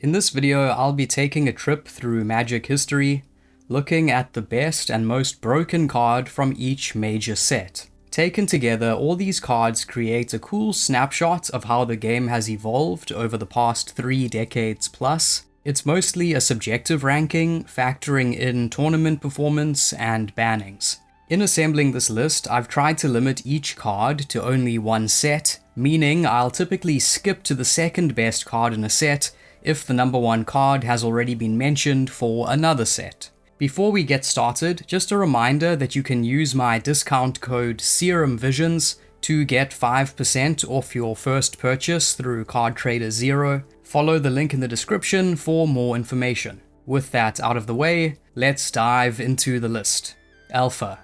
In this video, I'll be taking a trip through Magic history, looking at the best and most broken card from each major set. Taken together, all these cards create a cool snapshot of how the game has evolved over the past 3 decades plus. It's mostly a subjective ranking, factoring in tournament performance and bannings. In assembling this list, I've tried to limit each card to only one set, meaning I'll typically skip to the second best card in a set if the number one card has already been mentioned for another set. Before we get started, just a reminder that you can use my discount code SERUMVISIONS to get 5% off your first purchase through CardTrader Zero. Follow the link in the description for more information. With that out of the way, let's dive into the list. Alpha,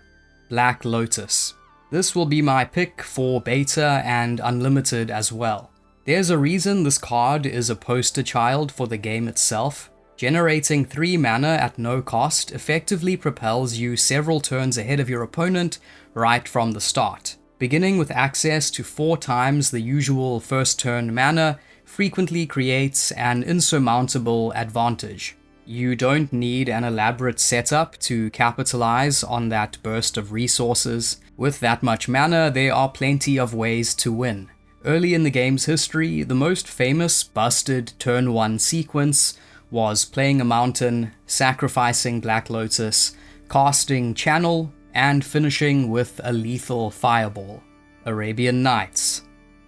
Black Lotus. This will be my pick for beta and unlimited as well. There's a reason this card is a poster child for the game itself. Generating 3 mana at no cost effectively propels you several turns ahead of your opponent right from the start. Beginning with access to 4 times the usual first turn mana frequently creates an insurmountable advantage. You don't need an elaborate setup to capitalize on that burst of resources. With that much mana, there are plenty of ways to win. Early in the game's history, the most famous busted turn 1 sequence was playing a mountain, sacrificing Black Lotus, casting Channel, and finishing with a lethal fireball. Arabian Nights,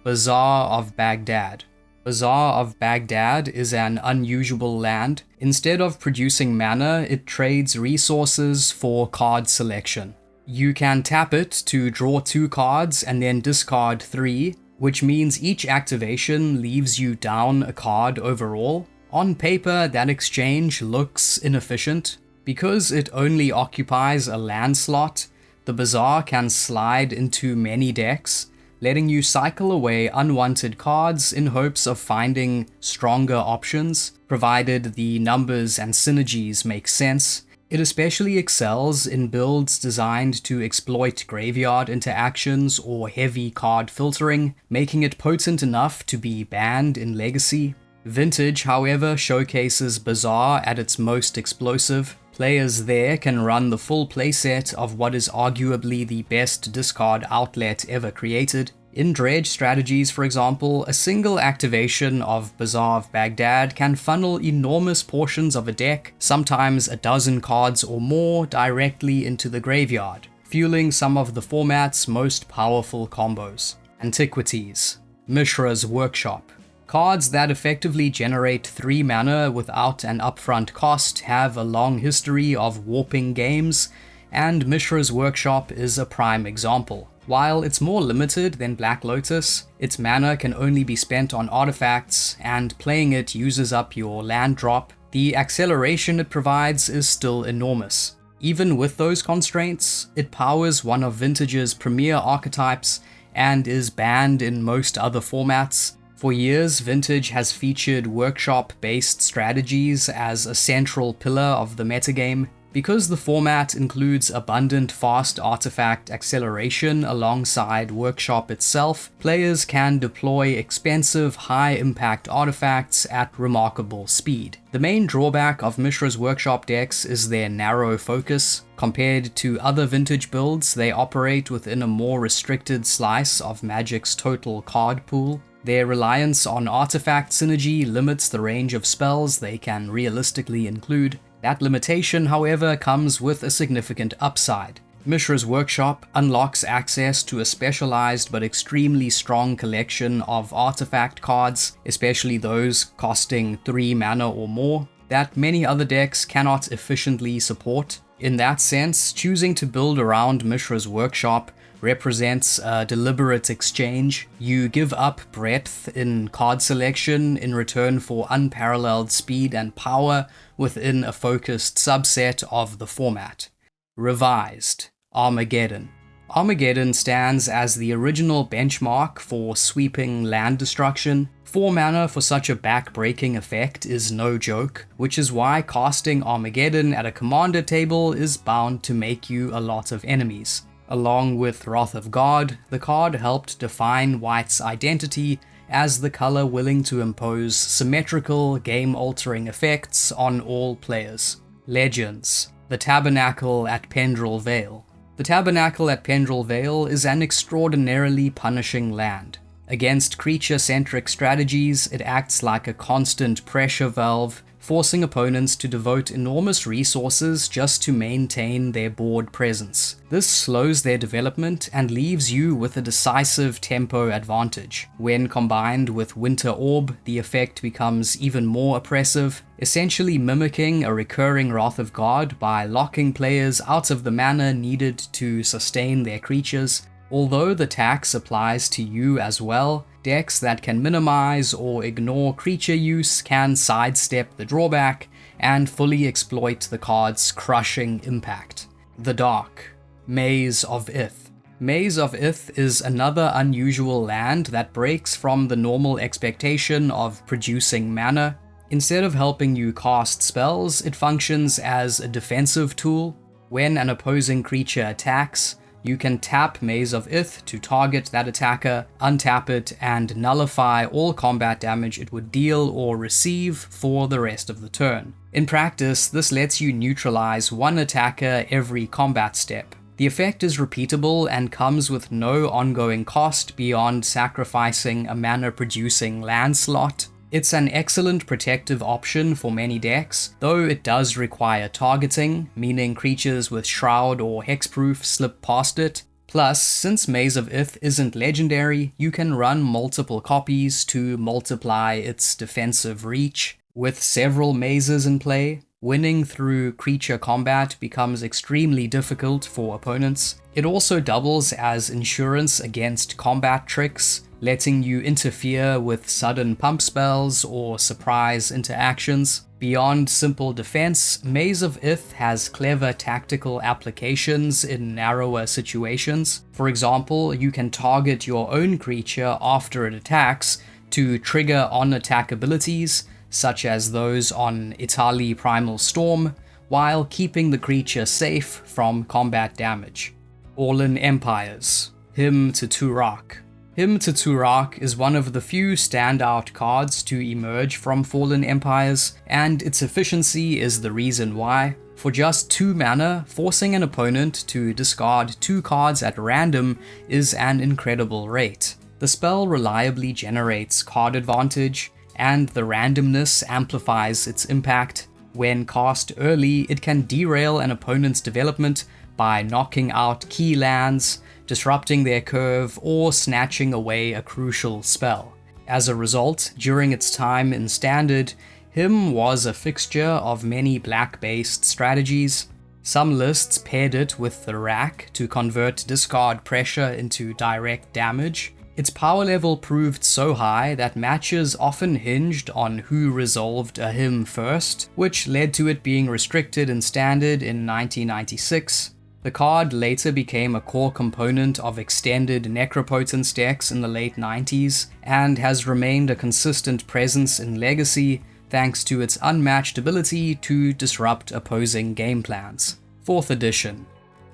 Bazaar of Baghdad. Bazaar of Baghdad is an unusual land. Instead of producing mana, it trades resources for card selection. You can tap it to draw 2 cards and then discard 3, which means each activation leaves you down a card overall. On paper, that exchange looks inefficient. Because it only occupies a land slot, the Bazaar can slide into many decks, letting you cycle away unwanted cards in hopes of finding stronger options, provided the numbers and synergies make sense. It especially excels in builds designed to exploit graveyard interactions or heavy card filtering, making it potent enough to be banned in Legacy. Vintage, however, showcases Bazaar at its most explosive. Players there can run the full playset of what is arguably the best discard outlet ever created. In Dredge strategies, for example, a single activation of Bazaar of Baghdad can funnel enormous portions of a deck, sometimes a dozen cards or more, directly into the graveyard, fueling some of the format's most powerful combos. Antiquities, Mishra's Workshop. Cards that effectively generate 3 mana without an upfront cost have a long history of warping games, and Mishra's Workshop is a prime example. While it's more limited than Black Lotus, its mana can only be spent on artifacts, and playing it uses up your land drop. The acceleration it provides is still enormous. Even with those constraints, it powers one of Vintage's premier archetypes and is banned in most other formats. For years, Vintage has featured workshop-based strategies as a central pillar of the metagame. Because the format includes abundant fast artifact acceleration alongside Workshop itself, players can deploy expensive, high-impact artifacts at remarkable speed. The main drawback of Mishra's Workshop decks is their narrow focus. Compared to other Vintage builds, they operate within a more restricted slice of Magic's total card pool. Their reliance on artifact synergy limits the range of spells they can realistically include. That limitation, however, comes with a significant upside. Mishra's Workshop unlocks access to a specialized but extremely strong collection of artifact cards, especially those costing 3 mana or more, that many other decks cannot efficiently support. In that sense, choosing to build around Mishra's Workshop represents a deliberate exchange. You give up breadth in card selection in return for unparalleled speed and power within a focused subset of the format. Revised, Armageddon. Armageddon stands as the original benchmark for sweeping land destruction. 4 mana for such a back-breaking effect is no joke, which is why casting Armageddon at a commander table is bound to make you a lot of enemies. Along with Wrath of God, the card helped define White's identity as the color willing to impose symmetrical, game-altering effects on all players. Legends. The Tabernacle at Pendrell Vale. The Tabernacle at Pendrell Vale is an extraordinarily punishing land. Against creature-centric strategies, it acts like a constant pressure valve, forcing opponents to devote enormous resources just to maintain their board presence. This slows their development and leaves you with a decisive tempo advantage. When combined with Winter Orb, the effect becomes even more oppressive, essentially mimicking a recurring Wrath of God by locking players out of the mana needed to sustain their creatures. Although the tax applies to you as well, decks that can minimize or ignore creature use can sidestep the drawback and fully exploit the card's crushing impact. The Dark. Maze of Ith. Maze of Ith is another unusual land that breaks from the normal expectation of producing mana. Instead of helping you cast spells, it functions as a defensive tool. When an opposing creature attacks, you can tap Maze of Ith to target that attacker, untap it, and nullify all combat damage it would deal or receive for the rest of the turn. In practice, this lets you neutralize one attacker every combat step. The effect is repeatable and comes with no ongoing cost beyond sacrificing a mana-producing land slot. It's an excellent protective option for many decks, though it does require targeting, meaning creatures with Shroud or Hexproof slip past it. Plus, since Maze of Ith isn't legendary, you can run multiple copies to multiply its defensive reach. With several mazes in play, winning through creature combat becomes extremely difficult for opponents. It also doubles as insurance against combat tricks, letting you interfere with sudden pump spells or surprise interactions. Beyond simple defense, Maze of Ith has clever tactical applications in narrower situations. For example, you can target your own creature after it attacks to trigger on-attack abilities, such as those on Etali Primal Storm, while keeping the creature safe from combat damage. Fallen Empires. Hymn to Turak. Hymn to Turak is one of the few standout cards to emerge from Fallen Empires, and its efficiency is the reason why. For just 2 mana, forcing an opponent to discard 2 cards at random is an incredible rate. The spell reliably generates card advantage, and the randomness amplifies its impact. When cast early, it can derail an opponent's development by knocking out key lands, disrupting their curve, or snatching away a crucial spell. As a result, during its time in Standard, Hymn was a fixture of many black-based strategies. Some lists paired it with the Rack to convert discard pressure into direct damage. Its power level proved so high that matches often hinged on who resolved a Hymn first, which led to it being restricted in Standard in 1996. The card later became a core component of extended Necropotence decks in the late 90s, and has remained a consistent presence in Legacy thanks to its unmatched ability to disrupt opposing game plans. 4th edition.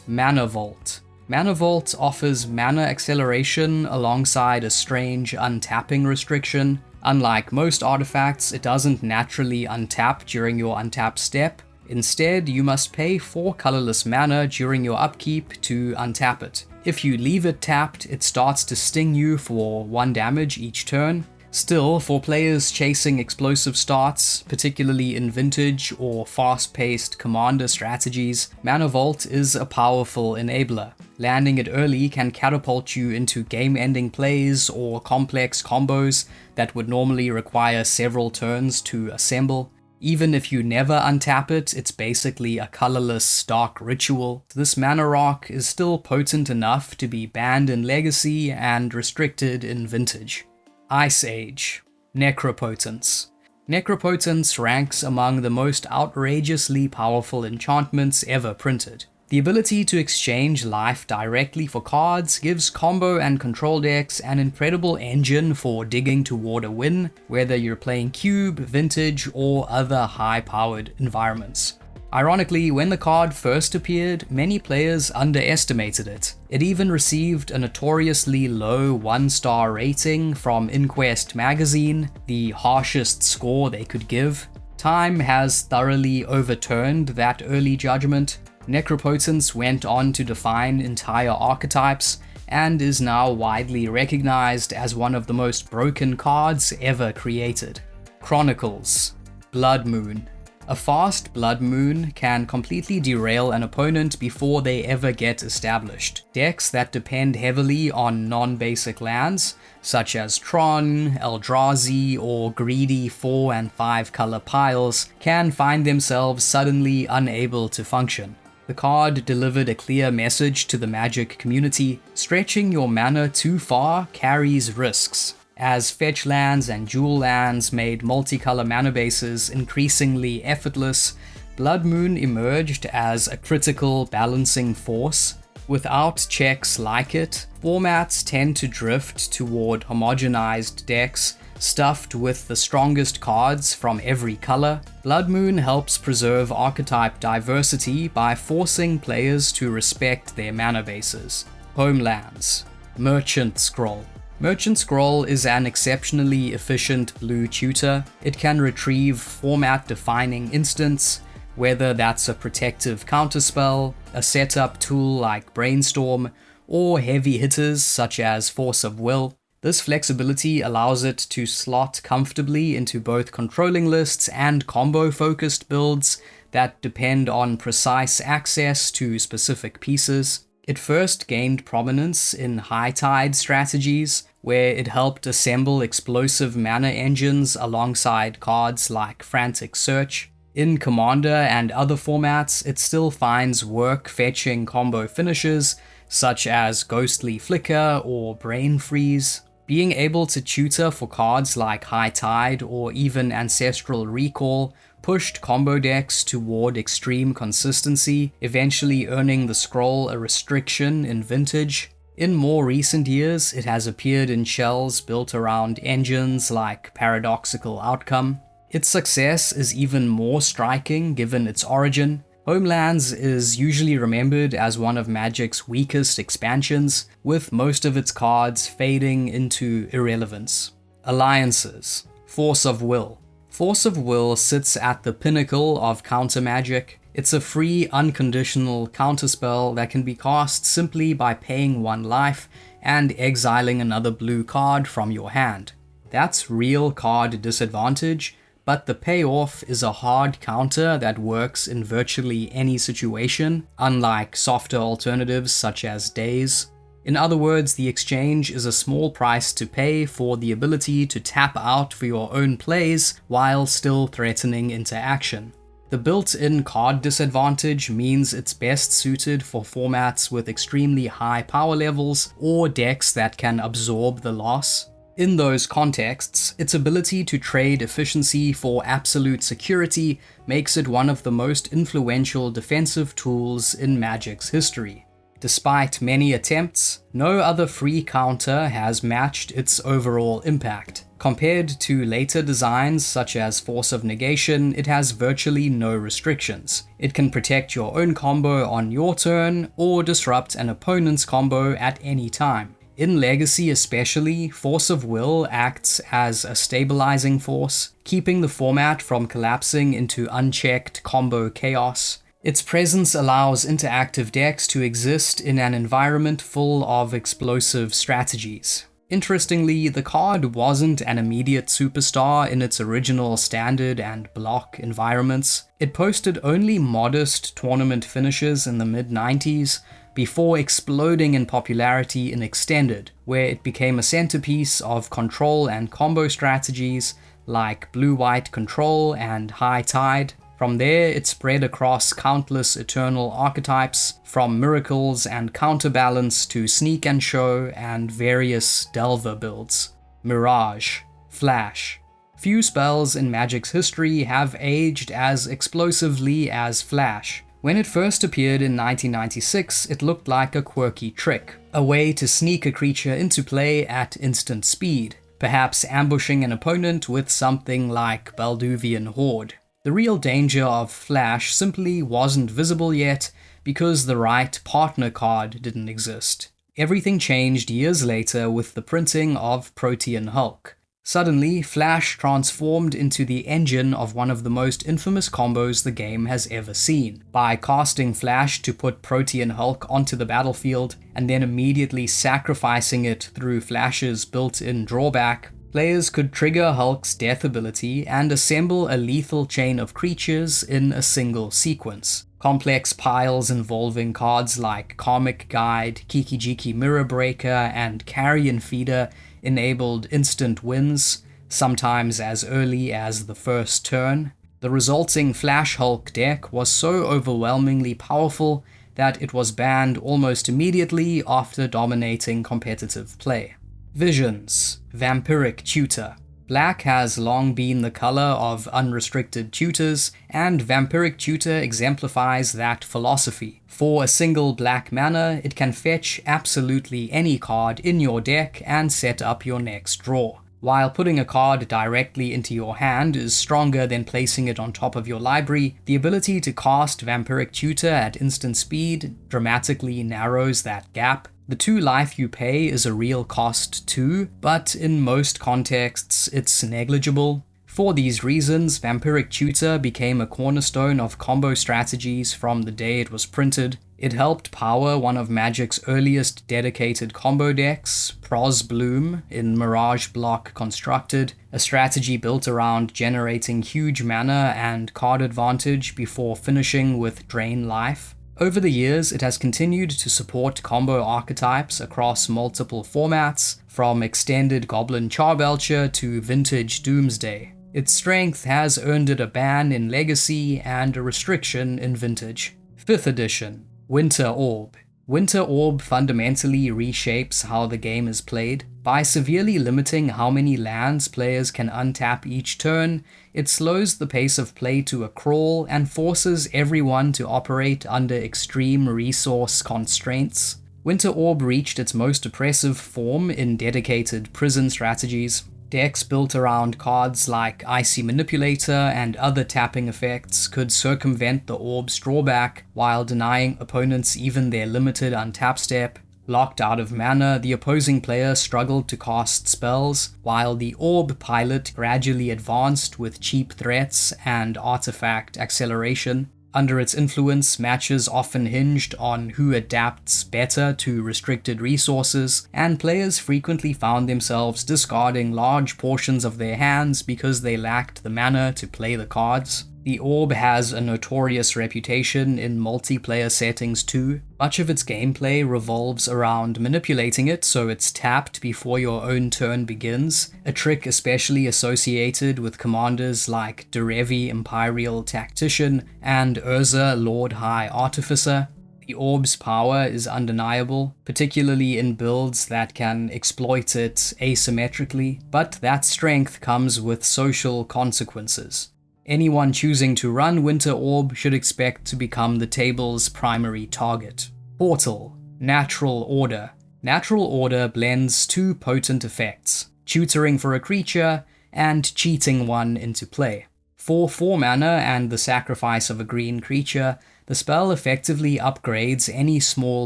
Mana Vault. Mana Vault offers mana acceleration alongside a strange untapping restriction. Unlike most artifacts, it doesn't naturally untap during your untap step. Instead, you must pay 4 colorless mana during your upkeep to untap it. If you leave it tapped, it starts to sting you for 1 damage each turn. Still, for players chasing explosive starts, particularly in Vintage or fast-paced commander strategies, Mana Vault is a powerful enabler. Landing it early can catapult you into game-ending plays or complex combos that would normally require several turns to assemble. Even if you never untap it, it's basically a colorless dark ritual. This mana rock is still potent enough to be banned in Legacy and restricted in Vintage. Ice Age. Necropotence. Necropotence ranks among the most outrageously powerful enchantments ever printed. The ability to exchange life directly for cards gives combo and control decks an incredible engine for digging toward a win, whether you're playing Cube, Vintage, or other high-powered environments. Ironically, when the card first appeared, many players underestimated it. It even received a notoriously low 1-star rating from Inquest magazine, the harshest score they could give. Time has thoroughly overturned that early judgment. Necropotence went on to define entire archetypes, and is now widely recognized as one of the most broken cards ever created. Chronicles. Blood Moon. A fast Blood Moon can completely derail an opponent before they ever get established. Decks that depend heavily on non-basic lands, such as Tron, Eldrazi, or greedy 4 and 5 color piles, can find themselves suddenly unable to function. The card delivered a clear message to the Magic community: stretching your mana too far carries risks. As fetch lands and dual lands made multicolor mana bases increasingly effortless, Blood Moon emerged as a critical balancing force. Without checks like it, formats tend to drift toward homogenized decks stuffed with the strongest cards from every color. Blood Moon helps preserve archetype diversity by forcing players to respect their mana bases. Homelands. Merchant Scroll. Merchant Scroll is an exceptionally efficient blue tutor. It can retrieve format-defining instants, whether that's a protective counterspell, a setup tool like Brainstorm, or heavy hitters such as Force of Will. This flexibility allows it to slot comfortably into both controlling lists and combo-focused builds that depend on precise access to specific pieces. It first gained prominence in High Tide strategies, where it helped assemble explosive mana engines alongside cards like Frantic Search. In Commander and other formats, it still finds work fetching combo finishes, such as Ghostly Flicker or Brain Freeze. Being able to tutor for cards like High Tide or even Ancestral Recall pushed combo decks toward extreme consistency, eventually earning the scroll a restriction in Vintage. In more recent years, it has appeared in shells built around engines like Paradoxical Outcome. Its success is even more striking given its origin. Homelands is usually remembered as one of Magic's weakest expansions, with most of its cards fading into irrelevance. Alliances. Force of Will. Force of Will sits at the pinnacle of counter Magic. It's a free, unconditional counterspell that can be cast simply by paying 1 life and exiling another blue card from your hand. That's real card disadvantage, but the payoff is a hard counter that works in virtually any situation, unlike softer alternatives such as Daze. In other words, the exchange is a small price to pay for the ability to tap out for your own plays while still threatening into action. The built-in card disadvantage means it's best suited for formats with extremely high power levels or decks that can absorb the loss. In those contexts, its ability to trade efficiency for absolute security makes it one of the most influential defensive tools in Magic's history. Despite many attempts, no other free counter has matched its overall impact. Compared to later designs such as Force of Negation, it has virtually no restrictions. It can protect your own combo on your turn, or disrupt an opponent's combo at any time. In Legacy especially, Force of Will acts as a stabilizing force, keeping the format from collapsing into unchecked combo chaos. Its presence allows interactive decks to exist in an environment full of explosive strategies. Interestingly, the card wasn't an immediate superstar in its original standard and block environments. It posted only modest tournament finishes in the mid-90s, before exploding in popularity in Extended, where it became a centerpiece of control and combo strategies like Blue-White Control and High Tide. From there, it spread across countless Eternal archetypes, from Miracles and Counterbalance to Sneak and Show and various Delver builds. Mirage. Flash. Few spells in Magic's history have aged as explosively as Flash. When it first appeared in 1996, it looked like a quirky trick, a way to sneak a creature into play at instant speed, perhaps ambushing an opponent with something like Balduvian Horde. The real danger of Flash simply wasn't visible yet because the right partner card didn't exist. Everything changed years later with the printing of Protean Hulk. Suddenly, Flash transformed into the engine of one of the most infamous combos the game has ever seen. By casting Flash to put Protean Hulk onto the battlefield and then immediately sacrificing it through Flash's built-in drawback, players could trigger Hulk's death ability and assemble a lethal chain of creatures in a single sequence. Complex piles involving cards like Karmic Guide, Kiki-Jiki Mirror Breaker, and Carrion Feeder enabled instant wins, sometimes as early as the first turn. The resulting Flash Hulk deck was so overwhelmingly powerful that it was banned almost immediately after dominating competitive play. Visions, Vampiric Tutor. Black has long been the color of unrestricted tutors, and Vampiric Tutor exemplifies that philosophy. For a single black mana, it can fetch absolutely any card in your deck and set up your next draw. While putting a card directly into your hand is stronger than placing it on top of your library, the ability to cast Vampiric Tutor at instant speed dramatically narrows that gap. The 2 life you pay is a real cost too, but in most contexts it's negligible. For these reasons, Vampiric Tutor became a cornerstone of combo strategies from the day it was printed. It helped power one of Magic's earliest dedicated combo decks, Prosbloom, in Mirage Block Constructed, a strategy built around generating huge mana and card advantage before finishing with Drain Life. Over the years, it has continued to support combo archetypes across multiple formats, from extended Goblin Charbelcher to vintage Doomsday. Its strength has earned it a ban in Legacy and a restriction in Vintage. 5th edition, Winter Orb. Winter Orb fundamentally reshapes how the game is played. By severely limiting how many lands players can untap each turn, it slows the pace of play to a crawl and forces everyone to operate under extreme resource constraints. Winter Orb reached its most oppressive form in dedicated prison strategies. Decks built around cards like Icy Manipulator and other tapping effects could circumvent the Orb's drawback while denying opponents even their limited untap step. Locked out of mana, the opposing player struggled to cast spells, while the Orb pilot gradually advanced with cheap threats and artifact acceleration. Under its influence, matches often hinged on who adapts better to restricted resources, and players frequently found themselves discarding large portions of their hands because they lacked the mana to play the cards. The Orb has a notorious reputation in multiplayer settings too. Much of its gameplay revolves around manipulating it so it's tapped before your own turn begins, a trick especially associated with commanders like Derevi Imperial Tactician and Urza Lord High Artificer. The Orb's power is undeniable, particularly in builds that can exploit it asymmetrically, but that strength comes with social consequences. Anyone choosing to run Winter Orb should expect to become the table's primary target. Portal, Natural Order. Natural Order blends 2 potent effects, tutoring for a creature and cheating one into play. For 4 mana and the sacrifice of a green creature, the spell effectively upgrades any small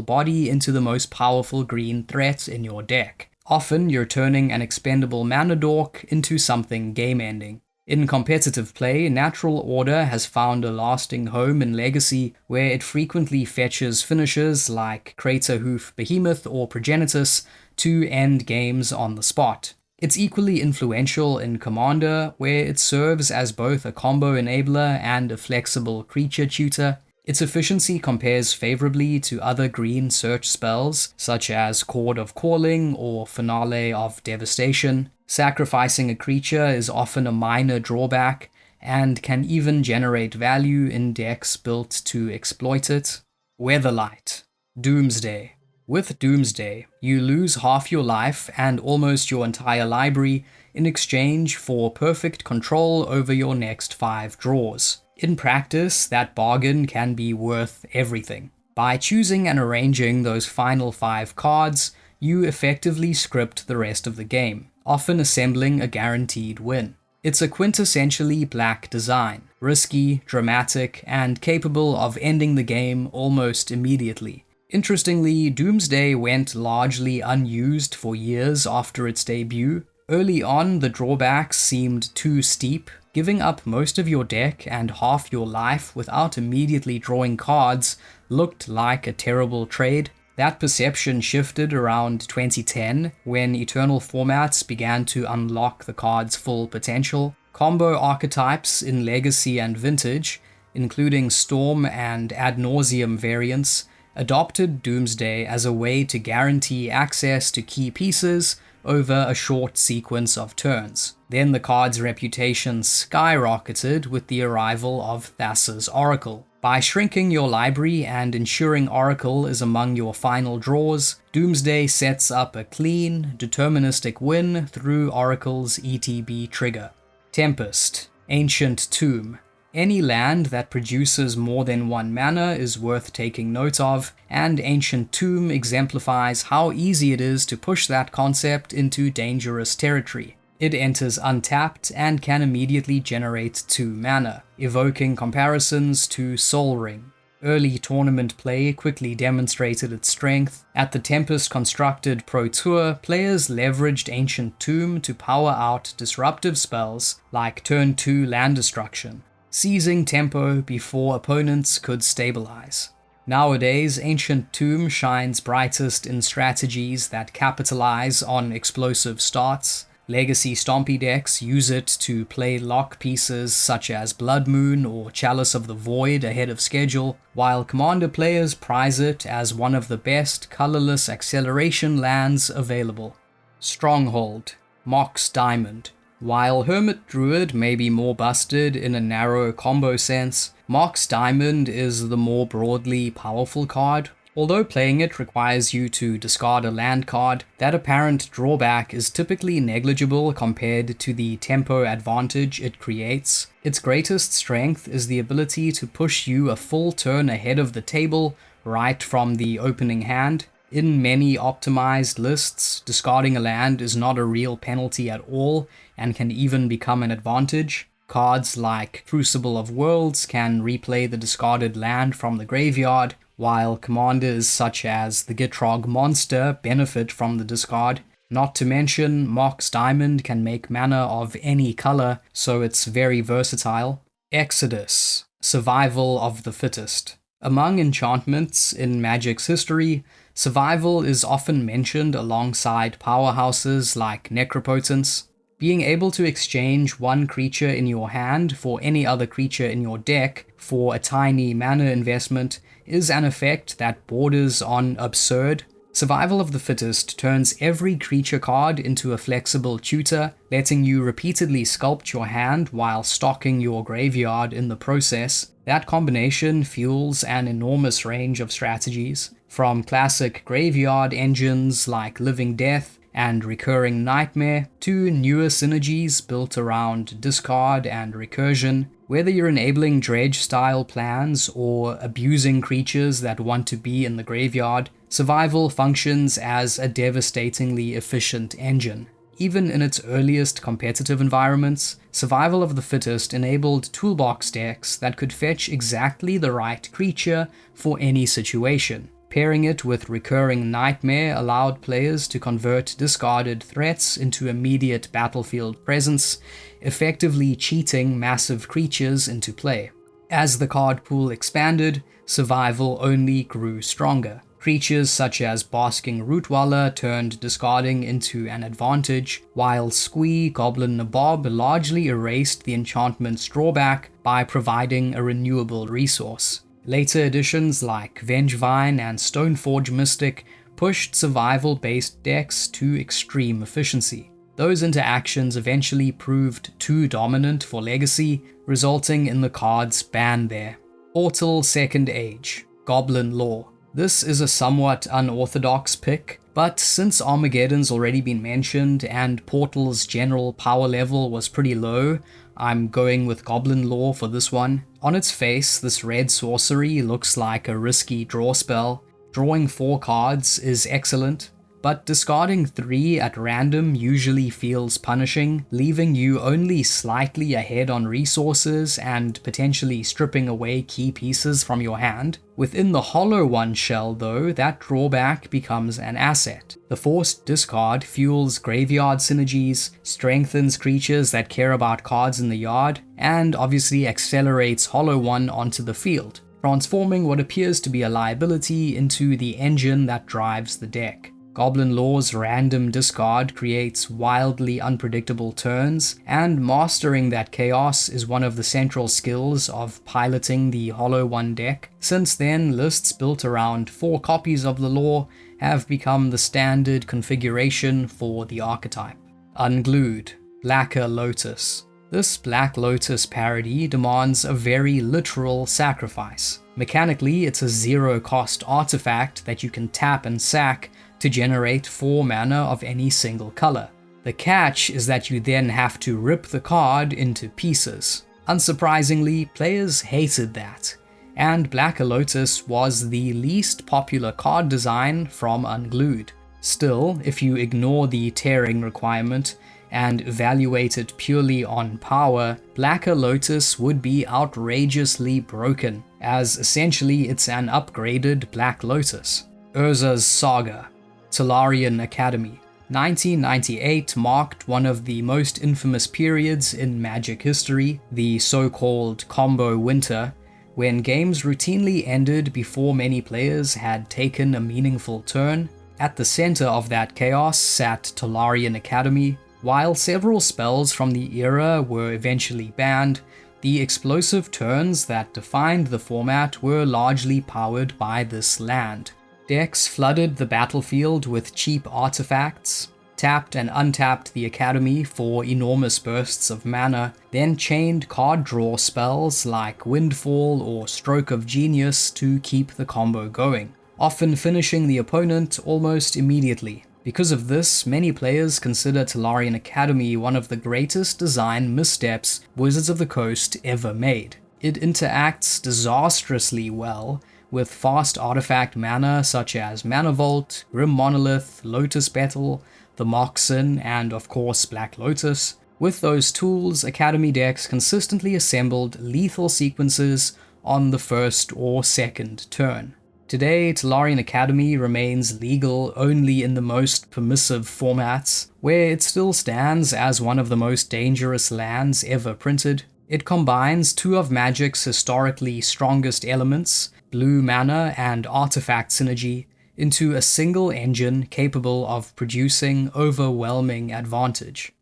body into the most powerful green threat in your deck. Often you're turning an expendable mana dork into something game-ending. In competitive play, Natural Order has found a lasting home in Legacy, where it frequently fetches finishers like Craterhoof Behemoth or Progenitus to end games on the spot. It's equally influential in Commander, where it serves as both a combo enabler and a flexible creature tutor. Its efficiency compares favorably to other green search spells, such as Chord of Calling or Finale of Devastation. Sacrificing a creature is often a minor drawback, and can even generate value in decks built to exploit it. Weatherlight, Doomsday. With Doomsday, you lose half your life and almost your entire library in exchange for perfect control over your next 5 draws. In practice, that bargain can be worth everything. By choosing and arranging those final 5 cards, you effectively script the rest of the game, often assembling a guaranteed win. It's a quintessentially black design. risky, dramatic, and capable of ending the game almost immediately. Interestingly, Doomsday went largely unused for years after its debut. Early on, the drawbacks seemed too steep. Giving up most of your deck and half your life without immediately drawing cards looked like a terrible trade. That perception shifted around 2010 when Eternal formats began to unlock the card's full potential. Combo archetypes in Legacy and Vintage, including Storm and Ad Nauseam variants, adopted Doomsday as a way to guarantee access to key pieces over a short sequence of turns. Then the card's reputation skyrocketed with the arrival of Thassa's Oracle. By shrinking your library and ensuring Oracle is among your final draws, Doomsday sets up a clean, deterministic win through Oracle's ETB trigger. Tempest, Ancient Tomb. Any land that produces more than 1 mana is worth taking note of, and Ancient Tomb exemplifies how easy it is to push that concept into dangerous territory. It enters untapped and can immediately generate 2 mana, evoking comparisons to Sol Ring. Early tournament play quickly demonstrated its strength. At the Tempest-constructed Pro Tour, players leveraged Ancient Tomb to power out disruptive spells like Turn 2 land destruction, seizing tempo before opponents could stabilize. Nowadays, Ancient Tomb shines brightest in strategies that capitalize on explosive starts. Legacy Stompy decks use it to play lock pieces such as Blood Moon or Chalice of the Void ahead of schedule, while Commander players prize it as one of the best colorless acceleration lands available. Stronghold, Mox Diamond. While Hermit Druid may be more busted in a narrow combo sense, Mox Diamond is the more broadly powerful card. Although playing it requires you to discard a land card, that apparent drawback is typically negligible compared to the tempo advantage it creates. Its greatest strength is the ability to push you a full turn ahead of the table right from the opening hand. In many optimized lists, discarding a land is not a real penalty at all and can even become an advantage. Cards like Crucible of Worlds can replay the discarded land from the graveyard, while commanders such as the Gitrog Monster benefit from the discard. Not to mention, Mox Diamond can make mana of any color, so it's very versatile. Exodus, Survival of the Fittest. Among enchantments in Magic's history, survival is often mentioned alongside powerhouses like Necropotence. Being able to exchange one creature in your hand for any other creature in your deck for a tiny mana investment is an effect that borders on absurd. Survival of the Fittest turns every creature card into a flexible tutor, letting you repeatedly sculpt your hand while stocking your graveyard in the process. That combination fuels an enormous range of strategies, from classic graveyard engines like Living Death and Recurring Nightmare, to newer synergies built around discard and recursion. Whether you're enabling dredge-style plans or abusing creatures that want to be in the graveyard, survival functions as a devastatingly efficient engine. Even in its earliest competitive environments, Survival of the Fittest enabled toolbox decks that could fetch exactly the right creature for any situation. Pairing it with Recurring Nightmare allowed players to convert discarded threats into immediate battlefield presence, effectively cheating massive creatures into play. As the card pool expanded, survival only grew stronger. Creatures such as Basking Rootwaller turned discarding into an advantage, while Squee Goblin Nabob largely erased the enchantment's drawback by providing a renewable resource. Later editions like Vengevine and Stoneforge Mystic pushed survival-based decks to extreme efficiency. Those interactions eventually proved too dominant for Legacy, resulting in the card's ban there. Portal Second Age, Goblin Lore. This is a somewhat unorthodox pick, but since Armageddon's already been mentioned and Portal's general power level was pretty low, I'm going with Goblin Lore for this one. On its face, this red sorcery looks like a risky draw spell. Drawing 4 cards is excellent, but discarding 3 at random usually feels punishing, leaving you only slightly ahead on resources and potentially stripping away key pieces from your hand. Within the Hollow One shell though, that drawback becomes an asset. The forced discard fuels graveyard synergies, strengthens creatures that care about cards in the yard, and obviously accelerates Hollow One onto the field, transforming what appears to be a liability into the engine that drives the deck. Goblin Law's random discard creates wildly unpredictable turns, and mastering that chaos is one of the central skills of piloting the Hollow One deck. Since then, lists built around 4 copies of the Law have become the standard configuration for the archetype. Unglued, Blacker Lotus. This Black Lotus parody demands a very literal sacrifice. Mechanically, it's a 0-cost artifact that you can tap and sack to generate 4 mana of any single color. The catch is that you then have to rip the card into pieces. Unsurprisingly, players hated that, and Blacker Lotus was the least popular card design from Unglued. Still, if you ignore the tearing requirement and evaluate it purely on power, Blacker Lotus would be outrageously broken, as essentially it's an upgraded Black Lotus. Urza's Saga, Tolarian Academy. 1998 marked one of the most infamous periods in Magic history, the so-called Combo Winter, when games routinely ended before many players had taken a meaningful turn. At the center of that chaos sat Tolarian Academy. While several spells from the era were eventually banned, the explosive turns that defined the format were largely powered by this land. Decks flooded the battlefield with cheap artifacts, tapped and untapped the Academy for enormous bursts of mana, then chained card draw spells like Windfall or Stroke of Genius to keep the combo going, often finishing the opponent almost immediately. Because of this, many players consider Tolarian Academy one of the greatest design missteps Wizards of the Coast ever made. It interacts disastrously well with fast artifact mana such as Mana Vault, Grim Monolith, Lotus Petal, the Moxen, and of course Black Lotus. With those tools, Academy decks consistently assembled lethal sequences on the first or second turn. Today, Tolarian Academy remains legal only in the most permissive formats, where it still stands as one of the most dangerous lands ever printed. It combines 2 of Magic's historically strongest elements, blue mana and artifact synergy, into a single engine capable of producing overwhelming advantage.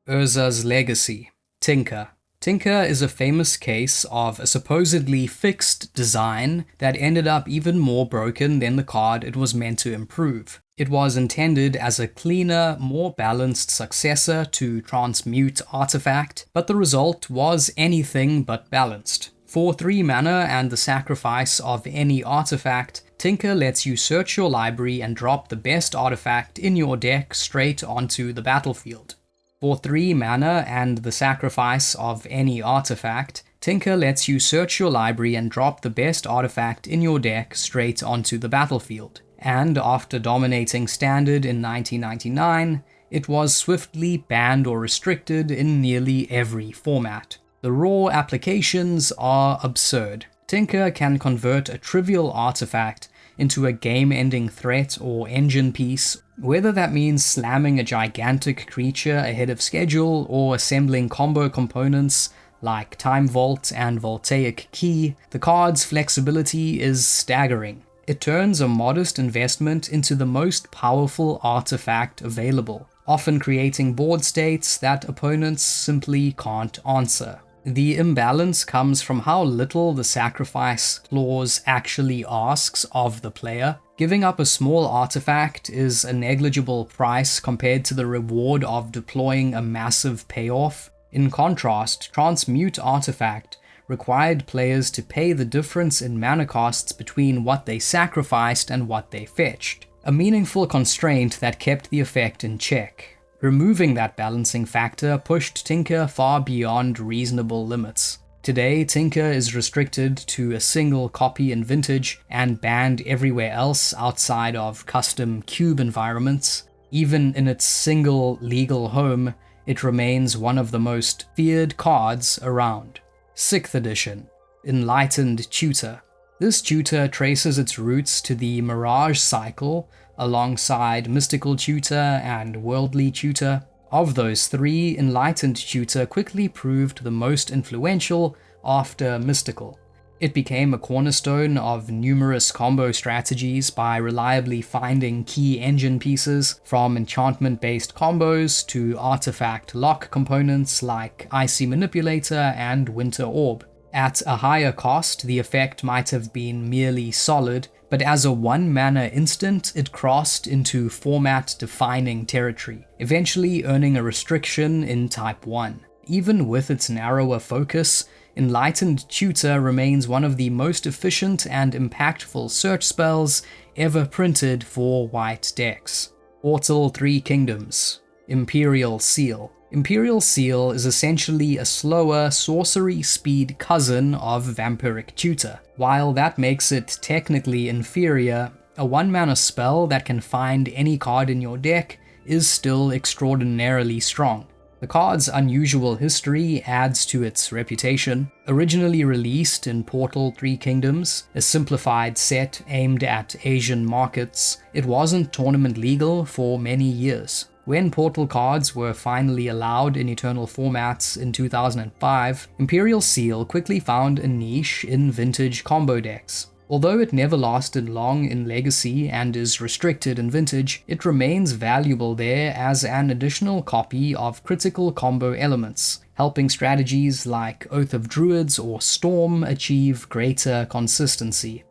Urza's Legacy, Tinker. Tinker is a famous case of a supposedly fixed design that ended up even more broken than the card it was meant to improve. It was intended as a cleaner, more balanced successor to Transmute Artifact, but the result was anything but balanced. For 3 mana and the sacrifice of any artifact, Tinker lets you search your library and drop the best artifact in your deck straight onto the battlefield. For 3 mana and the sacrifice of any artifact, Tinker lets you search your library and drop the best artifact in your deck straight onto the battlefield. And after dominating Standard in 1999, it was swiftly banned or restricted in nearly every format. The raw applications are absurd. Tinker can convert a trivial artifact into a game-ending threat or engine piece, whether that means slamming a gigantic creature ahead of schedule or assembling combo components like Time Vault and Voltaic Key. The card's flexibility is staggering. It turns a modest investment into the most powerful artifact available, often creating board states that opponents simply can't answer. The imbalance comes from how little the sacrifice clause actually asks of the player. Giving up a small artifact is a negligible price compared to the reward of deploying a massive payoff. In contrast, Transmute Artifact required players to pay the difference in mana costs between what they sacrificed and what they fetched, a meaningful constraint that kept the effect in check. Removing that balancing factor pushed Tinker far beyond reasonable limits. Today, Tinker is restricted to a single copy in Vintage and banned everywhere else outside of custom cube environments. Even in its single legal home, it remains one of the most feared cards around. 6th edition, Enlightened Tutor. This tutor traces its roots to the Mirage cycle alongside Mystical Tutor and Worldly Tutor. Of those three, Enlightened Tutor quickly proved the most influential after Mystical. It became a cornerstone of numerous combo strategies by reliably finding key engine pieces, from enchantment-based combos to artifact lock components like Icy Manipulator and Winter Orb. At a higher cost, the effect might have been merely solid, but as a 1-mana instant, it crossed into format-defining territory, eventually earning a restriction in Type 1. Even with its narrower focus, Enlightened Tutor remains one of the most efficient and impactful search spells ever printed for white decks. Portal 3 Kingdoms. Imperial Seal. Imperial Seal is essentially a slower sorcery speed cousin of Vampiric Tutor. While that makes it technically inferior, a 1-mana spell that can find any card in your deck is still extraordinarily strong. The card's unusual history adds to its reputation. Originally released in Portal 3 Kingdoms, a simplified set aimed at Asian markets, it wasn't tournament legal for many years. When Portal cards were finally allowed in Eternal formats in 2005, Imperial Seal quickly found a niche in Vintage combo decks. Although it never lasted long in Legacy and is restricted in Vintage, it remains valuable there as an additional copy of critical combo elements, helping strategies like Oath of Druids or Storm achieve greater consistency.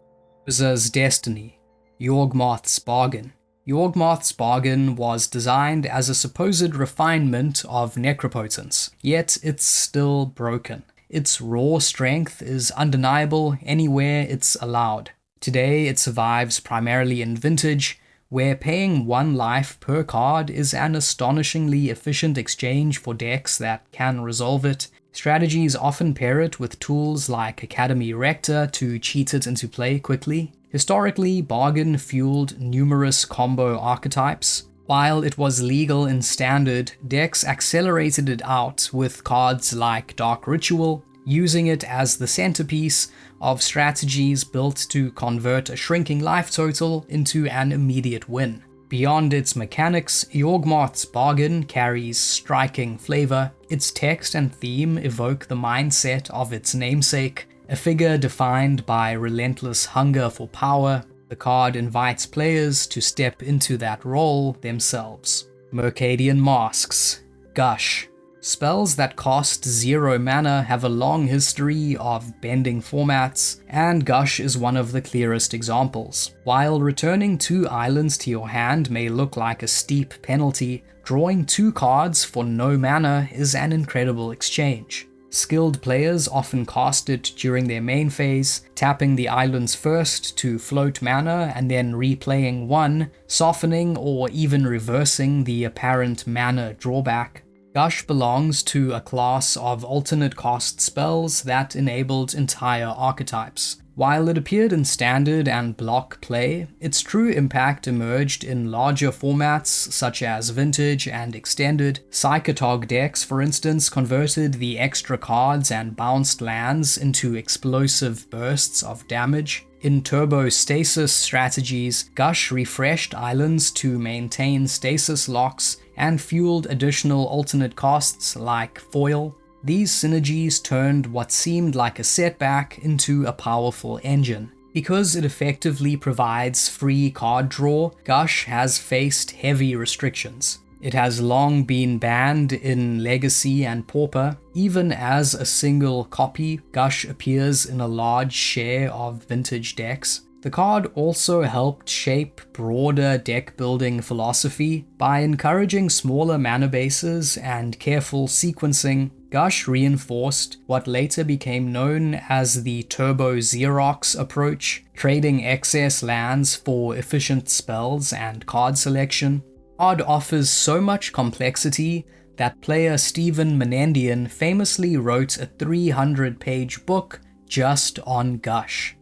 Urza's Destiny. Yawgmoth's Bargain. Yawgmoth's Bargain was designed as a supposed refinement of Necropotence, yet it's still broken. Its raw strength is undeniable anywhere it's allowed. Today it survives primarily in Vintage, where paying 1 life per card is an astonishingly efficient exchange for decks that can resolve it. Strategies often pair it with tools like Academy Rector to cheat it into play quickly. Historically, Bargain fueled numerous combo archetypes. While it was legal in Standard, decks accelerated it out with cards like Dark Ritual, using it as the centerpiece of strategies built to convert a shrinking life total into an immediate win. Beyond its mechanics, Yawgmoth's Bargain carries striking flavor. Its text and theme evoke the mindset of its namesake, a figure defined by relentless hunger for power. The card invites players to step into that role themselves. Mercadian Masks. Gush. Spells that cost 0 mana have a long history of bending formats, and Gush is one of the clearest examples. While returning 2 islands to your hand may look like a steep penalty, drawing 2 cards for no mana is an incredible exchange. Skilled players often cast it during their main phase, tapping the islands first to float mana and then replaying 1, softening or even reversing the apparent mana drawback. Gush belongs to a class of alternate cost spells that enabled entire archetypes. While it appeared in Standard and Block play, its true impact emerged in larger formats such as Vintage and Extended. Psychotog decks, for instance, converted the extra cards and bounced lands into explosive bursts of damage. In Turbo Stasis strategies, Gush refreshed islands to maintain stasis locks and fueled additional alternate costs like Foil. These synergies turned what seemed like a setback into a powerful engine. Because it effectively provides free card draw, Gush has faced heavy restrictions. It has long been banned in Legacy and Pauper. Even as a single copy, Gush appears in a large share of Vintage decks. The card also helped shape broader deck-building philosophy. By encouraging smaller mana bases and careful sequencing, Gush reinforced what later became known as the Turbo Xerox approach, trading excess lands for efficient spells and card selection. The card offers so much complexity that player Stephen Menendian famously wrote a 300-page book just on Gush.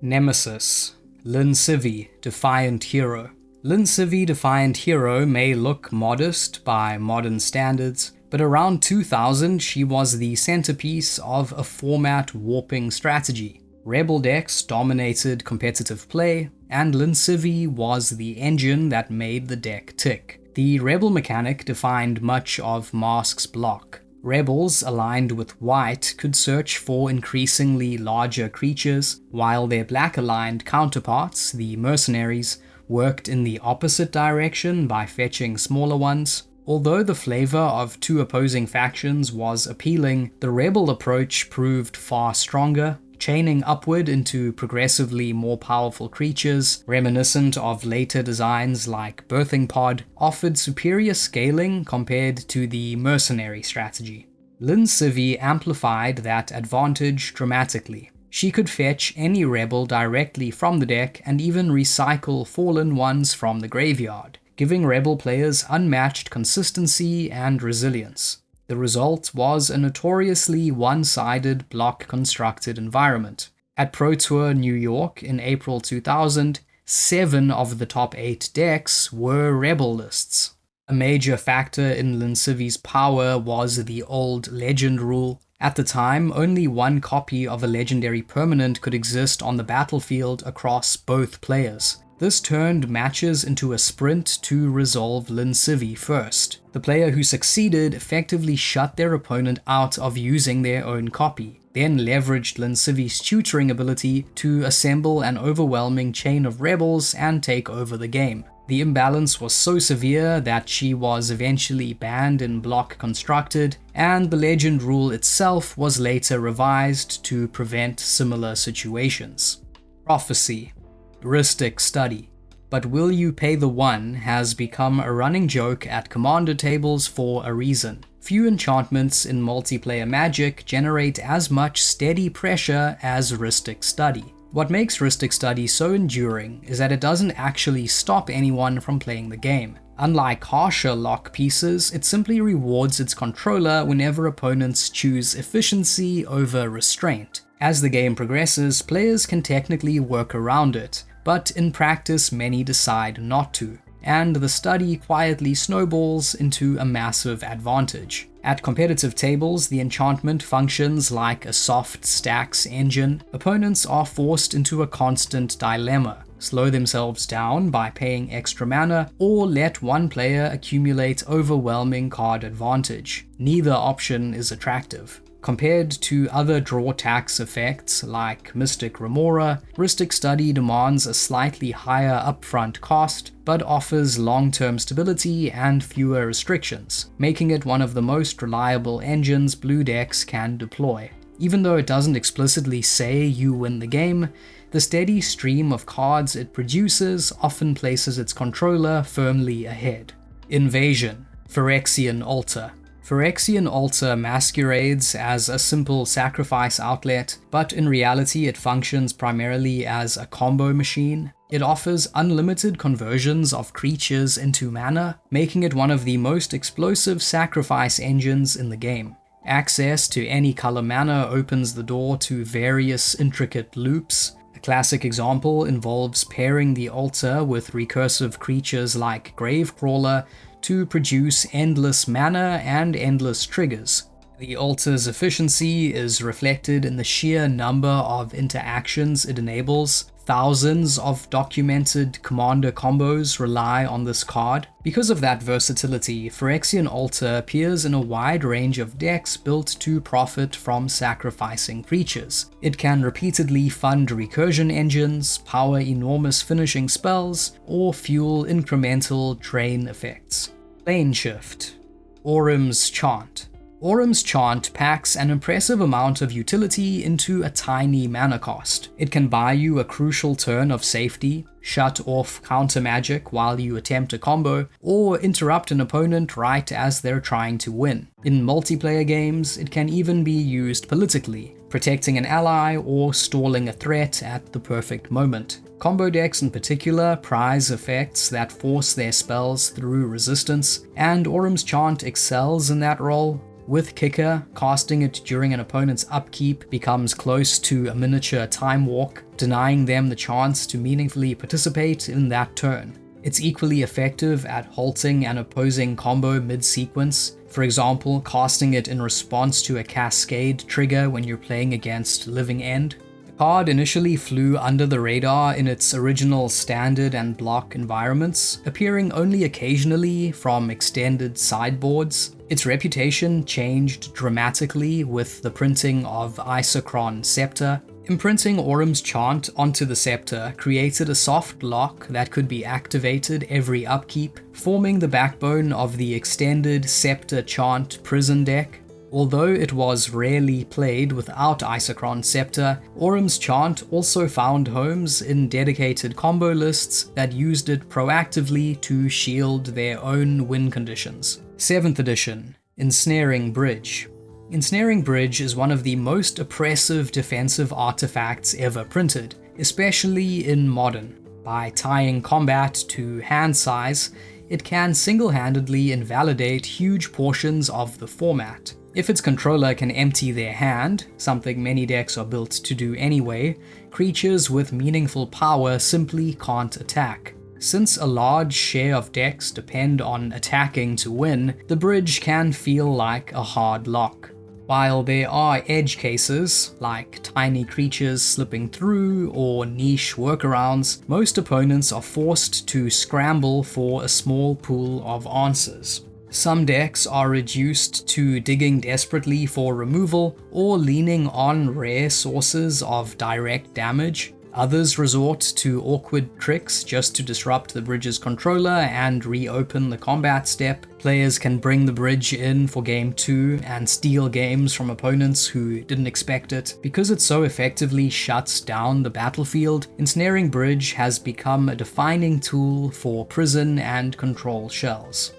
Nemesis. Lin Sivy, Defiant Hero. Lin Sivy, Defiant Hero may look modest by modern standards, but around 2000 she was the centerpiece of a format warping strategy. Rebel decks dominated competitive play, and Lin Sivy was the engine that made the deck tick. The Rebel mechanic defined much of Mask's block. Rebels aligned with white could search for increasingly larger creatures, while their black-aligned counterparts, the mercenaries, worked in the opposite direction by fetching smaller ones. Although the flavor of two opposing factions was appealing, the Rebel approach proved far stronger, chaining upward into progressively more powerful creatures, reminiscent of later designs like Birthing Pod, offered superior scaling compared to the mercenary strategy. Lin Sivy amplified that advantage dramatically. She could fetch any Rebel directly from the deck and even recycle fallen ones from the graveyard, giving Rebel players unmatched consistency and resilience. The result was a notoriously one-sided block-constructed environment. At Pro Tour New York in April 2000, 7 of the top 8 decks were Rebel lists. A major factor in Lin Sivy's power was the old Legend rule. At the time, only one copy of a legendary permanent could exist on the battlefield across both players. This turned matches into a sprint to resolve Lin Sivy first. The player who succeeded effectively shut their opponent out of using their own copy, then leveraged Lin Sivy's tutoring ability to assemble an overwhelming chain of rebels and take over the game. The imbalance was so severe that she was eventually banned in Block Constructed, and the Legend rule itself was later revised to prevent similar situations. Prophecy. Rhystic Study. But Will You Pay the One has become a running joke at commander tables for a reason. Few enchantments in multiplayer Magic generate as much steady pressure as Rhystic Study. What makes Rhystic Study so enduring is that it doesn't actually stop anyone from playing the game. Unlike harsher lock pieces, it simply rewards its controller whenever opponents choose efficiency over restraint. As the game progresses, players can technically work around it, but in practice many decide not to, and the study quietly snowballs into a massive advantage. At competitive tables, the enchantment functions like a soft stacks engine. Opponents are forced into a constant dilemma: slow themselves down by paying extra mana, or let one player accumulate overwhelming card advantage. Neither option is attractive. Compared to other draw tax effects like Mystic Remora, Rhystic Study demands a slightly higher upfront cost, but offers long-term stability and fewer restrictions, making it one of the most reliable engines blue decks can deploy. Even though it doesn't explicitly say you win the game, the steady stream of cards it produces often places its controller firmly ahead. Invasion. Phyrexian Altar. Phyrexian Altar masquerades as a simple sacrifice outlet, but in reality it functions primarily as a combo machine. It offers unlimited conversions of creatures into mana, making it one of the most explosive sacrifice engines in the game. Access to any color mana opens the door to various intricate loops. A classic example involves pairing the altar with recursive creatures like Gravecrawler to produce endless mana and endless triggers. The altar's efficiency is reflected in the sheer number of interactions it enables. Thousands of documented commander combos rely on this card. Because of that versatility, Phyrexian Altar appears in a wide range of decks built to profit from sacrificing creatures. It can repeatedly fund recursion engines, power enormous finishing spells, or fuel incremental drain effects. Plane Shift. Aurim's Chant. Aurim's Chant packs an impressive amount of utility into a tiny mana cost. It can buy you a crucial turn of safety, shut off counter magic while you attempt a combo, or interrupt an opponent right as they're trying to win. In multiplayer games, it can even be used politically. protecting an ally or stalling a threat at the perfect moment. Combo decks in particular prize effects that force their spells through resistance, and Auram's Chant excels in that role. With Kicker, casting it during an opponent's upkeep becomes close to a miniature time walk, denying them the chance to meaningfully participate in that turn. It's equally effective at halting an opposing combo mid-sequence, for example, casting it in response to a Cascade trigger when you're playing against Living End. The card initially flew under the radar in its original standard and block environments, appearing only occasionally from extended sideboards. Its reputation changed dramatically with the printing of Isochron Scepter. Imprinting Auram's Chant onto the Scepter created a soft lock that could be activated every upkeep, forming the backbone of the extended Scepter Chant Prison deck. Although it was rarely played without Isochron Scepter, Auram's Chant also found homes in dedicated combo lists that used it proactively to shield their own win conditions. 7th edition, Ensnaring Bridge. Ensnaring Bridge is one of the most oppressive defensive artifacts ever printed, especially in Modern. By tying combat to hand size, it can single-handedly invalidate huge portions of the format. If its controller can empty their hand, something many decks are built to do anyway, creatures with meaningful power simply can't attack. Since a large share of decks depend on attacking to win, the bridge can feel like a hard lock. While there are edge cases, like tiny creatures slipping through or niche workarounds, most opponents are forced to scramble for a small pool of answers. Some decks are reduced to digging desperately for removal or leaning on rare sources of direct damage. Others resort to awkward tricks just to disrupt the bridge's controller and reopen the combat step. Players can bring the bridge in for game 2 and steal games from opponents who didn't expect it. Because it so effectively shuts down the battlefield, Ensnaring Bridge has become a defining tool for prison and control shells.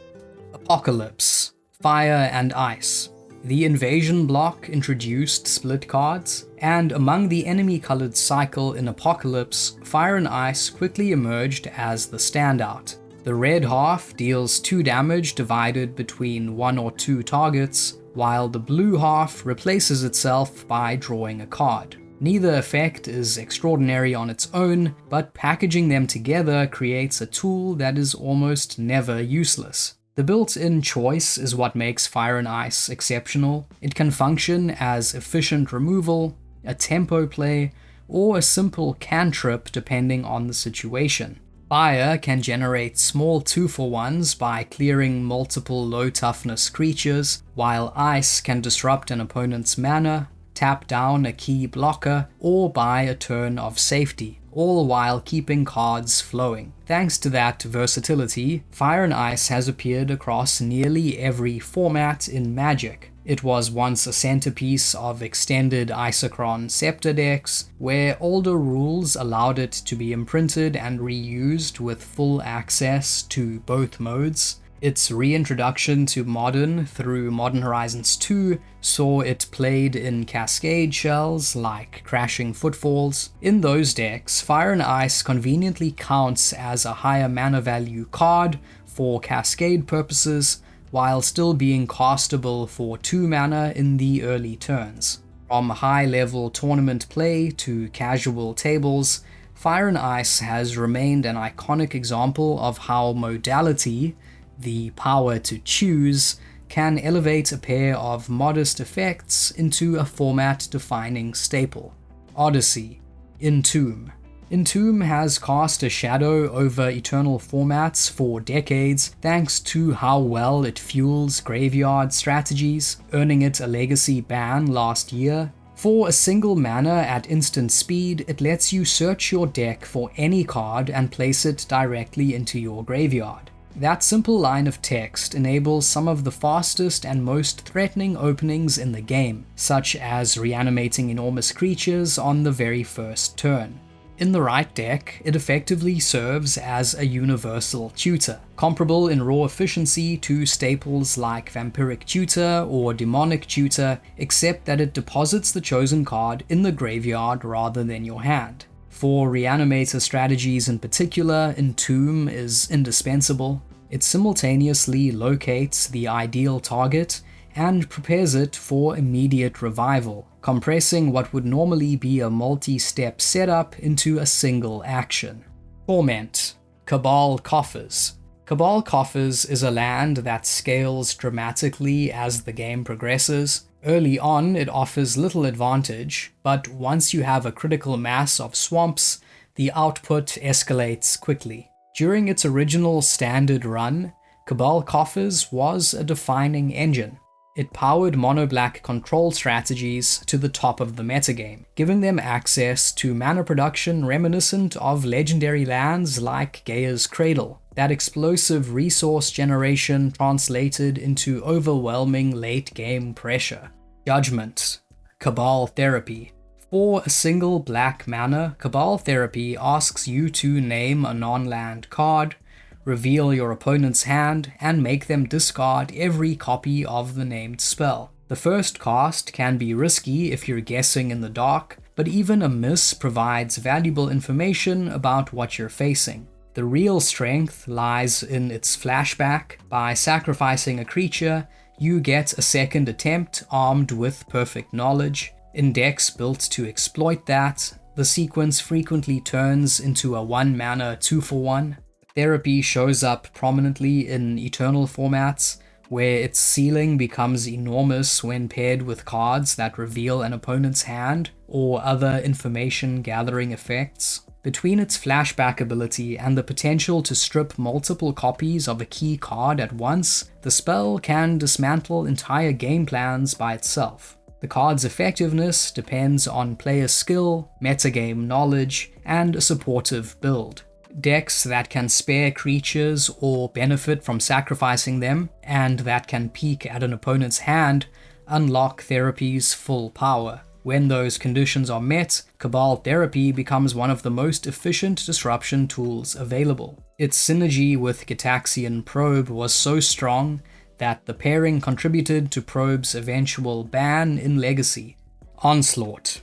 Apocalypse, Fire and Ice. The invasion block introduced split cards, and among the enemy-colored cycle in Apocalypse, Fire and Ice quickly emerged as the standout. The red half deals 2 damage divided between 1 or 2 targets, while the blue half replaces itself by drawing a card. Neither effect is extraordinary on its own, but packaging them together creates a tool that is almost never useless. The built-in choice is what makes Fire and Ice exceptional. It can function as efficient removal, a tempo play, or a simple cantrip depending on the situation. Fire can generate small 2-for-1s by clearing multiple low-toughness creatures, while Ice can disrupt an opponent's mana, tap down a key blocker, or buy a turn of safety, all while keeping cards flowing. Thanks to that versatility, Fire and Ice has appeared across nearly every format in Magic. It was once a centerpiece of extended Isochron Scepter decks, where older rules allowed it to be imprinted and reused with full access to both modes. Its reintroduction to Modern through Modern Horizons 2 saw it played in Cascade shells like Crashing Footfalls. In those decks, Fire and Ice conveniently counts as a higher mana value card for Cascade purposes, while still being castable for 2 mana in the early turns. From high-level tournament play to casual tables, Fire and Ice has remained an iconic example of how modality, the power to choose, can elevate a pair of modest effects into a format-defining staple. Odyssey, Entomb. Entomb has cast a shadow over Eternal formats for decades thanks to how well it fuels graveyard strategies, earning it a legacy ban last year. For a single mana at instant speed, it lets you search your deck for any card and place it directly into your graveyard. That simple line of text enables some of the fastest and most threatening openings in the game, such as reanimating enormous creatures on the very first turn. In the right deck, it effectively serves as a universal tutor, comparable in raw efficiency to staples like Vampiric Tutor or Demonic Tutor, except that it deposits the chosen card in the graveyard rather than your hand. For Reanimator strategies in particular, Entomb is indispensable. It simultaneously locates the ideal target and prepares it for immediate revival, compressing what would normally be a multi-step setup into a single action. Torment. Cabal Coffers. Cabal Coffers is a land that scales dramatically as the game progresses. Early on, it offers little advantage, but once you have a critical mass of swamps, the output escalates quickly. During its original standard run, Cabal Coffers was a defining engine. It powered mono-black control strategies to the top of the metagame, giving them access to mana production reminiscent of legendary lands like Gaia's Cradle. That explosive resource generation translated into overwhelming late-game pressure. Judgment. Cabal Therapy. For a single black mana, Cabal Therapy asks you to name a non-land card, reveal your opponent's hand, and make them discard every copy of the named spell. The first cast can be risky if you're guessing in the dark, but even a miss provides valuable information about what you're facing. The real strength lies in its flashback. By sacrificing a creature, you get a second attempt armed with perfect knowledge. In decks built to exploit that, the sequence frequently turns into a 1-mana 2-for-1. Therapy shows up prominently in Eternal formats, where its ceiling becomes enormous when paired with cards that reveal an opponent's hand or other information gathering effects. Between its flashback ability and the potential to strip multiple copies of a key card at once, the spell can dismantle entire game plans by itself. The card's effectiveness depends on player skill, metagame knowledge, and a supportive build. Decks that can spare creatures or benefit from sacrificing them, and that can peek at an opponent's hand, unlock Therapy's full power. When those conditions are met, Cabal Therapy becomes one of the most efficient disruption tools available. Its synergy with Gitaxian Probe was so strong that the pairing contributed to Probe's eventual ban in Legacy. Onslaught.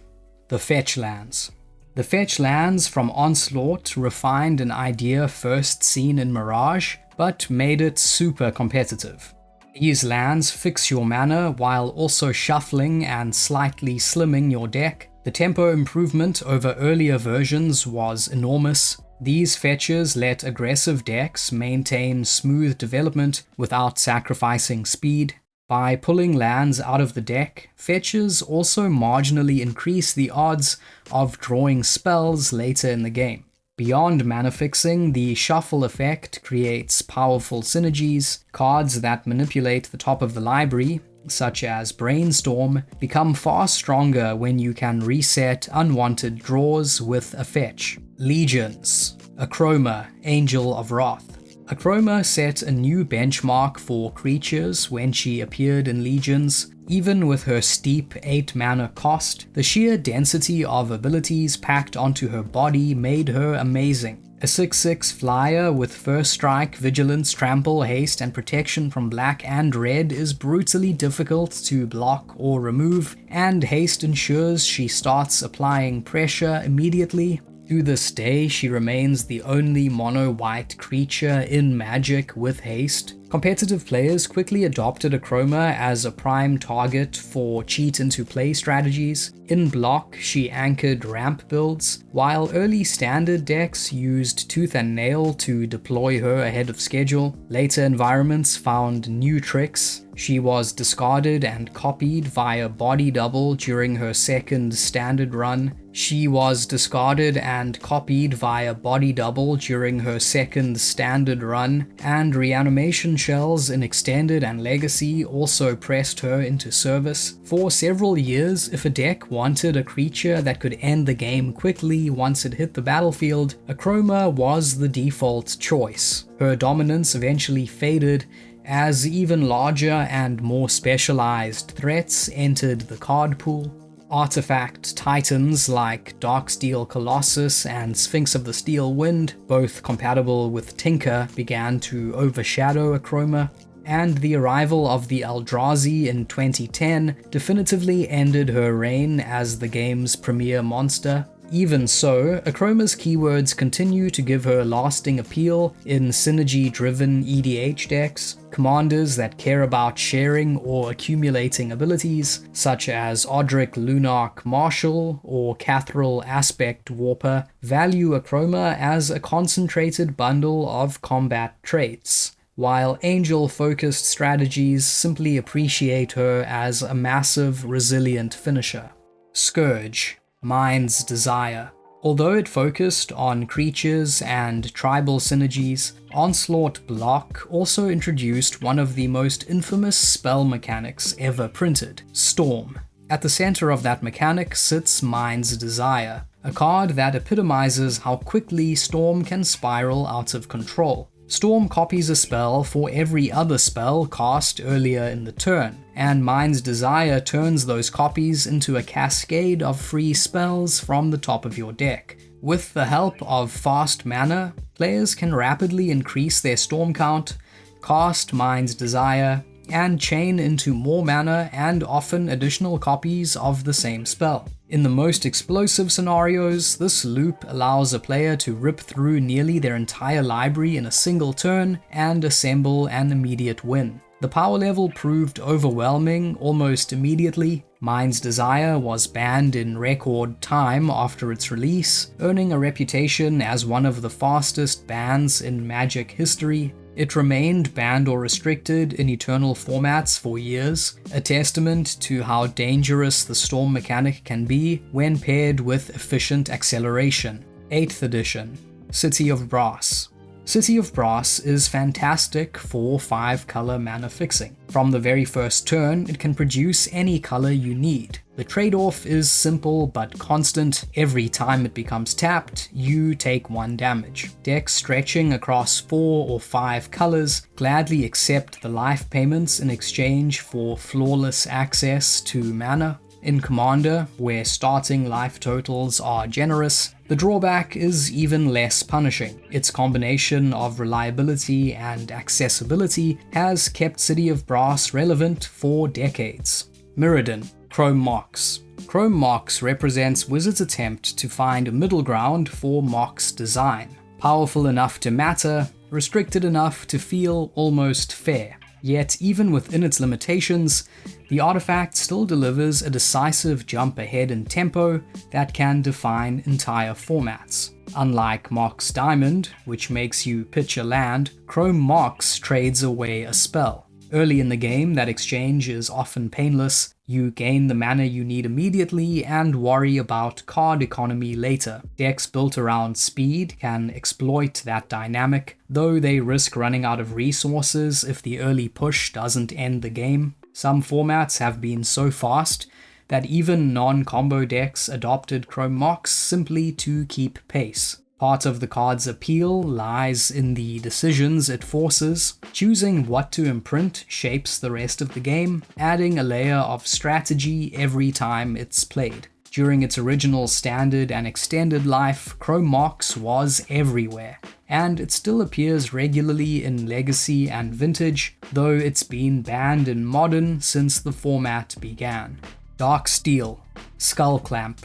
The Fetch Lands. The fetch lands from Onslaught refined an idea first seen in Mirage, but made it super competitive. These lands fix your mana while also shuffling and slightly slimming your deck. The tempo improvement over earlier versions was enormous. These fetches let aggressive decks maintain smooth development without sacrificing speed. By pulling lands out of the deck, fetches also marginally increase the odds of drawing spells later in the game. Beyond mana fixing, the shuffle effect creates powerful synergies. Cards that manipulate the top of the library, such as Brainstorm, become far stronger when you can reset unwanted draws with a fetch. Legions. Akroma, Angel of Wrath. Akroma set a new benchmark for creatures when she appeared in Legions. Even with her steep 8-mana cost, the sheer density of abilities packed onto her body made her amazing. A 6/6 flyer with First Strike, Vigilance, Trample, Haste, and Protection from black and red is brutally difficult to block or remove, and Haste ensures she starts applying pressure immediately. To this day, she remains the only mono-white creature in Magic with haste. Competitive players quickly adopted Akroma as a prime target for cheat-into-play strategies. In block, she anchored ramp builds, while early standard decks used Tooth and Nail to deploy her ahead of schedule. Later environments found new tricks. She was discarded and copied via body double during her second standard run. She was discarded and copied via body double during her second standard run, and reanimation shells in Extended and Legacy also pressed her into service. For several years, if a deck wanted a creature that could end the game quickly once it hit the battlefield, Akroma was the default choice. Her dominance eventually faded as even larger and more specialized threats entered the card pool. Artifact titans like Darksteel Colossus and Sphinx of the Steel Wind, both compatible with Tinker, began to overshadow Akroma, and the arrival of the Eldrazi in 2010 definitively ended her reign as the game's premier monster. Even so, Akroma's keywords continue to give her lasting appeal in synergy-driven EDH decks, commanders that care about sharing or accumulating abilities, such as Odric Lunarch Marshal or Cathril Aspect Warper, value Akroma as a concentrated bundle of combat traits, while Angel-focused strategies simply appreciate her as a massive, resilient finisher. Scourge, Mind's Desire. Although it focused on creatures and tribal synergies, Onslaught Block also introduced one of the most infamous spell mechanics ever printed, Storm. At the center of that mechanic sits Mind's Desire, a card that epitomizes how quickly Storm can spiral out of control. Storm copies a spell for every other spell cast earlier in the turn, and Mind's Desire turns those copies into a cascade of free spells from the top of your deck. With the help of fast mana, players can rapidly increase their Storm count, cast Mind's Desire, and chain into more mana and often additional copies of the same spell. In the most explosive scenarios, this loop allows a player to rip through nearly their entire library in a single turn and assemble an immediate win. The power level proved overwhelming almost immediately. Mind's Desire was banned in record time after its release, earning a reputation as one of the fastest bans in Magic history. It remained banned or restricted in Eternal formats for years, a testament to how dangerous the Storm mechanic can be when paired with efficient acceleration. 8th edition, City of Brass. City of Brass is fantastic for 5-color mana fixing. From the very first turn, it can produce any color you need. The trade-off is simple but constant. Every time it becomes tapped, you take 1 damage. Decks stretching across 4 or 5 colors gladly accept the life payments in exchange for flawless access to mana. In Commander, where starting life totals are generous, the drawback is even less punishing. Its combination of reliability and accessibility has kept City of Brass relevant for decades. Mirrodin, Chrome Mox. Chrome Mox represents Wizards' attempt to find a middle ground for Mox design. Powerful enough to matter, restricted enough to feel almost fair. Yet even within its limitations, the artifact still delivers a decisive jump ahead in tempo that can define entire formats. Unlike Mox Diamond, which makes you pitch a land, Chrome Mox trades away a spell. Early in the game, that exchange is often painless. You gain the mana you need immediately and worry about card economy later. Decks built around speed can exploit that dynamic, though they risk running out of resources if the early push doesn't end the game. Some formats have been so fast that even non-combo decks adopted Chrome Mox simply to keep pace. Part of the card's appeal lies in the decisions it forces. Choosing what to imprint shapes the rest of the game, adding a layer of strategy every time it's played. During its original standard and extended life, Chrome Mox was everywhere, and it still appears regularly in Legacy and Vintage, though it's been banned in Modern since the format began. Darksteel, Skullclamp.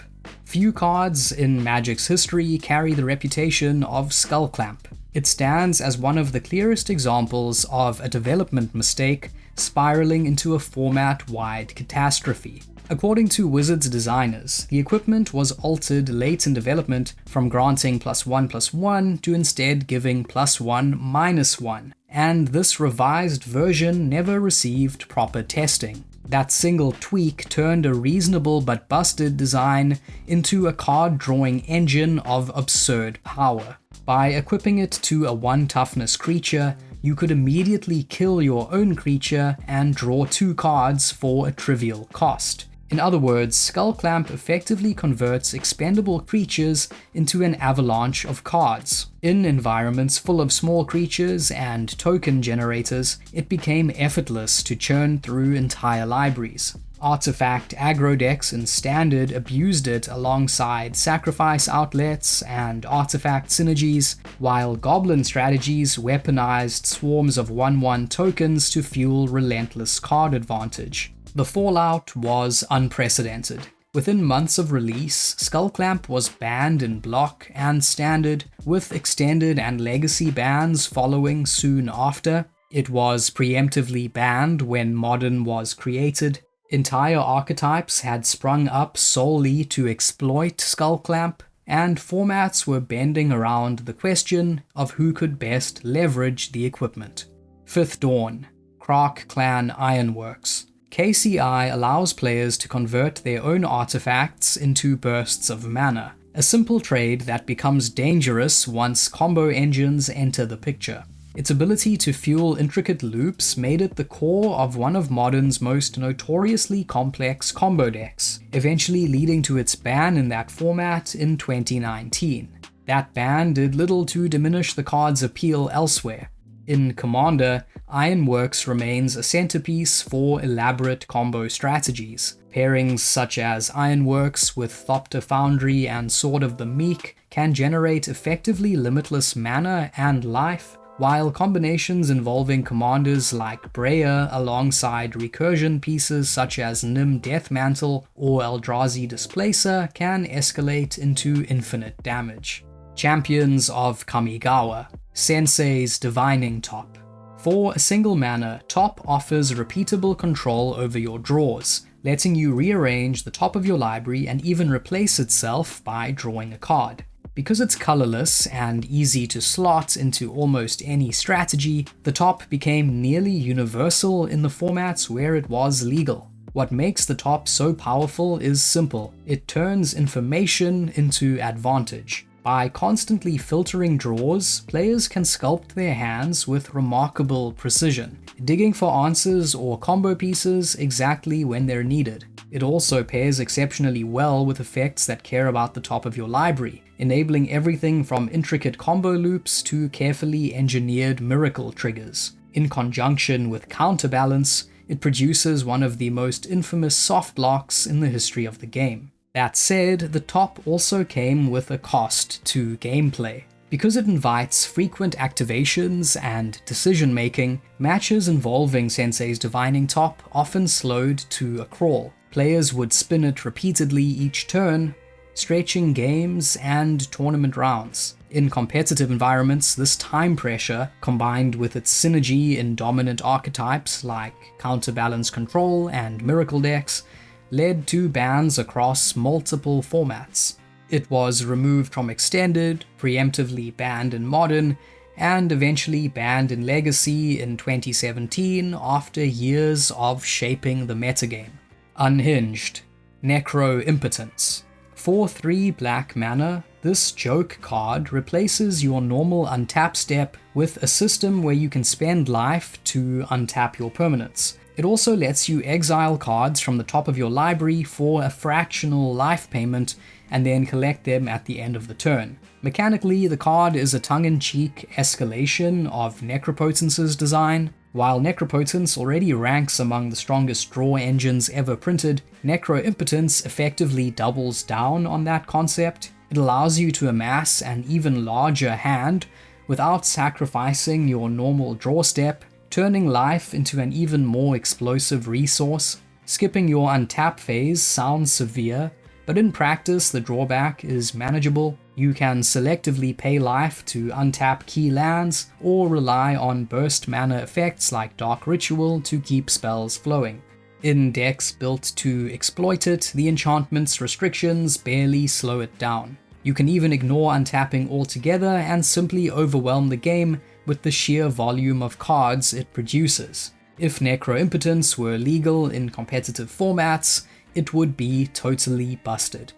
Few cards in Magic's history carry the reputation of Skullclamp. It stands as one of the clearest examples of a development mistake spiraling into a format-wide catastrophe. According to Wizards designers, the equipment was altered late in development from granting +1/+1 to instead giving +1/-1, and this revised version never received proper testing. That single tweak turned a reasonable but busted design into a card-drawing engine of absurd power. By equipping it to a 1 toughness creature, you could immediately kill your own creature and draw 2 cards for a trivial cost. In other words, Skullclamp effectively converts expendable creatures into an avalanche of cards. In environments full of small creatures and token generators, it became effortless to churn through entire libraries. Artifact aggro decks in Standard abused it alongside sacrifice outlets and artifact synergies, while Goblin strategies weaponized swarms of 1/1 tokens to fuel relentless card advantage. The fallout was unprecedented. Within months of release, Skullclamp was banned in Block and Standard, with Extended and Legacy bans following soon after. It was preemptively banned when Modern was created. Entire archetypes had sprung up solely to exploit Skullclamp, and formats were bending around the question of who could best leverage the equipment. Fifth Dawn, Krark Clan Ironworks. KCI allows players to convert their own artifacts into bursts of mana, a simple trade that becomes dangerous once combo engines enter the picture. Its ability to fuel intricate loops made it the core of one of Modern's most notoriously complex combo decks, eventually leading to its ban in that format in 2019. That ban did little to diminish the card's appeal elsewhere. In Commander, Ironworks remains a centerpiece for elaborate combo strategies. Pairings such as Ironworks with Thopter Foundry and Sword of the Meek can generate effectively limitless mana and life, while combinations involving commanders like Breya alongside recursion pieces such as Nim Deathmantle or Eldrazi Displacer can escalate into infinite damage. Champions of Kamigawa, Sensei's Divining Top. For a single mana, Top offers repeatable control over your draws, letting you rearrange the top of your library and even replace itself by drawing a card. Because it's colorless and easy to slot into almost any strategy, the top became nearly universal in the formats where it was legal. What makes the top so powerful is simple. It turns information into advantage. By constantly filtering draws, players can sculpt their hands with remarkable precision, digging for answers or combo pieces exactly when they're needed. It also pairs exceptionally well with effects that care about the top of your library, enabling everything from intricate combo loops to carefully engineered miracle triggers. In conjunction with Counterbalance, it produces one of the most infamous soft locks in the history of the game. That said, the top also came with a cost to gameplay. Because it invites frequent activations and decision-making, matches involving Sensei's Divining Top often slowed to a crawl. Players would spin it repeatedly each turn, stretching games and tournament rounds. In competitive environments, this time pressure, combined with its synergy in dominant archetypes like Counterbalance Control and Miracle decks, led to bans across multiple formats. It was removed from Extended, preemptively banned in Modern, and eventually banned in Legacy in 2017 after years of shaping the metagame. Unhinged, Necro Impotence. For 3 black mana, this joke card replaces your normal untap step with a system where you can spend life to untap your permanents. It also lets you exile cards from the top of your library for a fractional life payment and then collect them at the end of the turn. Mechanically, the card is a tongue-in-cheek escalation of Necropotence's design. While Necropotence already ranks among the strongest draw engines ever printed, Necro Impotence effectively doubles down on that concept. It allows you to amass an even larger hand without sacrificing your normal draw step, turning life into an even more explosive resource. Skipping your untap phase sounds severe, but in practice the drawback is manageable. You can selectively pay life to untap key lands, or rely on burst mana effects like Dark Ritual to keep spells flowing. In decks built to exploit it, the enchantment's restrictions barely slow it down. You can even ignore untapping altogether and simply overwhelm the game with the sheer volume of cards it produces. If Necro Impotence were legal in competitive formats, it would be totally busted.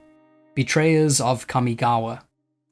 Betrayers of Kamigawa.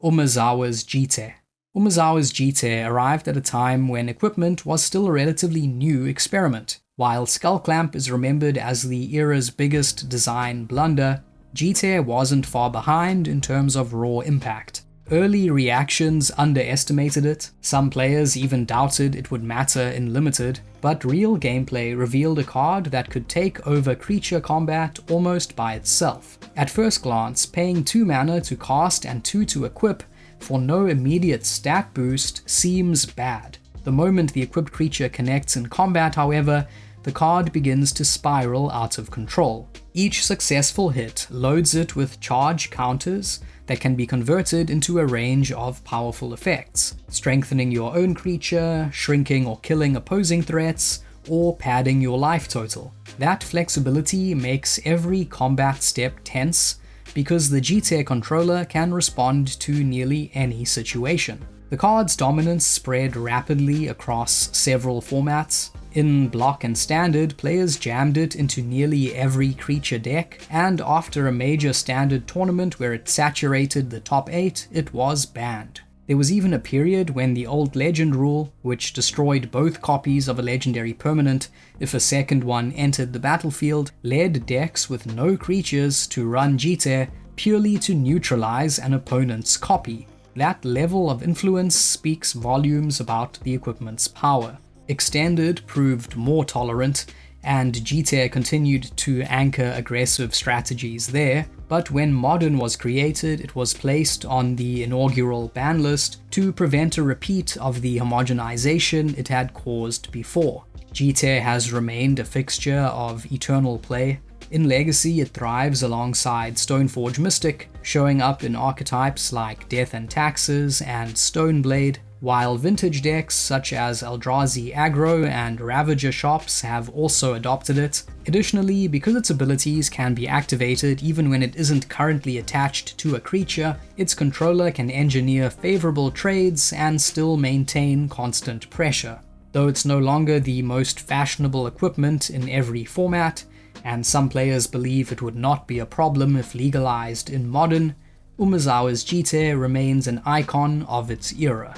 Umezawa's Jitte. Umezawa's Jitte arrived at a time when equipment was still a relatively new experiment. While Skullclamp is remembered as the era's biggest design blunder, Jitte wasn't far behind in terms of raw impact. Early reactions underestimated it, some players even doubted it would matter in Limited, but real gameplay revealed a card that could take over creature combat almost by itself. At first glance, paying 2 mana to cast and 2 to equip for no immediate stat boost seems bad. The moment the equipped creature connects in combat, however, the card begins to spiral out of control. Each successful hit loads it with charge counters that can be converted into a range of powerful effects, strengthening your own creature, shrinking or killing opposing threats, or padding your life total. That flexibility makes every combat step tense because the Jitte controller can respond to nearly any situation. The card's dominance spread rapidly across several formats. In Block and Standard, players jammed it into nearly every creature deck, and after a major Standard tournament where it saturated the top 8, it was banned. There was even a period when the old Legend rule, which destroyed both copies of a legendary permanent if a second one entered the battlefield, led decks with no creatures to run Jitte purely to neutralize an opponent's copy. That level of influence speaks volumes about the equipment's power. Extended proved more tolerant, and Jitte continued to anchor aggressive strategies there, but when Modern was created, it was placed on the inaugural ban list to prevent a repeat of the homogenization it had caused before. Jitte has remained a fixture of eternal play. In Legacy, it thrives alongside Stoneforge Mystic, showing up in archetypes like Death and Taxes and Stoneblade, while vintage decks such as Eldrazi Aggro and Ravager Shops have also adopted it. Additionally, because its abilities can be activated even when it isn't currently attached to a creature, its controller can engineer favorable trades and still maintain constant pressure. Though it's no longer the most fashionable equipment in every format, and some players believe it would not be a problem if legalized in Modern, Umezawa's Jitte remains an icon of its era.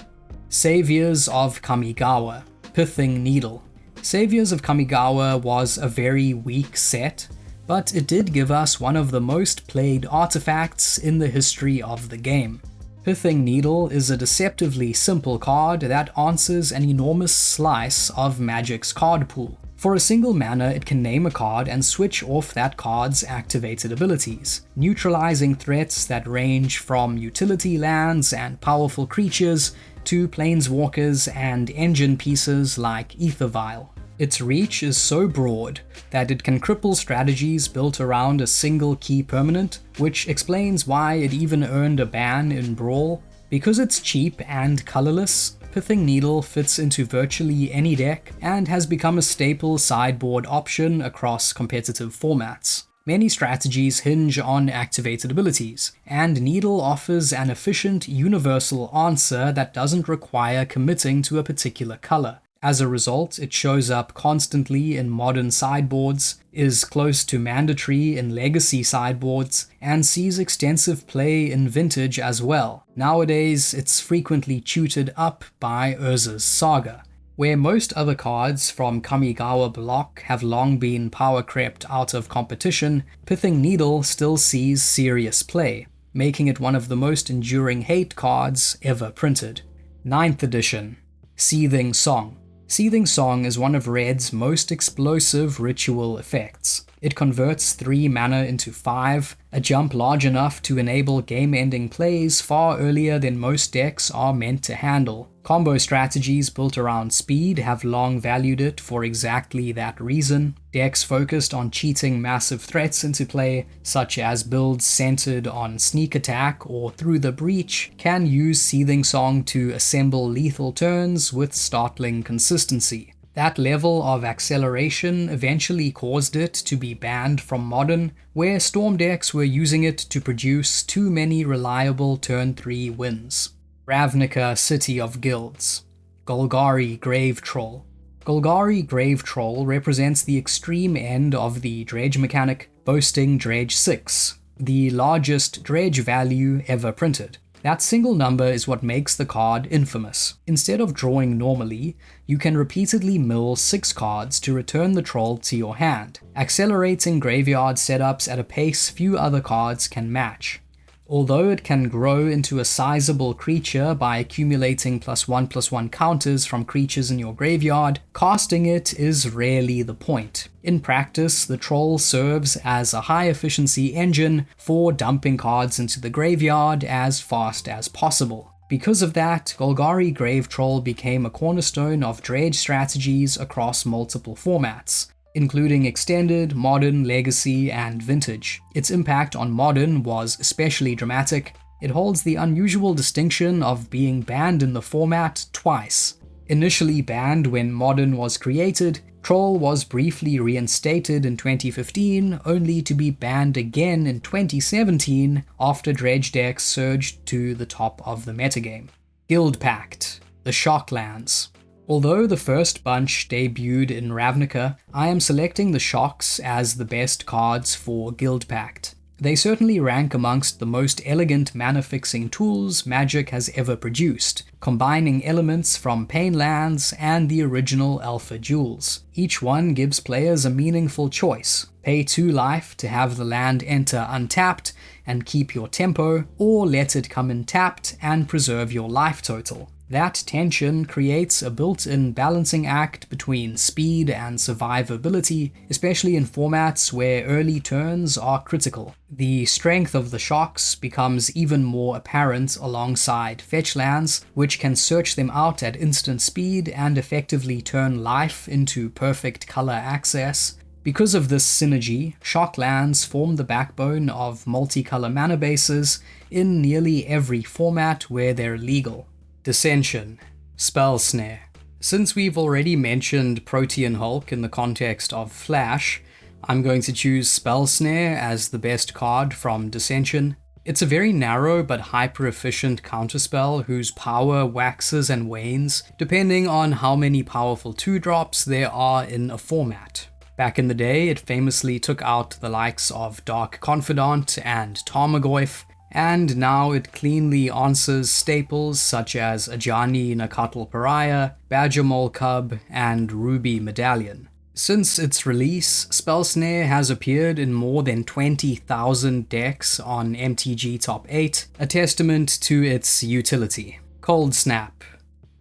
Saviors of Kamigawa, Pithing Needle. Saviors of Kamigawa was a very weak set, but it did give us one of the most played artifacts in the history of the game. Pithing Needle is a deceptively simple card that answers an enormous slice of Magic's card pool. For a single mana, it can name a card and switch off that card's activated abilities, neutralizing threats that range from utility lands and powerful creatures to planeswalkers and engine pieces like Aethervial. Its reach is so broad that it can cripple strategies built around a single key permanent, which explains why it even earned a ban in Brawl. Because it's cheap and colorless, Pithing Needle fits into virtually any deck and has become a staple sideboard option across competitive formats. Many strategies hinge on activated abilities, and Needle offers an efficient, universal answer that doesn't require committing to a particular color. As a result, it shows up constantly in Modern sideboards, is close to mandatory in Legacy sideboards, and sees extensive play in Vintage as well. Nowadays, it's frequently tutored up by Urza's Saga. Where most other cards from Kamigawa block have long been power crept out of competition, Pithing Needle still sees serious play, making it one of the most enduring hate cards ever printed. 9th edition. Seething Song. Seething Song is one of Red's most explosive ritual effects. It converts 3 mana into 5, a jump large enough to enable game-ending plays far earlier than most decks are meant to handle. Combo strategies built around speed have long valued it for exactly that reason. Decks focused on cheating massive threats into play, such as builds centered on sneak attack or through the breach, can use Seething Song to assemble lethal turns with startling consistency. That level of acceleration eventually caused it to be banned from Modern, where Storm decks were using it to produce too many reliable turn 3 wins. Ravnica City of Guilds. Golgari Grave Troll. Golgari Grave Troll represents the extreme end of the dredge mechanic, boasting Dredge 6, the largest dredge value ever printed. That single number is what makes the card infamous. Instead of drawing normally, you can repeatedly mill 6 cards to return the troll to your hand, accelerating graveyard setups at a pace few other cards can match. Although it can grow into a sizable creature by accumulating +1/+1 counters from creatures in your graveyard, casting it is rarely the point. In practice, the Troll serves as a high-efficiency engine for dumping cards into the graveyard as fast as possible. Because of that, Golgari Grave Troll became a cornerstone of dredge strategies across multiple formats, including Extended, Modern, Legacy, and Vintage. Its impact on Modern was especially dramatic. It holds the unusual distinction of being banned in the format twice. Initially banned when Modern was created, Troll was briefly reinstated in 2015, only to be banned again in 2017 after dredge decks surged to the top of the metagame. Guild Pact, the Shocklands. Although the first bunch debuted in Ravnica, I am selecting the Shocks as the best cards for Guild Pact. They certainly rank amongst the most elegant mana-fixing tools Magic has ever produced, combining elements from Pain Lands and the original Alpha Jewels. Each one gives players a meaningful choice: pay 2 life to have the land enter untapped and keep your tempo, or let it come in tapped and preserve your life total. That tension creates a built-in balancing act between speed and survivability, especially in formats where early turns are critical. The strength of the Shocks becomes even more apparent alongside fetch lands, which can search them out at instant speed and effectively turn life into perfect color access. Because of this synergy, Shock lands form the backbone of multicolor mana bases in nearly every format where they're legal. Dissension, Spell Snare. Since we've already mentioned Protean Hulk in the context of Flash, I'm going to choose Spell Snare as the best card from Dissension. It's a very narrow but hyper-efficient counterspell whose power waxes and wanes depending on how many powerful 2-drops there are in a format. Back in the day, it famously took out the likes of Dark Confidant and Tarmogoyf, and now it cleanly answers staples such as Ajani Nakatl Pariah, Badger Mole Cub, and Ruby Medallion. Since its release, Spell Snare has appeared in more than 20,000 decks on MTG Top 8, a testament to its utility. Cold Snap,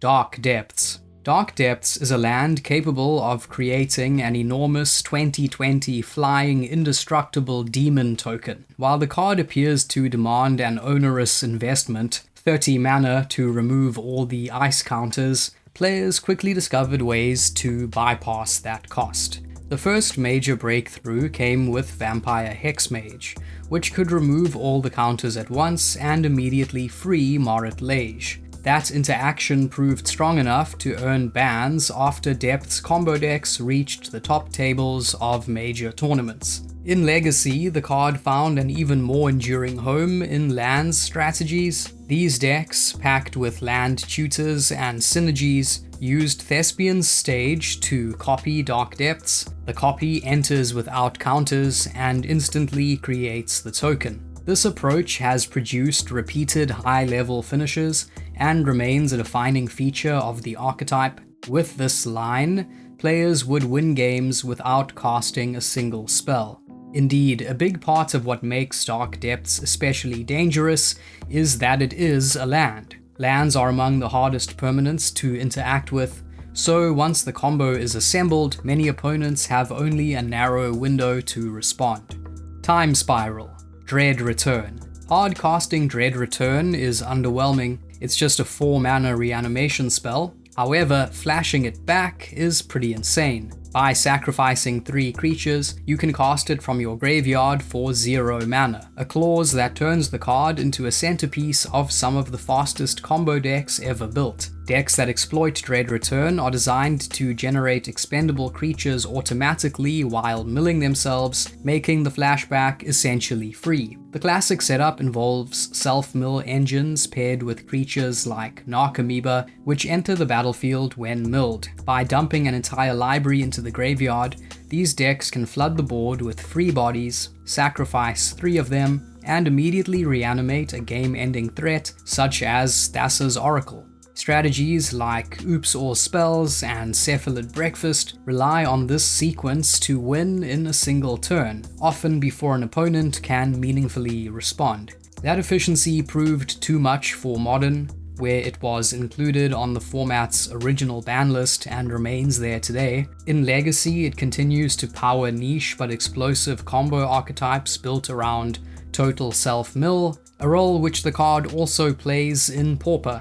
Dark Depths. Dark Depths is a land capable of creating an enormous 20/20 flying indestructible demon token. While the card appears to demand an onerous investment, 30 mana to remove all the ice counters, players quickly discovered ways to bypass that cost. The first major breakthrough came with Vampire Hexmage, which could remove all the counters at once and immediately free Marit Lage. That interaction proved strong enough to earn bans after Depth's combo decks reached the top tables of major tournaments. In Legacy, the card found an even more enduring home in lands strategies. These decks, packed with land tutors and synergies, used Thespian's Stage to copy Dark Depths. The copy enters without counters and instantly creates the token. This approach has produced repeated high-level finishes and remains a defining feature of the archetype. With this line, players would win games without casting a single spell. Indeed, a big part of what makes Dark Depths especially dangerous is that it is a land. Lands are among the hardest permanents to interact with, so once the combo is assembled, many opponents have only a narrow window to respond. Time Spiral, Dread Return. Hard casting Dread Return is underwhelming. It's just a 4-mana reanimation spell. However, flashing it back is pretty insane. By sacrificing 3 creatures, you can cast it from your graveyard for 0 mana, a clause that turns the card into a centerpiece of some of the fastest combo decks ever built. Decks that exploit Dread Return are designed to generate expendable creatures automatically while milling themselves, making the flashback essentially free. The classic setup involves self-mill engines paired with creatures like Narcomoeba, which enter the battlefield when milled. By dumping an entire library into the graveyard, these decks can flood the board with free bodies, sacrifice 3 of them, and immediately reanimate a game-ending threat such as Thassa's Oracle. Strategies like Oops All Spells and Cephalid Breakfast rely on this sequence to win in a single turn, often before an opponent can meaningfully respond. That efficiency proved too much for Modern, where it was included on the format's original ban list and remains there today. In Legacy, it continues to power niche but explosive combo archetypes built around Total Self-Mill, a role which the card also plays in Pauper.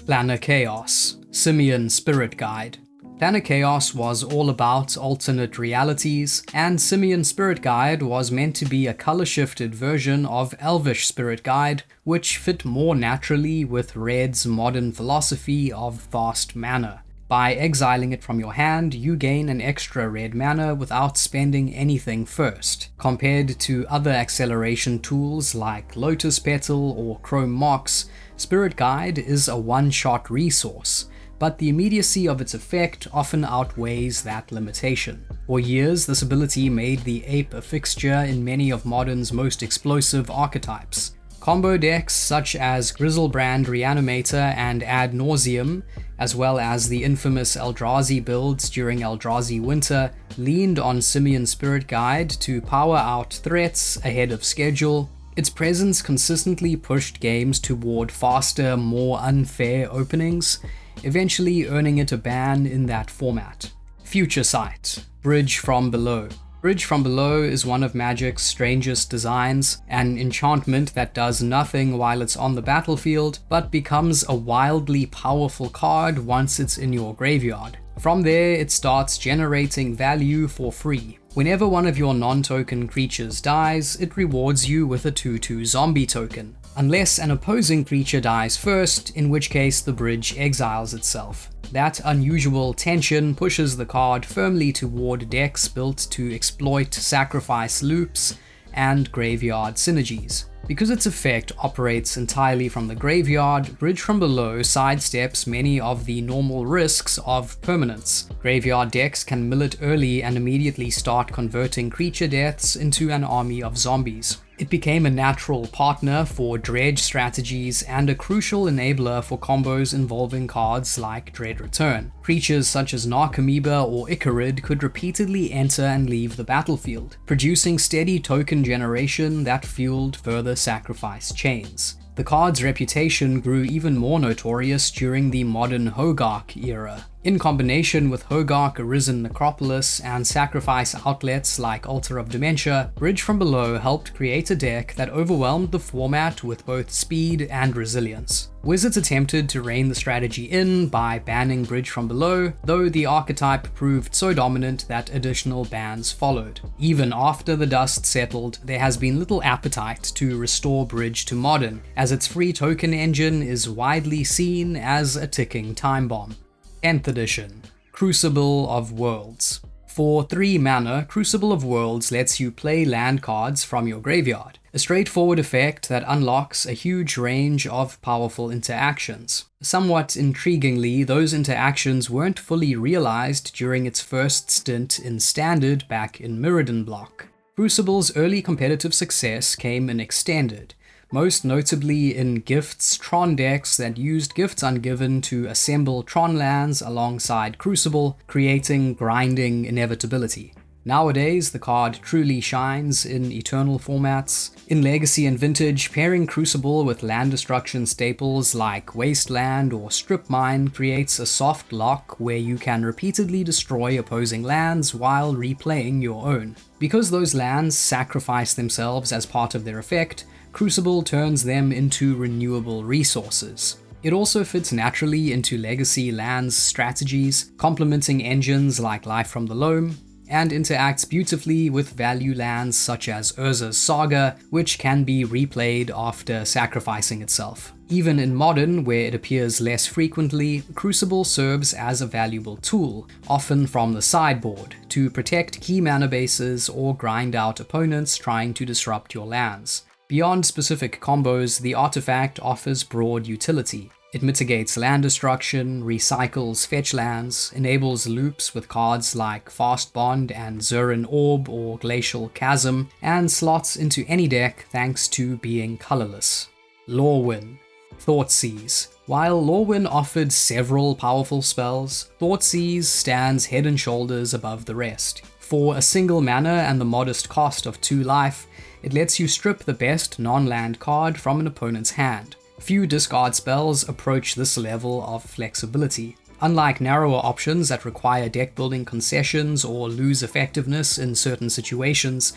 Planar Chaos, Simian Spirit Guide. Planar Chaos was all about alternate realities, and Simian Spirit Guide was meant to be a color-shifted version of Elvish Spirit Guide, which fit more naturally with Red's modern philosophy of fast mana. By exiling it from your hand, you gain an extra red mana without spending anything first. Compared to other acceleration tools like Lotus Petal or Chrome Mox, Spirit Guide is a one-shot resource, but the immediacy of its effect often outweighs that limitation. For years, this ability made the ape a fixture in many of Modern's most explosive archetypes. Combo decks such as Griselbrand Reanimator and Ad Nauseam, as well as the infamous Eldrazi builds during Eldrazi Winter, leaned on Simian Spirit Guide to power out threats ahead of schedule. Its presence consistently pushed games toward faster, more unfair openings, eventually earning it a ban in that format. Future Sight, Bridge from Below. Bridge from Below is one of Magic's strangest designs, an enchantment that does nothing while it's on the battlefield, but becomes a wildly powerful card once it's in your graveyard. From there, it starts generating value for free. Whenever one of your non-token creatures dies, it rewards you with a 2/2 zombie token, unless an opposing creature dies first, in which case the bridge exiles itself. That unusual tension pushes the card firmly toward decks built to exploit sacrifice loops and graveyard synergies. Because its effect operates entirely from the graveyard, Bridge from Below sidesteps many of the normal risks of permanence. Graveyard decks can mill it early and immediately start converting creature deaths into an army of zombies. It became a natural partner for dredge strategies and a crucial enabler for combos involving cards like Dread Return. Creatures such as Narcomoeba or Icarid could repeatedly enter and leave the battlefield, producing steady token generation that fueled further sacrifice chains. The card's reputation grew even more notorious during the modern Hogark era. In combination with Hogark Arisen Necropolis and sacrifice outlets like Altar of Dementia, Bridge from Below helped create a deck that overwhelmed the format with both speed and resilience. Wizards attempted to rein the strategy in by banning Bridge from Below, though the archetype proved so dominant that additional bans followed. Even after the dust settled, there has been little appetite to restore Bridge to Modern, as its free token engine is widely seen as a ticking time bomb. 10th edition, Crucible of Worlds. For 3 mana, Crucible of Worlds lets you play land cards from your graveyard, a straightforward effect that unlocks a huge range of powerful interactions. Somewhat intriguingly, those interactions weren't fully realized during its first stint in Standard back in Mirrodin block. Crucible's early competitive success came in Extended, most notably in Gifts Tron decks that used Gifts Ungiven to assemble Tron lands alongside Crucible, creating grinding inevitability. Nowadays, the card truly shines in Eternal formats. In Legacy and Vintage, pairing Crucible with land destruction staples like Wasteland or Strip Mine creates a soft lock where you can repeatedly destroy opposing lands while replaying your own. Because those lands sacrifice themselves as part of their effect, Crucible turns them into renewable resources. It also fits naturally into Legacy lands strategies, complementing engines like Life from the Loam, and interacts beautifully with value lands such as Urza's Saga, which can be replayed after sacrificing itself. Even in Modern, where it appears less frequently, Crucible serves as a valuable tool, often from the sideboard, to protect key mana bases or grind out opponents trying to disrupt your lands. Beyond specific combos, the artifact offers broad utility. It mitigates land destruction, recycles fetch lands, enables loops with cards like Fast Bond and Zurin Orb or Glacial Chasm, and slots into any deck thanks to being colorless. Lorwyn. Thoughtseize. While Lorwyn offered several powerful spells, Thoughtseize stands head and shoulders above the rest. For a single mana and the modest cost of 2 life, It lets you strip the best non-land card from an opponent's hand. Few discard spells approach this level of flexibility. Unlike narrower options that require deck-building concessions or lose effectiveness in certain situations,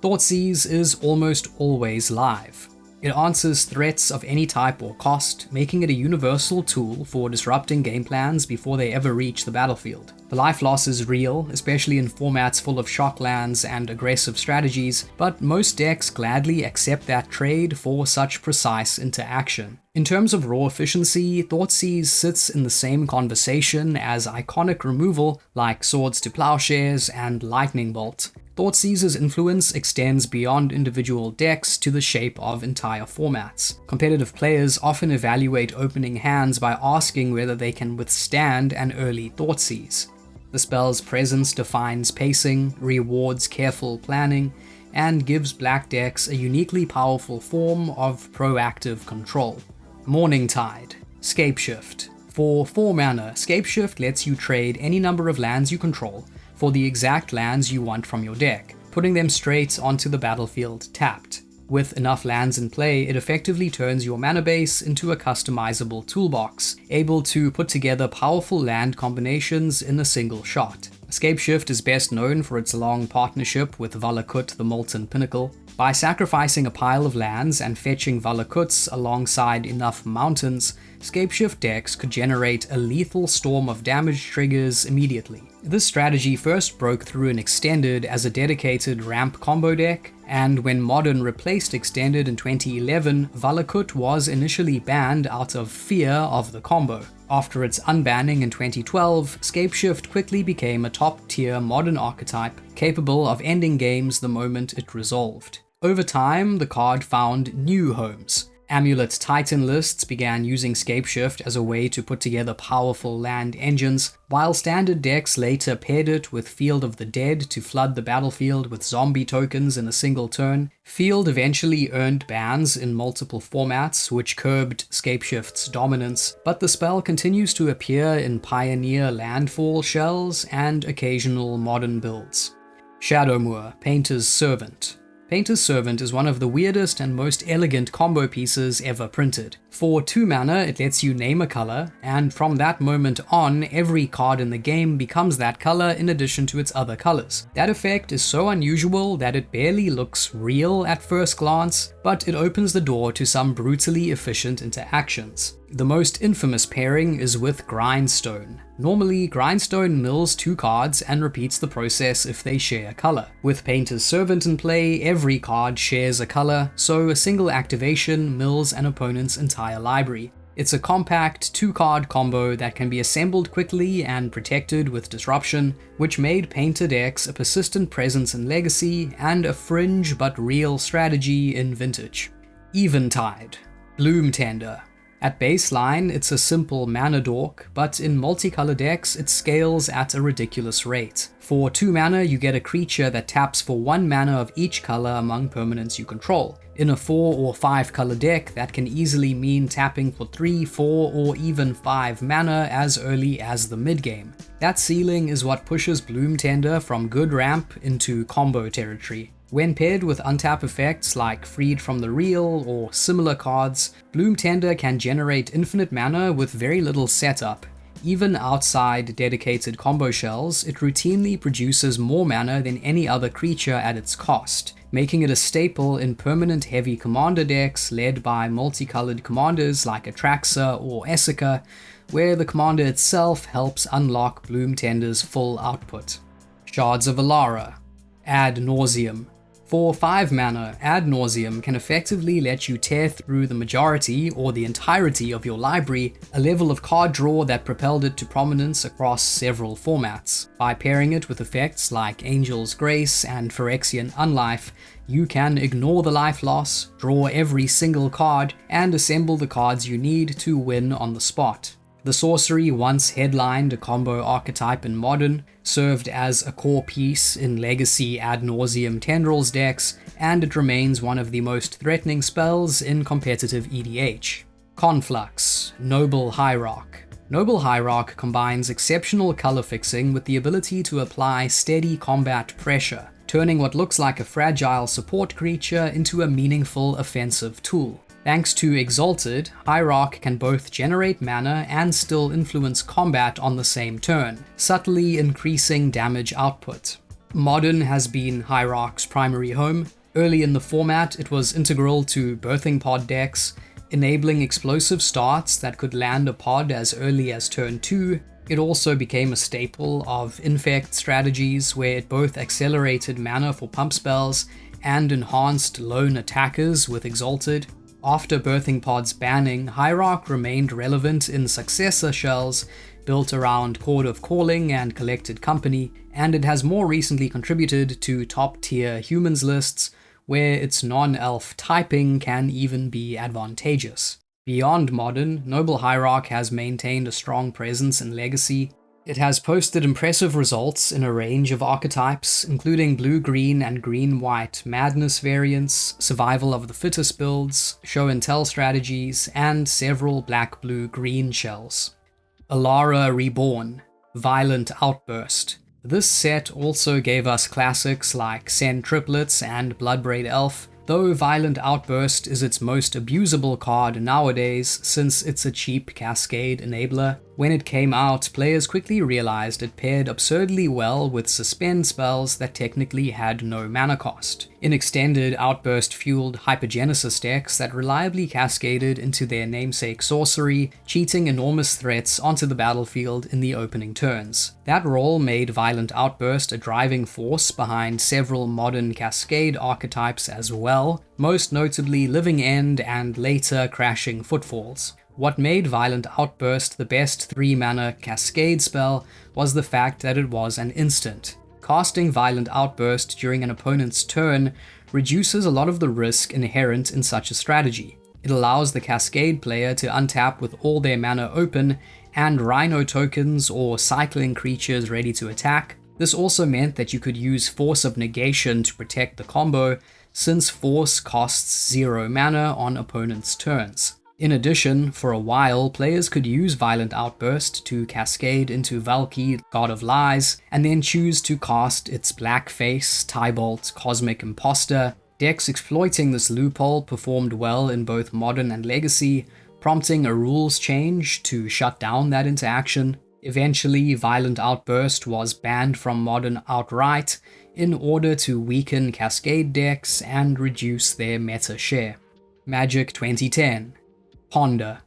Thoughtseize is almost always live. It answers threats of any type or cost, making it a universal tool for disrupting game plans before they ever reach the battlefield. The life loss is real, especially in formats full of shock lands and aggressive strategies, but most decks gladly accept that trade for such precise interaction. In terms of raw efficiency, Thoughtseize sits in the same conversation as iconic removal like Swords to Plowshares and Lightning Bolt. Thoughtseize's influence extends beyond individual decks to the shape of entire formats. Competitive players often evaluate opening hands by asking whether they can withstand an early Thoughtseize. The spell's presence defines pacing, rewards careful planning, and gives black decks a uniquely powerful form of proactive control. Morningtide, Scapeshift. For 4 mana, Scapeshift lets you trade any number of lands you control for the exact lands you want from your deck, putting them straight onto the battlefield tapped. With enough lands in play, it effectively turns your mana base into a customizable toolbox, able to put together powerful land combinations in a single shot. Scapeshift is best known for its long partnership with Valakut the Molten Pinnacle. By sacrificing a pile of lands and fetching Valakuts alongside enough mountains, Scapeshift decks could generate a lethal storm of damage triggers immediately. This strategy first broke through in Extended as a dedicated ramp combo deck, and when Modern replaced Extended in 2011, Valakut was initially banned out of fear of the combo. After its unbanning in 2012, Scapeshift quickly became a top-tier Modern archetype, capable of ending games the moment it resolved. Over time, the card found new homes. Amulet Titan lists began using Scapeshift as a way to put together powerful land engines, while standard decks later paired it with Field of the Dead to flood the battlefield with zombie tokens in a single turn. Field eventually earned bans in multiple formats, which curbed Scapeshift's dominance, but the spell continues to appear in Pioneer landfall shells and occasional modern builds. Shadowmoor, Painter's Servant. Painter's Servant is one of the weirdest and most elegant combo pieces ever printed. For 2 mana, it lets you name a color, and from that moment on, every card in the game becomes that color in addition to its other colors. That effect is so unusual that it barely looks real at first glance, but it opens the door to some brutally efficient interactions. The most infamous pairing is with Grindstone. Normally, Grindstone mills 2 cards and repeats the process if they share a color. With Painter's Servant in play, every card shares a color, so a single activation mills an opponent's entire library. It's a compact 2-card combo that can be assembled quickly and protected with Disruption, which made Painter decks a persistent presence in Legacy and a fringe but real strategy in Vintage. Eventide, Bloom Tender. At baseline, it's a simple mana dork, but in multicolor decks, it scales at a ridiculous rate. For 2 mana, you get a creature that taps for 1 mana of each color among permanents you control. In a 4 or 5 color deck, that can easily mean tapping for 3, 4, or even 5 mana as early as the mid-game. That ceiling is what pushes Bloom Tender from good ramp into combo territory. When paired with untap effects like Freed from the Real or similar cards, Bloom Tender can generate infinite mana with very little setup. Even outside dedicated combo shells, it routinely produces more mana than any other creature at its cost, making it a staple in permanent heavy commander decks led by multicolored commanders like Atraxa or Essika, where the commander itself helps unlock Bloom Tender's full output. Shards of Alara, Ad Nauseam. For 5 mana, Ad Nauseam can effectively let you tear through the majority or the entirety of your library, a level of card draw that propelled it to prominence across several formats. By pairing it with effects like Angel's Grace and Phyrexian Unlife, you can ignore the life loss, draw every single card, and assemble the cards you need to win on the spot. The sorcery once headlined a combo archetype in Modern, served as a core piece in Legacy Ad Nauseam Tendrils decks, and it remains one of the most threatening spells in competitive EDH. Conflux, Noble Hierarch. Noble Hierarch combines exceptional color fixing with the ability to apply steady combat pressure. turning what looks like a fragile support creature into a meaningful offensive tool. Thanks to Exalted, Hierarch can both generate mana and still influence combat on the same turn, subtly increasing damage output. Modern has been Hierarch's primary home. Early in the format, it was integral to Birthing Pod decks, enabling explosive starts that could land a pod as early as turn 2. It also became a staple of Infect strategies, where it both accelerated mana for pump spells and enhanced lone attackers with Exalted. After Birthing Pod's banning, Hierarch remained relevant in successor shells built around Chord of Calling and Collected Company, and it has more recently contributed to top-tier humans lists, where its non-elf typing can even be advantageous. Beyond Modern, Noble Hierarch has maintained a strong presence in Legacy. It has posted impressive results in a range of archetypes, including blue-green and green-white Madness variants, survival of the fittest builds, show and tell strategies, and several black-blue-green shells. Alara Reborn, Violent Outburst. This set also gave us classics like Sen Triplets and Bloodbraid Elf, though Violent Outburst is its most abusable card nowadays since it's a cheap cascade enabler. When it came out, players quickly realized it paired absurdly well with suspend spells that technically had no mana cost. In extended, Outburst fueled Hypergenesis decks that reliably cascaded into their namesake sorcery, cheating enormous threats onto the battlefield in the opening turns. That role made Violent Outburst a driving force behind several modern cascade archetypes as well, most notably Living End and later Crashing Footfalls. What made Violent Outburst the best 3-mana cascade spell was the fact that it was an instant. Casting Violent Outburst during an opponent's turn reduces a lot of the risk inherent in such a strategy. It allows the cascade player to untap with all their mana open and Rhino tokens or cycling creatures ready to attack. This also meant that you could use Force of Negation to protect the combo, since Force costs 0 mana on opponents' turns. In addition, for a while, players could use Violent Outburst to cascade into Valki, God of Lies, and then choose to cast its Blackface, Tybalt, Cosmic Imposter. Decks exploiting this loophole performed well in both Modern and Legacy, prompting a rules change to shut down that interaction. Eventually, Violent Outburst was banned from Modern outright in order to weaken cascade decks and reduce their meta share. Magic 2010. Ponder.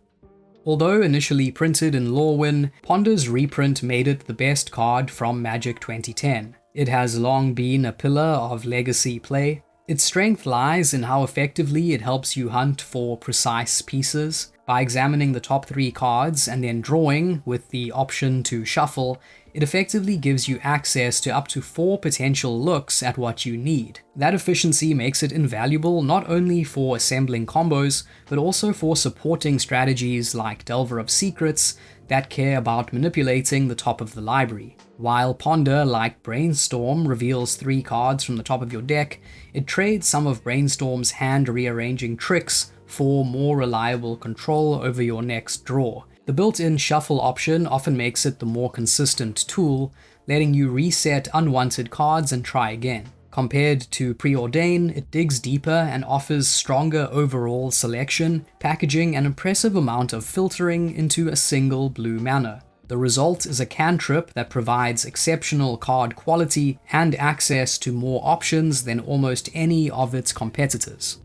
Although initially printed in Lorwyn, Ponder's reprint made it the best card from Magic 2010. It has long been a pillar of Legacy play. Its strength lies in how effectively it helps you hunt for precise pieces. By examining the top 3 cards and then drawing with the option to shuffle, it effectively gives you access to up to 4 potential looks at what you need. That efficiency makes it invaluable not only for assembling combos, but also for supporting strategies like Delver of Secrets that care about manipulating the top of the library. While Ponder, like Brainstorm, reveals 3 cards from the top of your deck, it trades some of Brainstorm's hand-rearranging tricks for more reliable control over your next draw. The built-in shuffle option often makes it the more consistent tool, letting you reset unwanted cards and try again. Compared to Preordain, it digs deeper and offers stronger overall selection, packaging an impressive amount of filtering into a single blue mana. The result is a cantrip that provides exceptional card quality and access to more options than almost any of its competitors.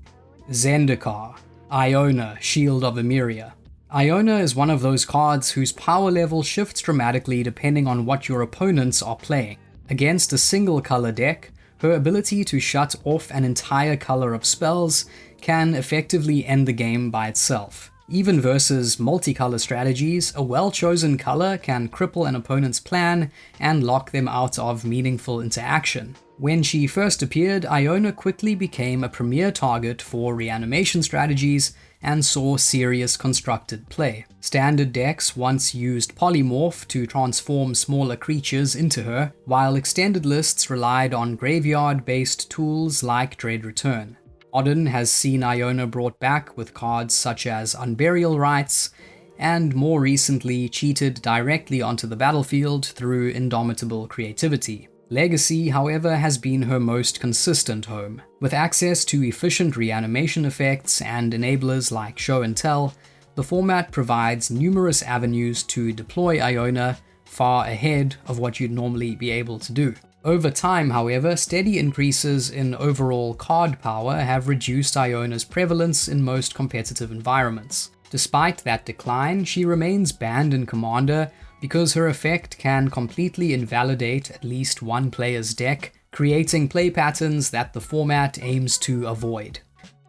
Zendikar. Iona, Shield of Emeria. Iona is one of those cards whose power level shifts dramatically depending on what your opponents are playing. Against a single color deck, her ability to shut off an entire color of spells can effectively end the game by itself. Even versus multicolor strategies, a well-chosen color can cripple an opponent's plan and lock them out of meaningful interaction. When she first appeared, Iona quickly became a premier target for reanimation strategies and saw serious constructed play. Standard decks once used Polymorph to transform smaller creatures into her, while extended lists relied on graveyard-based tools like Dread Return. Modern has seen Iona brought back with cards such as Unburial Rites, and more recently cheated directly onto the battlefield through Indomitable Creativity. Legacy, however, has been her most consistent home. With access to efficient reanimation effects and enablers like Show and Tell, the format provides numerous avenues to deploy Iona far ahead of what you'd normally be able to do. Over time, however, steady increases in overall card power have reduced Iona's prevalence in most competitive environments. Despite that decline, she remains banned in Commander because her effect can completely invalidate at least one player's deck, creating play patterns that the format aims to avoid.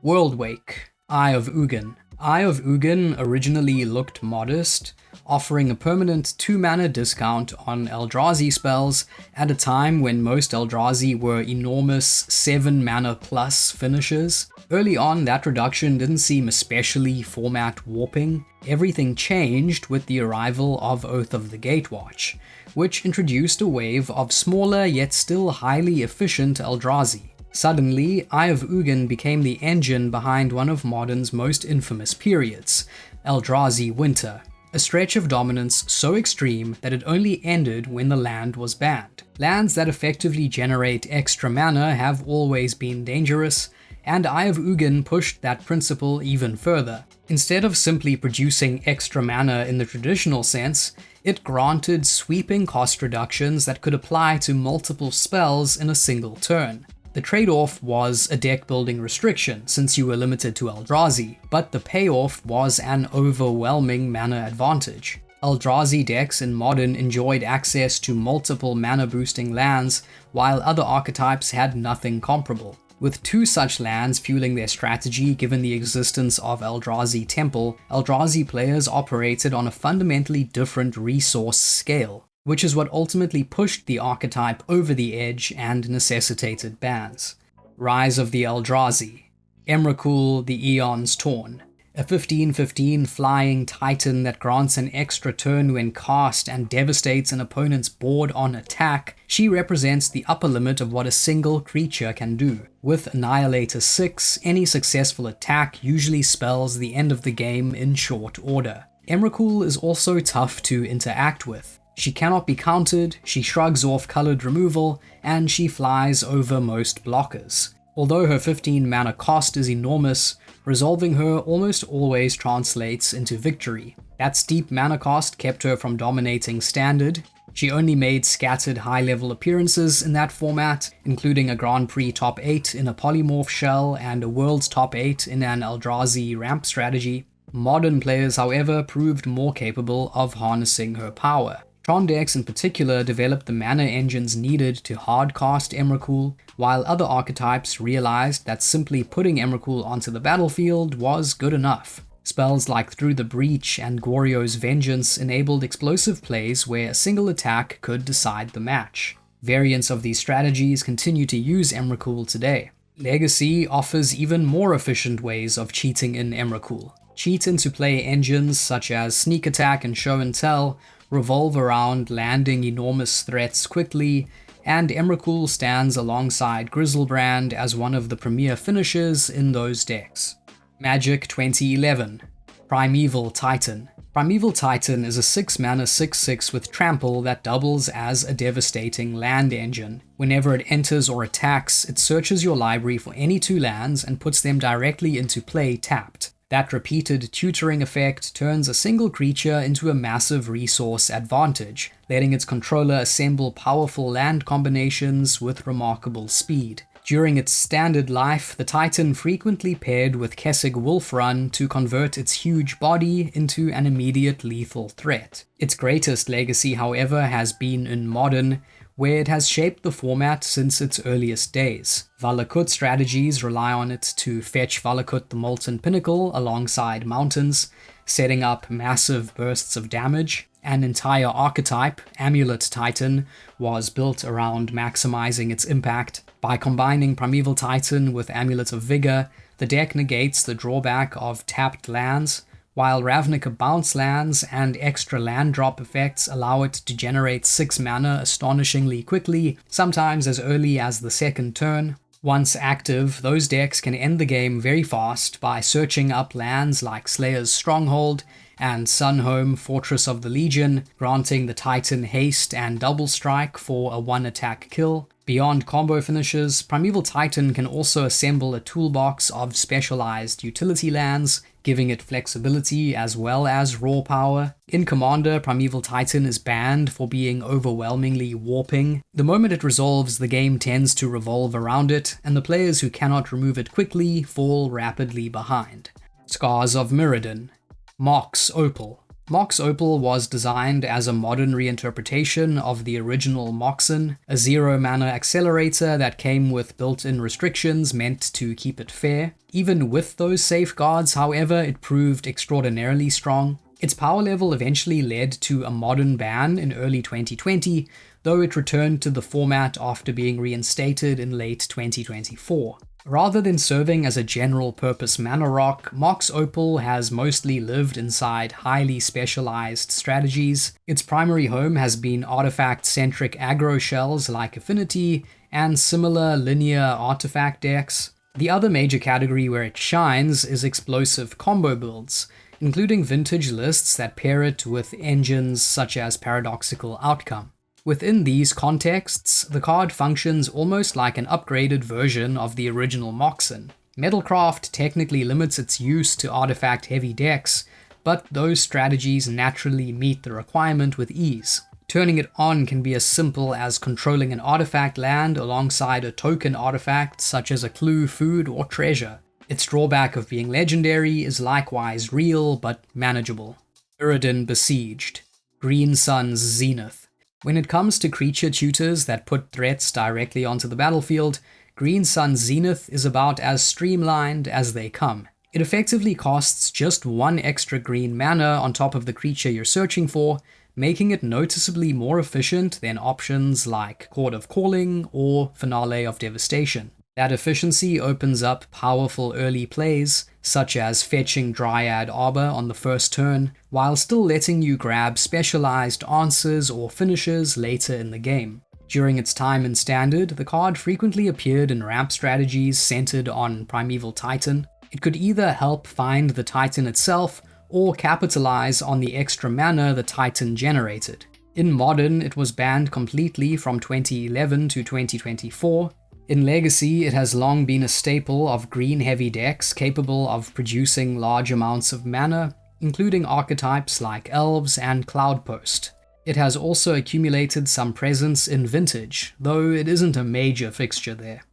Worldwake, Eye of Ugin. Eye of Ugin originally looked modest, offering a permanent 2-mana discount on Eldrazi spells at a time when most Eldrazi were enormous 7-mana plus finishes. Early on, that reduction didn't seem especially format warping. Everything changed with the arrival of Oath of the Gatewatch, which introduced a wave of smaller yet still highly efficient Eldrazi. Suddenly, Eye of Ugin became the engine behind one of Modern's most infamous periods, Eldrazi Winter, a stretch of dominance so extreme that it only ended when the land was banned. Lands that effectively generate extra mana have always been dangerous, and Eye of Ugin pushed that principle even further. Instead of simply producing extra mana in the traditional sense, it granted sweeping cost reductions that could apply to multiple spells in a single turn. The trade-off was a deck-building restriction, since you were limited to Eldrazi, but the payoff was an overwhelming mana advantage. Eldrazi decks in Modern enjoyed access to multiple mana-boosting lands, while other archetypes had nothing comparable. With 2 such lands fueling their strategy given the existence of Eldrazi Temple, Eldrazi players operated on a fundamentally different resource scale, which is what ultimately pushed the archetype over the edge and necessitated bans. Rise of the Eldrazi. Emrakul, the Eons Torn. A 15/15 flying titan that grants an extra turn when cast and devastates an opponent's board on attack, she represents the upper limit of what a single creature can do. With Annihilator 6, any successful attack usually spells the end of the game in short order. Emrakul is also tough to interact with. She cannot be countered, she shrugs off colored removal, and she flies over most blockers. Although her 15 mana cost is enormous, resolving her almost always translates into victory. That steep mana cost kept her from dominating Standard. She only made scattered high-level appearances in that format, including a Grand Prix top 8 in a Polymorph shell and a World's top 8 in an Eldrazi ramp strategy. Modern players, however, proved more capable of harnessing her power. Tron decks in particular developed the mana engines needed to hardcast Emrakul, while other archetypes realized that simply putting Emrakul onto the battlefield was good enough. Spells like Through the Breach and Goryo's Vengeance enabled explosive plays where a single attack could decide the match. Variants of these strategies continue to use Emrakul today. Legacy offers even more efficient ways of cheating in Emrakul. Cheat into play engines such as Sneak Attack and Show and Tell revolve around landing enormous threats quickly, and Emrakul stands alongside Griselbrand as one of the premier finishers in those decks. Magic 2011. Primeval Titan. Primeval Titan is a 6-mana 6/6 with trample that doubles as a devastating land engine. Whenever it enters or attacks, it searches your library for any 2 lands and puts them directly into play tapped. That repeated tutoring effect turns a single creature into a massive resource advantage, letting its controller assemble powerful land combinations with remarkable speed. During its standard life, the Titan frequently paired with Kessig Wolfrun to convert its huge body into an immediate lethal threat. Its greatest legacy, however, has been in Modern, where it has shaped the format since its earliest days. Valakut strategies rely on it to fetch Valakut the Molten Pinnacle alongside mountains, setting up massive bursts of damage. An entire archetype, Amulet Titan, was built around maximizing its impact. By combining Primeval Titan with Amulet of Vigor, the deck negates the drawback of tapped lands, while Ravnica bounce lands and extra land drop effects allow it to generate 6 mana astonishingly quickly, sometimes as early as the second turn. Once active, those decks can end the game very fast by searching up lands like Slayer's Stronghold and Sunhome Fortress of the Legion, granting the Titan haste and double strike for a one-attack kill. Beyond combo finishes, Primeval Titan can also assemble a toolbox of specialized utility lands, giving it flexibility as well as raw power. In Commander, Primeval Titan is banned for being overwhelmingly warping. The moment it resolves, the game tends to revolve around it, and the players who cannot remove it quickly fall rapidly behind. Scars of Mirrodin. Mox Opal. Mox Opal was designed as a modern reinterpretation of the original Moxen, a zero-mana accelerator that came with built-in restrictions meant to keep it fair. Even with those safeguards, however, it proved extraordinarily strong. Its power level eventually led to a modern ban in early 2020, though it returned to the format after being reinstated in late 2024. Rather than serving as a general-purpose mana rock, Mox Opal has mostly lived inside highly specialized strategies. Its primary home has been artifact-centric aggro shells like Affinity and similar linear artifact decks. The other major category where it shines is explosive combo builds, including vintage lists that pair it with engines such as Paradoxical Outcome. Within these contexts, the card functions almost like an upgraded version of the original Moxen. Metalcraft technically limits its use to artifact-heavy decks, but those strategies naturally meet the requirement with ease. Turning it on can be as simple as controlling an artifact land alongside a token artifact such as a clue, food, or treasure. Its drawback of being legendary is likewise real but manageable. Mirrodin Besieged. Green Sun's Zenith. When it comes to creature tutors that put threats directly onto the battlefield, Green Sun's Zenith is about as streamlined as they come. It effectively costs just one extra green mana on top of the creature you're searching for, making it noticeably more efficient than options like Chord of Calling or Finale of Devastation. That efficiency opens up powerful early plays, such as fetching Dryad Arbor on the first turn, while still letting you grab specialized answers or finishes later in the game. During its time in Standard, the card frequently appeared in ramp strategies centered on Primeval Titan. It could either help find the Titan itself, or capitalize on the extra mana the Titan generated. In Modern, it was banned completely from 2011 to 2024. In Legacy, it has long been a staple of green-heavy decks capable of producing large amounts of mana, including archetypes like Elves and Cloudpost. It has also accumulated some presence in Vintage, though it isn't a major fixture there.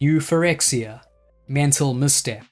New Phyrexia. Mental Misstep.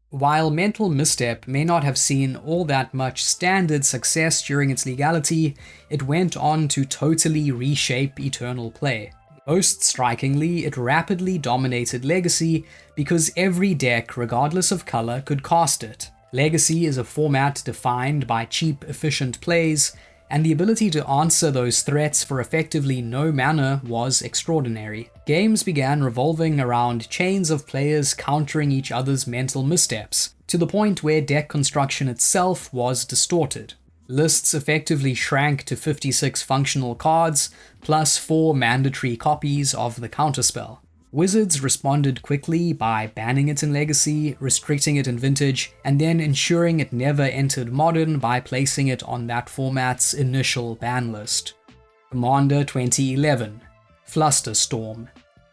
While Mental Misstep may not have seen all that much Standard success during its legality, it went on to totally reshape Eternal play. Most strikingly, it rapidly dominated Legacy because every deck, regardless of color, could cast it. Legacy is a format defined by cheap, efficient plays, and the ability to answer those threats for effectively no mana was extraordinary. Games began revolving around chains of players countering each other's mental missteps, to the point where deck construction itself was distorted. Lists effectively shrank to 56 functional cards, plus 4 mandatory copies of the counterspell. Wizards responded quickly by banning it in Legacy, restricting it in Vintage, and then ensuring it never entered Modern by placing it on that format's initial ban list. Commander 2011. Flusterstorm.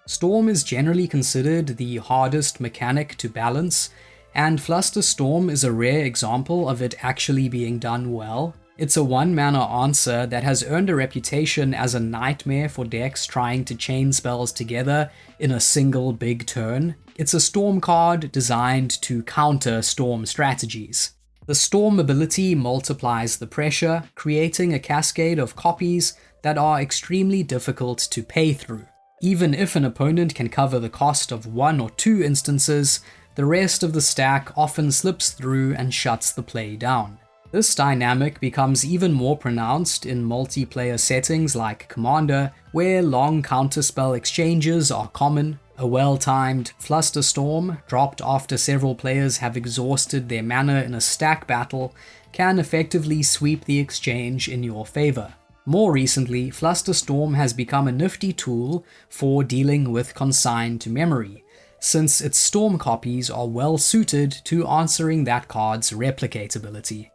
Storm is generally considered the hardest mechanic to balance, and Flusterstorm is a rare example of it actually being done well. It's a 1-mana answer that has earned a reputation as a nightmare for decks trying to chain spells together in a single big turn. It's a Storm card designed to counter Storm strategies. The Storm ability multiplies the pressure, creating a cascade of copies that are extremely difficult to pay through. Even if an opponent can cover the cost of 1 or 2 instances, the rest of the stack often slips through and shuts the play down. This dynamic becomes even more pronounced in multiplayer settings like Commander, where long counterspell exchanges are common. A well-timed Flusterstorm, dropped after several players have exhausted their mana in a stack battle, can effectively sweep the exchange in your favor. More recently, Flusterstorm has become a nifty tool for dealing with consign to memory, since its storm copies are well suited to answering that card's replicatability.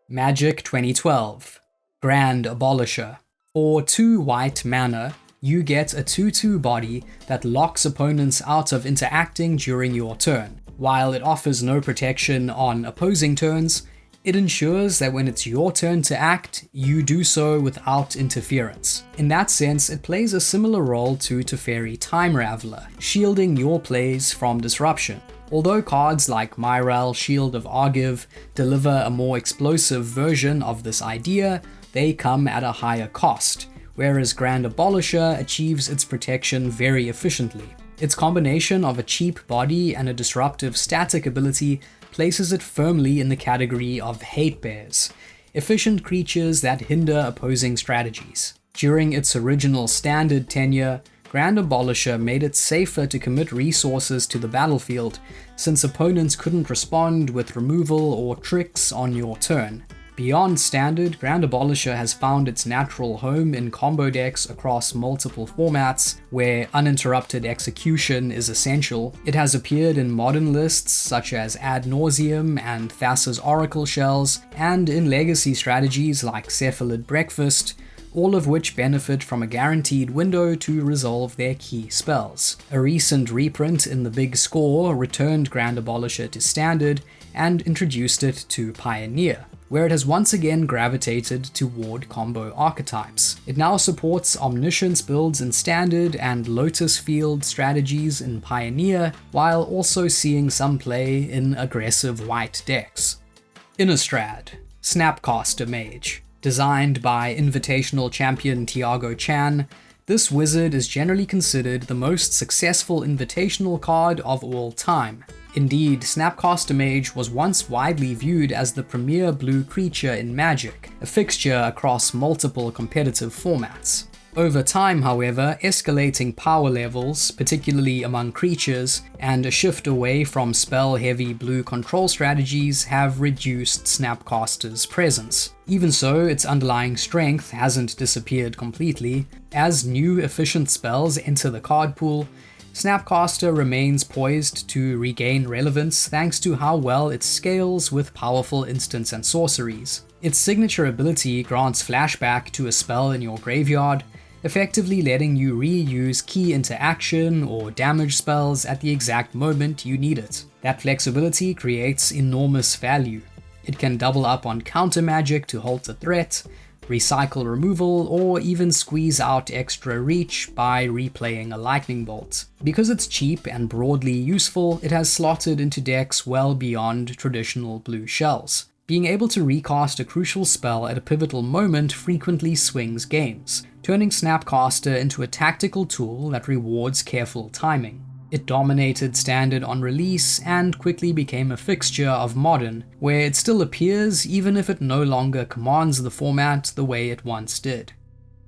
Magic 2012 Grand Abolisher. For 2 white mana, you get a 2/2 body that locks opponents out of interacting during your turn. While it offers no protection on opposing turns, it ensures that when it's your turn to act, you do so without interference. In that sense, it plays a similar role to Teferi Time Raveler, shielding your plays from disruption. Although cards like Myral Shield of Argiv deliver a more explosive version of this idea, they come at a higher cost, whereas Grand Abolisher achieves its protection very efficiently. Its combination of a cheap body and a disruptive static ability places it firmly in the category of hate bears, efficient creatures that hinder opposing strategies. During its original standard tenure, Grand Abolisher made it safer to commit resources to the battlefield, since opponents couldn't respond with removal or tricks on your turn. Beyond standard, Grand Abolisher has found its natural home in combo decks across multiple formats, where uninterrupted execution is essential. It has appeared in modern lists such as Ad Nauseam and Thassa's Oracle Shells, and in legacy strategies like Cephalid Breakfast, all of which benefit from a guaranteed window to resolve their key spells. A recent reprint in the Big Score returned Grand Abolisher to standard and introduced it to Pioneer, where it has once again gravitated toward combo archetypes. It now supports Omniscience builds in Standard and Lotus Field strategies in Pioneer, while also seeing some play in aggressive white decks. Innistrad, Snapcaster Mage. Designed by Invitational champion Tiago Chan, this wizard is generally considered the most successful Invitational card of all time. Indeed, Snapcaster Mage was once widely viewed as the premier blue creature in Magic, a fixture across multiple competitive formats. Over time, however, escalating power levels, particularly among creatures, and a shift away from spell-heavy blue control strategies have reduced Snapcaster's presence. Even so, its underlying strength hasn't disappeared completely. As new efficient spells enter the card pool, Snapcaster remains poised to regain relevance thanks to how well it scales with powerful instants and sorceries. Its signature ability grants flashback to a spell in your graveyard, effectively letting you reuse key interaction or damage spells at the exact moment you need it. That flexibility creates enormous value. It can double up on counter magic to halt a threat, recycle removal, or even squeeze out extra reach by replaying a lightning bolt. Because it's cheap and broadly useful, it has slotted into decks well beyond traditional blue shells. Being able to recast a crucial spell at a pivotal moment frequently swings games, turning Snapcaster into a tactical tool that rewards careful timing. It dominated Standard on release and quickly became a fixture of Modern, where it still appears even if it no longer commands the format the way it once did.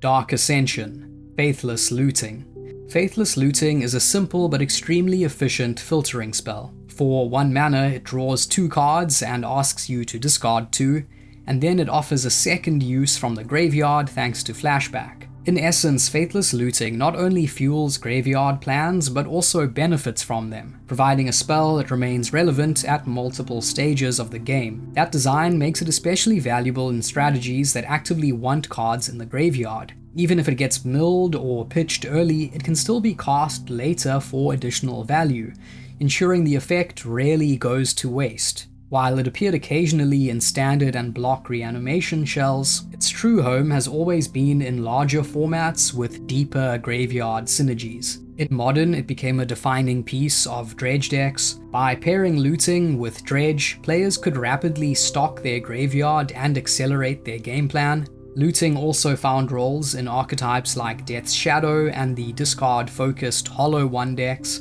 Dark Ascension, Faithless Looting. Faithless Looting is a simple but extremely efficient filtering spell. For 1 mana, it draws 2 cards and asks you to discard 2, and then it offers a second use from the graveyard thanks to flashback. In essence, Faithless Looting not only fuels graveyard plans, but also benefits from them, providing a spell that remains relevant at multiple stages of the game. That design makes it especially valuable in strategies that actively want cards in the graveyard. Even if it gets milled or pitched early, it can still be cast later for additional value, ensuring the effect rarely goes to waste. While it appeared occasionally in Standard and Block Reanimation shells, its true home has always been in larger formats with deeper graveyard synergies. In Modern, it became a defining piece of Dredge decks. By pairing looting with Dredge, players could rapidly stock their graveyard and accelerate their game plan. Looting also found roles in archetypes like Death's Shadow and the discard-focused Hollow One decks,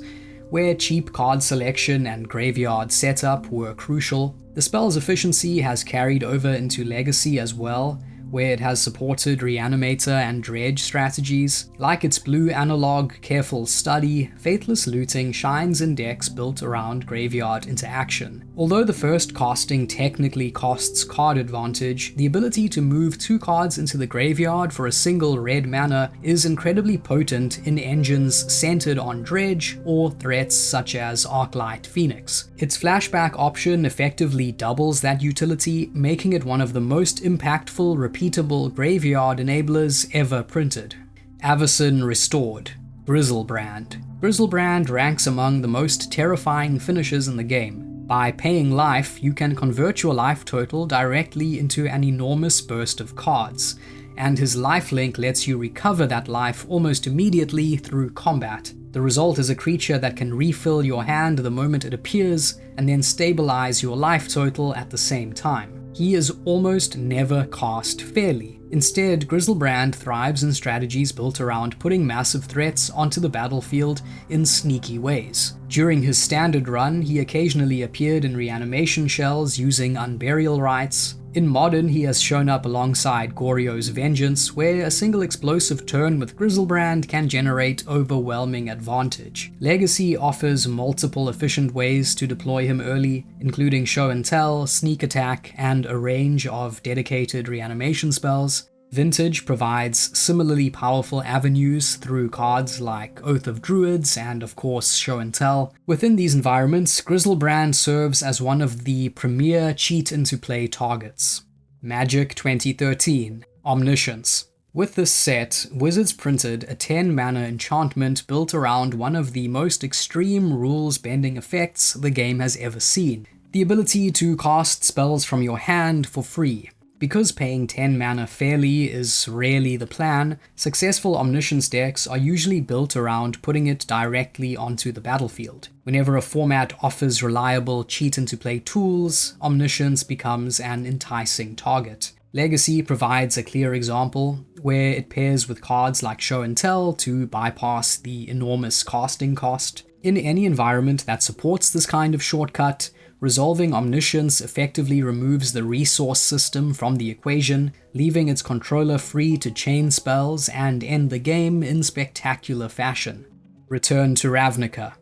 where cheap card selection and graveyard setup were crucial. The spell's efficiency has carried over into Legacy as well, where it has supported Reanimator and Dredge strategies. Like its blue analog, Careful Study, Faithless Looting shines in decks built around graveyard interaction. Although the first casting technically costs card advantage, the ability to move 2 cards into the graveyard for a single red mana is incredibly potent in engines centered on Dredge or threats such as Arclight Phoenix. Its flashback option effectively doubles that utility, making it one of the most impactful, repeatable graveyard enablers ever printed. Avacyn Restored. Griselbrand. Griselbrand ranks among the most terrifying finishes in the game. By paying life, you can convert your life total directly into an enormous burst of cards, and his lifelink lets you recover that life almost immediately through combat. The result is a creature that can refill your hand the moment it appears, and then stabilize your life total at the same time. He is almost never cast fairly. Instead, Griselbrand thrives in strategies built around putting massive threats onto the battlefield in sneaky ways. During his standard run, he occasionally appeared in reanimation shells using Unburial Rites. In Modern, he has shown up alongside Goryo's Vengeance, where a single explosive turn with Griselbrand can generate overwhelming advantage. Legacy offers multiple efficient ways to deploy him early, including Show and Tell, Sneak Attack, and a range of dedicated reanimation spells. Vintage provides similarly powerful avenues through cards like Oath of Druids and of course Show and Tell. Within these environments, Griselbrand serves as one of the premier cheat into play targets. Magic 2013. Omniscience. With this set, Wizards printed a 10 mana enchantment built around one of the most extreme rules bending effects the game has ever seen. The ability to cast spells from your hand for free. Because paying 10 mana fairly is rarely the plan, successful Omniscience decks are usually built around putting it directly onto the battlefield. Whenever a format offers reliable cheat-into-play tools, Omniscience becomes an enticing target. Legacy provides a clear example, where it pairs with cards like Show and Tell to bypass the enormous casting cost. In any environment that supports this kind of shortcut, resolving Omniscience effectively removes the resource system from the equation, leaving its controller free to chain spells and end the game in spectacular fashion. Return to Ravnica.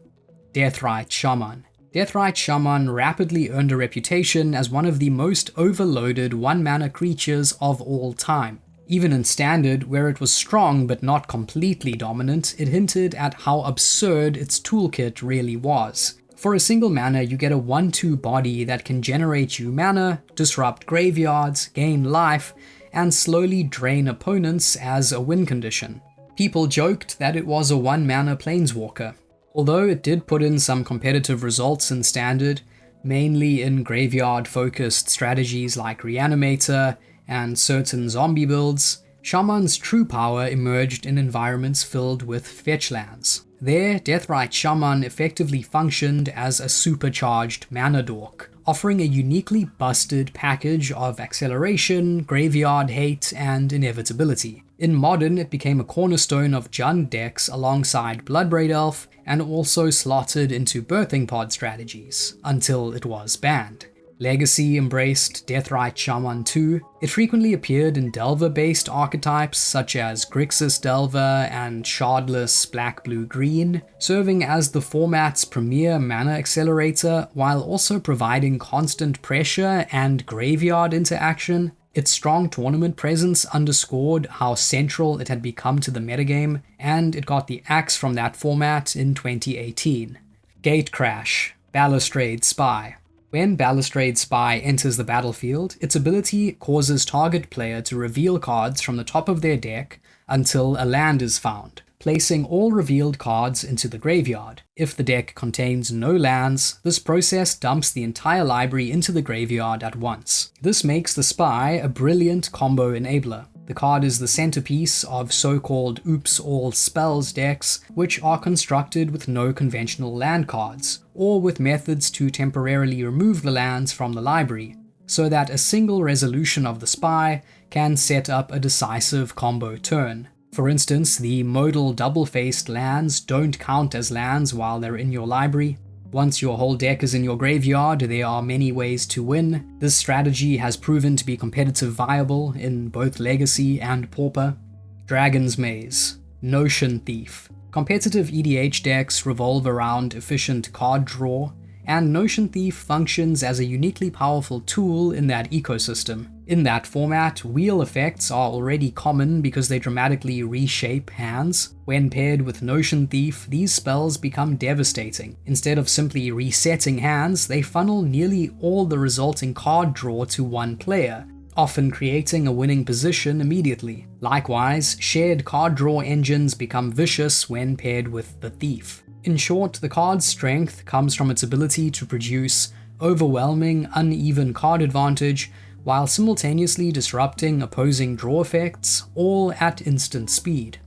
Deathrite Shaman. Deathrite Shaman rapidly earned a reputation as one of the most overloaded 1-mana creatures of all time. Even in Standard, where it was strong but not completely dominant, it hinted at how absurd its toolkit really was. For a single mana, you get a 1/2 body that can generate you mana, disrupt graveyards, gain life, and slowly drain opponents as a win condition. People joked that it was a 1-mana planeswalker. Although it did put in some competitive results in Standard, mainly in graveyard-focused strategies like Reanimator and certain zombie builds, Shaman's true power emerged in environments filled with fetch lands. There, Deathrite Shaman effectively functioned as a supercharged mana dork, offering a uniquely busted package of acceleration, graveyard hate, and inevitability. In Modern, it became a cornerstone of Jund decks alongside Bloodbraid Elf, and also slotted into Birthing Pod strategies, until it was banned. Legacy embraced Deathrite Shaman too. It frequently appeared in Delver-based archetypes such as Grixis Delver and Shardless Black-Blue-Green, serving as the format's premier mana accelerator while also providing constant pressure and graveyard interaction. Its strong tournament presence underscored how central it had become to the metagame, and it got the axe from that format in 2018. Gatecrash. Balustrade Spy. When Balustrade Spy enters the battlefield, its ability causes target player to reveal cards from the top of their deck until a land is found, placing all revealed cards into the graveyard. If the deck contains no lands, this process dumps the entire library into the graveyard at once. This makes the Spy a brilliant combo enabler. The card is the centerpiece of so-called Oops All Spells decks, which are constructed with no conventional land cards, or with methods to temporarily remove the lands from the library, so that a single resolution of the Spy can set up a decisive combo turn. For instance, the modal double-faced lands don't count as lands while they're in your library. Once your whole deck is in your graveyard, there are many ways to win. This strategy has proven to be competitive viable in both Legacy and Pauper. Dragon's Maze, Notion Thief. Competitive EDH decks revolve around efficient card draw, and Notion Thief functions as a uniquely powerful tool in that ecosystem. In that format, wheel effects are already common because they dramatically reshape hands. When paired with Notion Thief, these spells become devastating. Instead of simply resetting hands, they funnel nearly all the resulting card draw to one player, often creating a winning position immediately. Likewise, shared card draw engines become vicious when paired with the Thief. In short, the card's strength comes from its ability to produce overwhelming, uneven card advantage while simultaneously disrupting opposing draw effects, all at instant speed.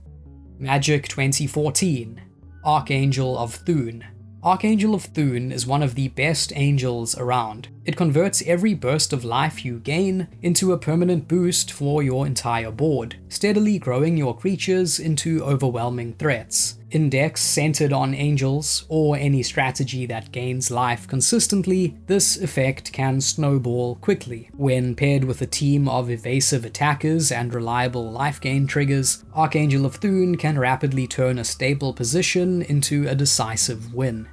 Magic 2014, Archangel of Thune. Archangel of Thune is one of the best angels around. It converts every burst of life you gain into a permanent boost for your entire board, steadily growing your creatures into overwhelming threats. In decks centered on angels, or any strategy that gains life consistently, this effect can snowball quickly. When paired with a team of evasive attackers and reliable life gain triggers, Archangel of Thune can rapidly turn a stable position into a decisive win.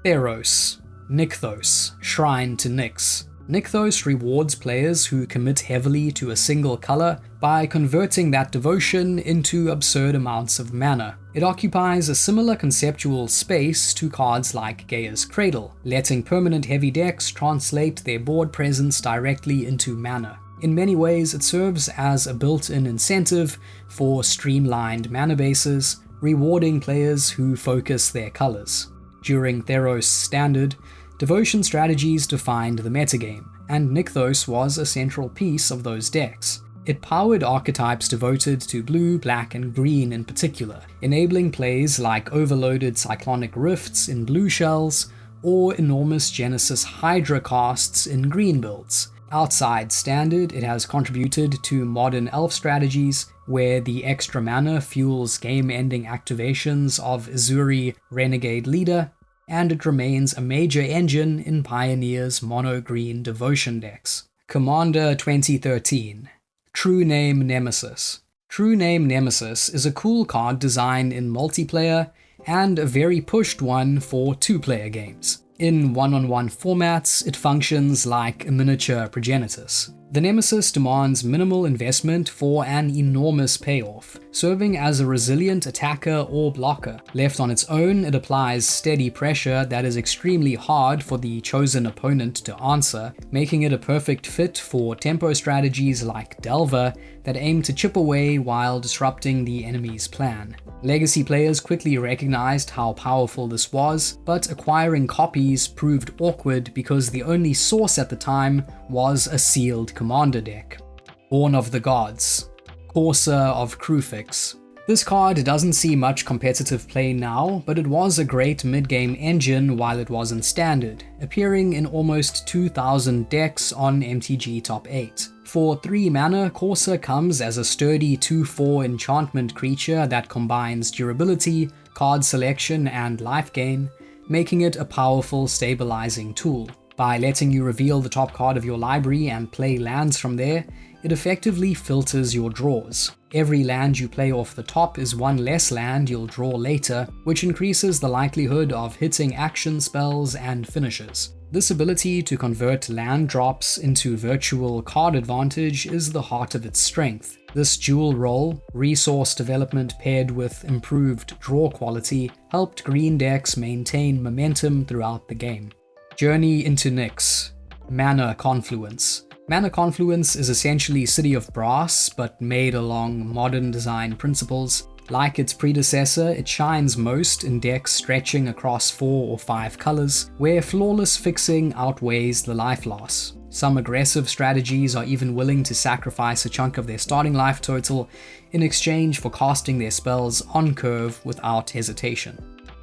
Theros, Nykthos, Shrine to Nyx. Nykthos rewards players who commit heavily to a single color by converting that devotion into absurd amounts of mana. It occupies a similar conceptual space to cards like Gaia's Cradle, letting permanent heavy decks translate their board presence directly into mana. In many ways, it serves as a built-in incentive for streamlined mana bases, rewarding players who focus their colors. During Theros Standard, devotion strategies defined the metagame, and Nykthos was a central piece of those decks. It powered archetypes devoted to blue, black, and green in particular, enabling plays like overloaded Cyclonic Rifts in blue shells, or enormous Genesis Hydra casts in green builds. Outside Standard, it has contributed to modern elf strategies, where the extra mana fuels game-ending activations of Ezuri Renegade Leader, and it remains a major engine in Pioneer's mono-green devotion decks. Commander 2013, True Name Nemesis. True Name Nemesis is a cool card design in multiplayer, and a very pushed one for two-player games. In one-on-one formats, it functions like a miniature Progenitus. The Nemesis demands minimal investment for an enormous payoff, serving as a resilient attacker or blocker. Left on its own, it applies steady pressure that is extremely hard for the chosen opponent to answer, making it a perfect fit for tempo strategies like Delver that aim to chip away while disrupting the enemy's plan. Legacy players quickly recognized how powerful this was, but acquiring copies proved awkward because the only source at the time was a sealed commander deck. Born of the Gods, Courser of Kruphix. This card doesn't see much competitive play now, but it was a great mid-game engine while it was in Standard, appearing in almost 2,000 decks on MTG Top 8. For 3 mana, Courser comes as a sturdy 2/4 enchantment creature that combines durability, card selection, and life gain, making it a powerful stabilizing tool. By letting you reveal the top card of your library and play lands from there, it effectively filters your draws. Every land you play off the top is one less land you'll draw later, which increases the likelihood of hitting action spells and finishes. This ability to convert land drops into virtual card advantage is the heart of its strength. This dual role, resource development paired with improved draw quality, helped green decks maintain momentum throughout the game. Journey into Nyx, Mana Confluence. Mana Confluence is essentially City of Brass, but made along modern design principles. Like its predecessor, it shines most in decks stretching across 4 or 5 colors, where flawless fixing outweighs the life loss. Some aggressive strategies are even willing to sacrifice a chunk of their starting life total in exchange for casting their spells on curve without hesitation.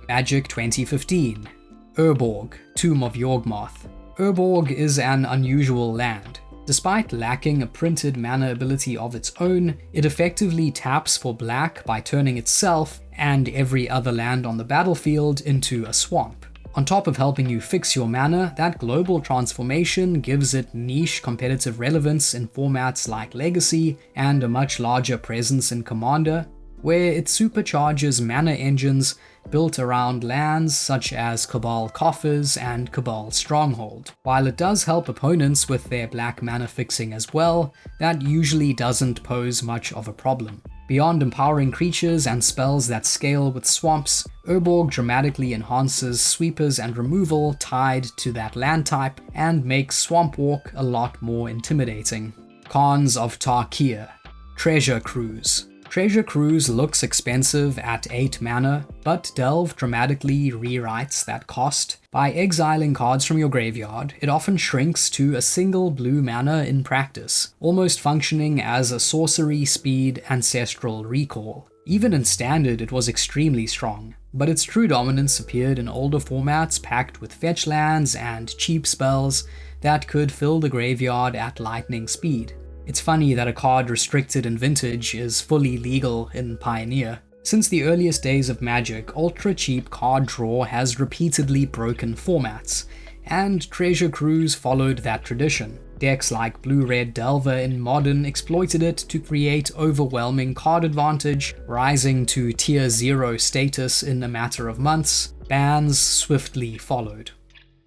Magic 2015, Urborg, Tomb of Yawgmoth. Urborg is an unusual land. Despite lacking a printed mana ability of its own, it effectively taps for black by turning itself and every other land on the battlefield into a swamp. On top of helping you fix your mana, that global transformation gives it niche competitive relevance in formats like Legacy and a much larger presence in Commander, where it supercharges mana engines built around lands such as Cabal Coffers and Cabal Stronghold. While it does help opponents with their black mana fixing as well, that usually doesn't pose much of a problem. Beyond empowering creatures and spells that scale with swamps, Urborg dramatically enhances sweepers and removal tied to that land type and makes Swamp Walk a lot more intimidating. Cons of Tarkir. Treasure Cruise. Treasure Cruise looks expensive at 8 mana, but Delve dramatically rewrites that cost. By exiling cards from your graveyard, it often shrinks to a single blue mana in practice, almost functioning as a sorcery speed ancestral recall. Even in Standard it was extremely strong, but its true dominance appeared in older formats packed with fetch lands and cheap spells that could fill the graveyard at lightning speed. It's funny that a card restricted in Vintage is fully legal in Pioneer. Since the earliest days of Magic, ultra-cheap card draw has repeatedly broken formats, and Treasure Cruise followed that tradition. Decks like Blue-Red Delver in Modern exploited it to create overwhelming card advantage, rising to Tier 0 status in a matter of months. Bans swiftly followed.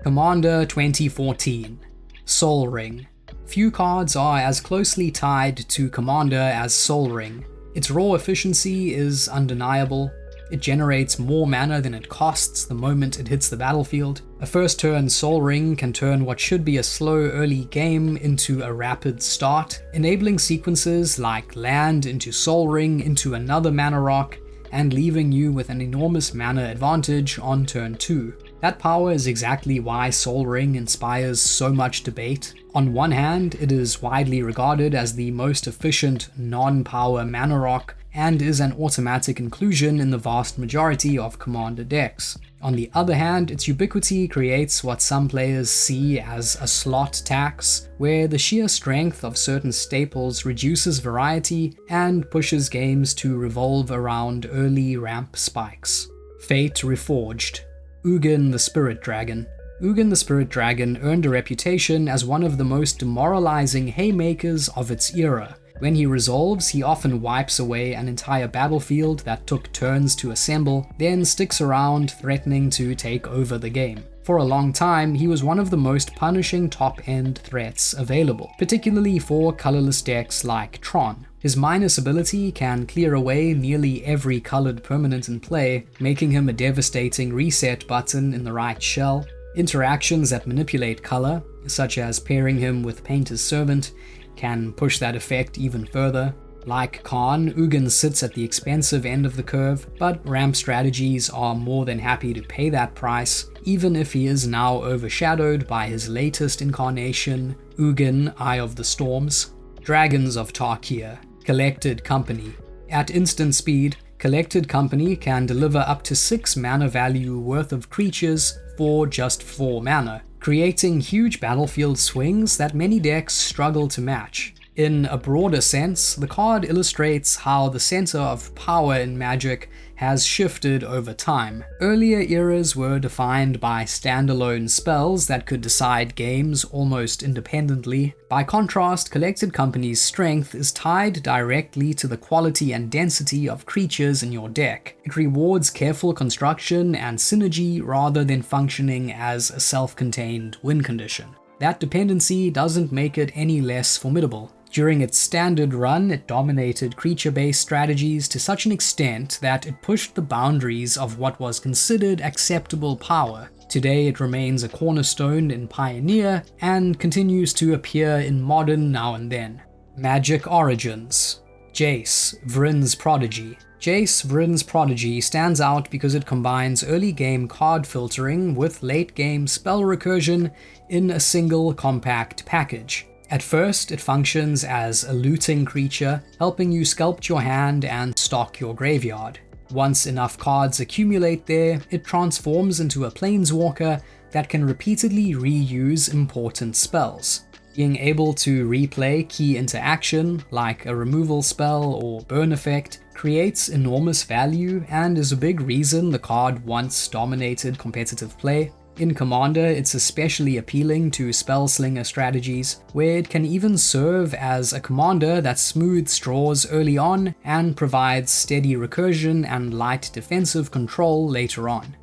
Commander 2014. Sol Ring. Few cards are as closely tied to Commander as Sol Ring. Its raw efficiency is undeniable. It generates more mana than it costs the moment it hits the battlefield. A first turn Sol Ring can turn what should be a slow early game into a rapid start, enabling sequences like land into Sol Ring into another mana rock, and leaving you with an enormous mana advantage on turn 2. That power is exactly why Sol Ring inspires so much debate. On one hand, it is widely regarded as the most efficient non-power mana rock, and is an automatic inclusion in the vast majority of Commander decks. On the other hand, its ubiquity creates what some players see as a slot tax, where the sheer strength of certain staples reduces variety and pushes games to revolve around early ramp spikes. Fate Reforged. Ugin the Spirit Dragon. Ugin the Spirit Dragon earned a reputation as one of the most demoralizing haymakers of its era. When he resolves, he often wipes away an entire battlefield that took turns to assemble, then sticks around threatening to take over the game. For a long time, he was one of the most punishing top-end threats available, particularly for colorless decks like Tron. His minus ability can clear away nearly every colored permanent in play, making him a devastating reset button in the right shell. Interactions that manipulate color, such as pairing him with Painter's Servant, can push that effect even further. Like Khan, Ugin sits at the expensive end of the curve, but ramp strategies are more than happy to pay that price, even if he is now overshadowed by his latest incarnation, Ugin, Eye of the Storms. Dragons of Tarkir. Collected Company. At instant speed, Collected Company can deliver up to 6 mana value worth of creatures for just 4 mana, creating huge battlefield swings that many decks struggle to match. In a broader sense, the card illustrates how the center of power in Magic has shifted over time. Earlier eras were defined by standalone spells that could decide games almost independently. By contrast, Collected Company's strength is tied directly to the quality and density of creatures in your deck. It rewards careful construction and synergy rather than functioning as a self-contained win condition. That dependency doesn't make it any less formidable. During its standard run, it dominated creature-based strategies to such an extent that it pushed the boundaries of what was considered acceptable power. Today it remains a cornerstone in Pioneer, and continues to appear in Modern now and then. Magic Origins. Jace, Vryn's Prodigy. Jace, Vryn's Prodigy stands out because it combines early game card filtering with late game spell recursion in a single compact package. At first, it functions as a looting creature, helping you sculpt your hand and stock your graveyard. Once enough cards accumulate there, it transforms into a planeswalker that can repeatedly reuse important spells. Being able to replay key interaction, like a removal spell or burn effect, creates enormous value and is a big reason the card once dominated competitive play. In Commander, it's especially appealing to spellslinger strategies, where it can even serve as a commander that smooths draws early on and provides steady recursion and light defensive control later on.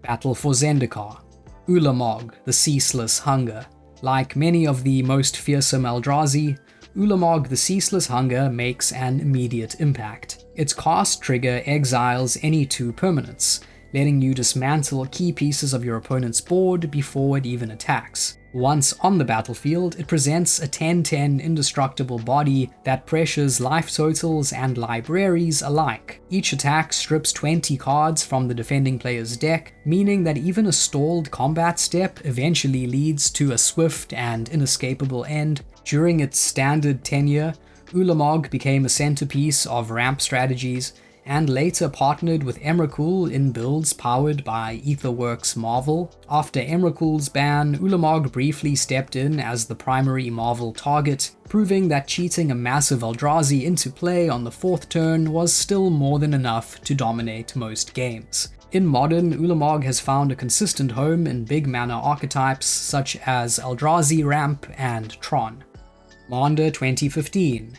Battle for Zendikar. Ulamog, the Ceaseless Hunger. Like many of the most fearsome Eldrazi, Ulamog the Ceaseless Hunger makes an immediate impact. Its cast trigger exiles any 2 permanents, letting you dismantle key pieces of your opponent's board before it even attacks. Once on the battlefield, it presents a 10/10 indestructible body that pressures life totals and libraries alike. Each attack strips 20 cards from the defending player's deck, meaning that even a stalled combat step eventually leads to a swift and inescapable end. During its standard tenure, Ulamog became a centerpiece of ramp strategies, and later partnered with Emrakul in builds powered by Aetherworks Marvel. After Emrakul's ban, Ulamog briefly stepped in as the primary Marvel target, proving that cheating a massive Eldrazi into play on the 4th turn was still more than enough to dominate most games. In Modern, Ulamog has found a consistent home in big mana archetypes such as Eldrazi Ramp and Tron. Commander 2015.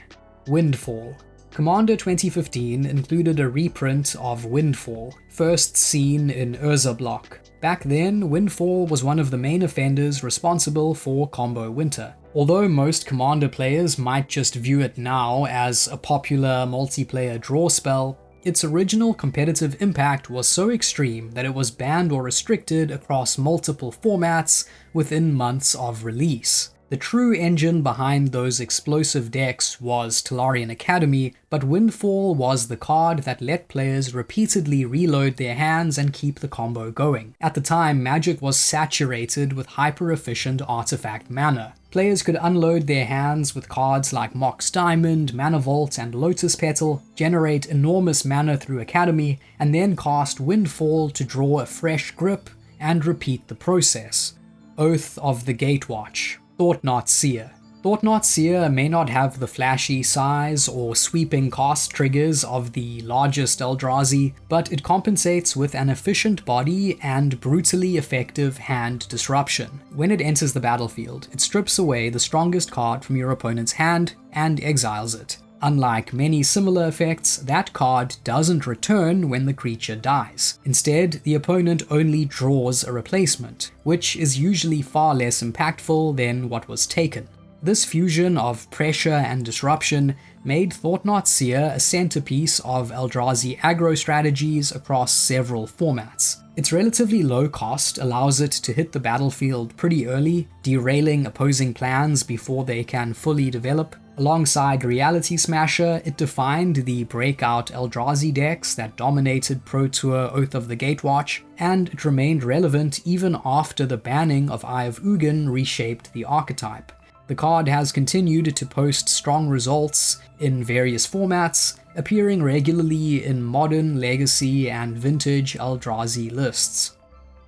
Windfall. Commander 2015 included a reprint of Windfall, first seen in Urza Block. Back then, Windfall was one of the main offenders responsible for Combo Winter. Although most Commander players might just view it now as a popular multiplayer draw spell, its original competitive impact was so extreme that it was banned or restricted across multiple formats within months of release. The true engine behind those explosive decks was Tolarian Academy, but Windfall was the card that let players repeatedly reload their hands and keep the combo going. At the time, Magic was saturated with hyper-efficient artifact mana. Players could unload their hands with cards like Mox Diamond, Mana Vault, and Lotus Petal, generate enormous mana through Academy, and then cast Windfall to draw a fresh grip and repeat the process. Oath of the Gatewatch. Thought-Knot Seer. Thought-Knot Seer may not have the flashy size or sweeping cast triggers of the largest Eldrazi, but it compensates with an efficient body and brutally effective hand disruption. When it enters the battlefield, it strips away the strongest card from your opponent's hand and exiles it. Unlike many similar effects, that card doesn't return when the creature dies. Instead, the opponent only draws a replacement, which is usually far less impactful than what was taken. This fusion of pressure and disruption made Thought-Knot Seer a centerpiece of Eldrazi aggro strategies across several formats. Its relatively low cost allows it to hit the battlefield pretty early, derailing opposing plans before they can fully develop. Alongside Reality Smasher, it defined the breakout Eldrazi decks that dominated Pro Tour Oath of the Gatewatch, and it remained relevant even after the banning of Eye of Ugin reshaped the archetype. The card has continued to post strong results in various formats, appearing regularly in Modern, Legacy, and Vintage Eldrazi lists.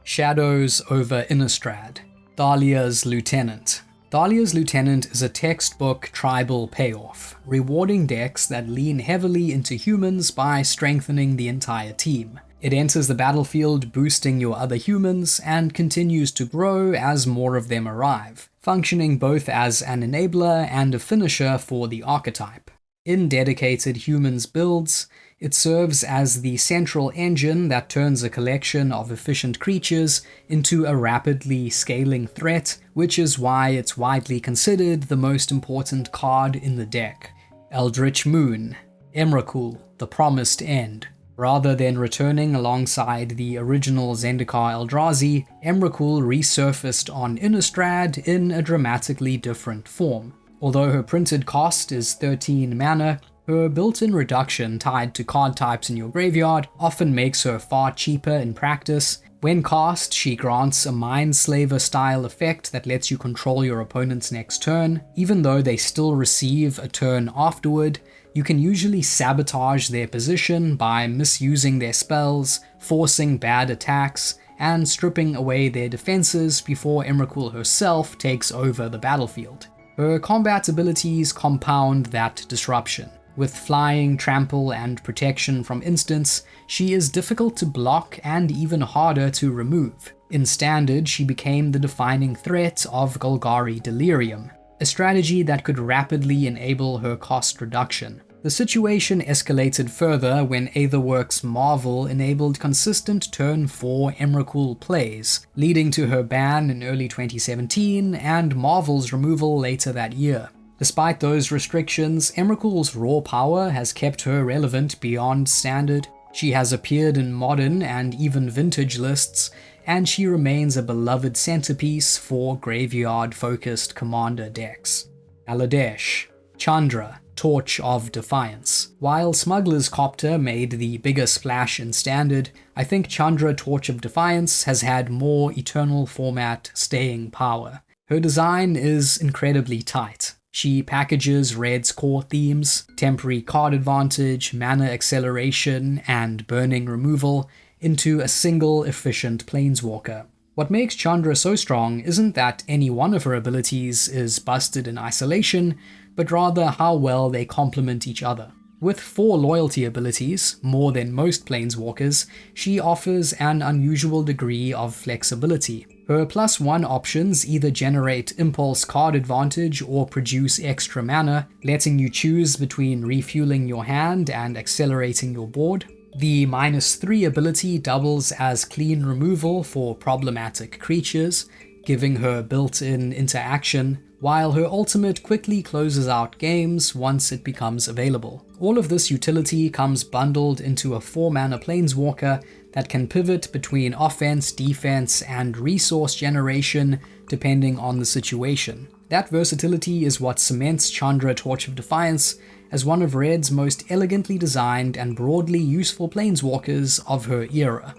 Shadows over Innistrad. Thalia's Lieutenant. Thalia's Lieutenant is a textbook tribal payoff, rewarding decks that lean heavily into humans by strengthening the entire team. It enters the battlefield boosting your other humans, and continues to grow as more of them arrive, functioning both as an enabler and a finisher for the archetype. In dedicated humans builds, it serves as the central engine that turns a collection of efficient creatures into a rapidly scaling threat, which is why it's widely considered the most important card in the deck. Eldritch Moon. Emrakul, the Promised End. Rather than returning alongside the original Zendikar Eldrazi, Emrakul resurfaced on Innistrad in a dramatically different form. Although her printed cost is 13 mana, her built-in reduction tied to card types in your graveyard often makes her far cheaper in practice. When cast, she grants a Mindslaver-style effect that lets you control your opponent's next turn. Even though they still receive a turn afterward, you can usually sabotage their position by misusing their spells, forcing bad attacks, and stripping away their defenses before Emrakul herself takes over the battlefield. Her combat abilities compound that disruption. With flying, trample, and protection from instants, she is difficult to block and even harder to remove. In Standard, she became the defining threat of Golgari Delirium, a strategy that could rapidly enable her cost reduction. The situation escalated further when Aetherworks Marvel enabled consistent turn 4 Emrakul plays, leading to her ban in early 2017 and Marvel's removal later that year. Despite those restrictions, Emrakul's raw power has kept her relevant beyond Standard. She has appeared in Modern and even Vintage lists, and she remains a beloved centerpiece for graveyard-focused commander decks. Kaladesh, Chandra, Torch of Defiance. While Smuggler's Copter made the bigger splash in Standard, I think Chandra Torch of Defiance has had more Eternal format staying power. Her design is incredibly tight. She packages Red's core themes, temporary card advantage, mana acceleration, and burning removal into a single efficient planeswalker. What makes Chandra so strong isn't that any one of her abilities is busted in isolation, but rather how well they complement each other. With 4 loyalty abilities, more than most planeswalkers, she offers an unusual degree of flexibility. Her +1 options either generate impulse card advantage or produce extra mana, letting you choose between refueling your hand and accelerating your board. The -3 ability doubles as clean removal for problematic creatures, giving her built-in interaction, while her ultimate quickly closes out games once it becomes available. All of this utility comes bundled into a 4-mana planeswalker that can pivot between offense, defense, and resource generation depending on the situation. That versatility is what cements Chandra Torch of Defiance as one of Red's most elegantly designed and broadly useful planeswalkers of her era.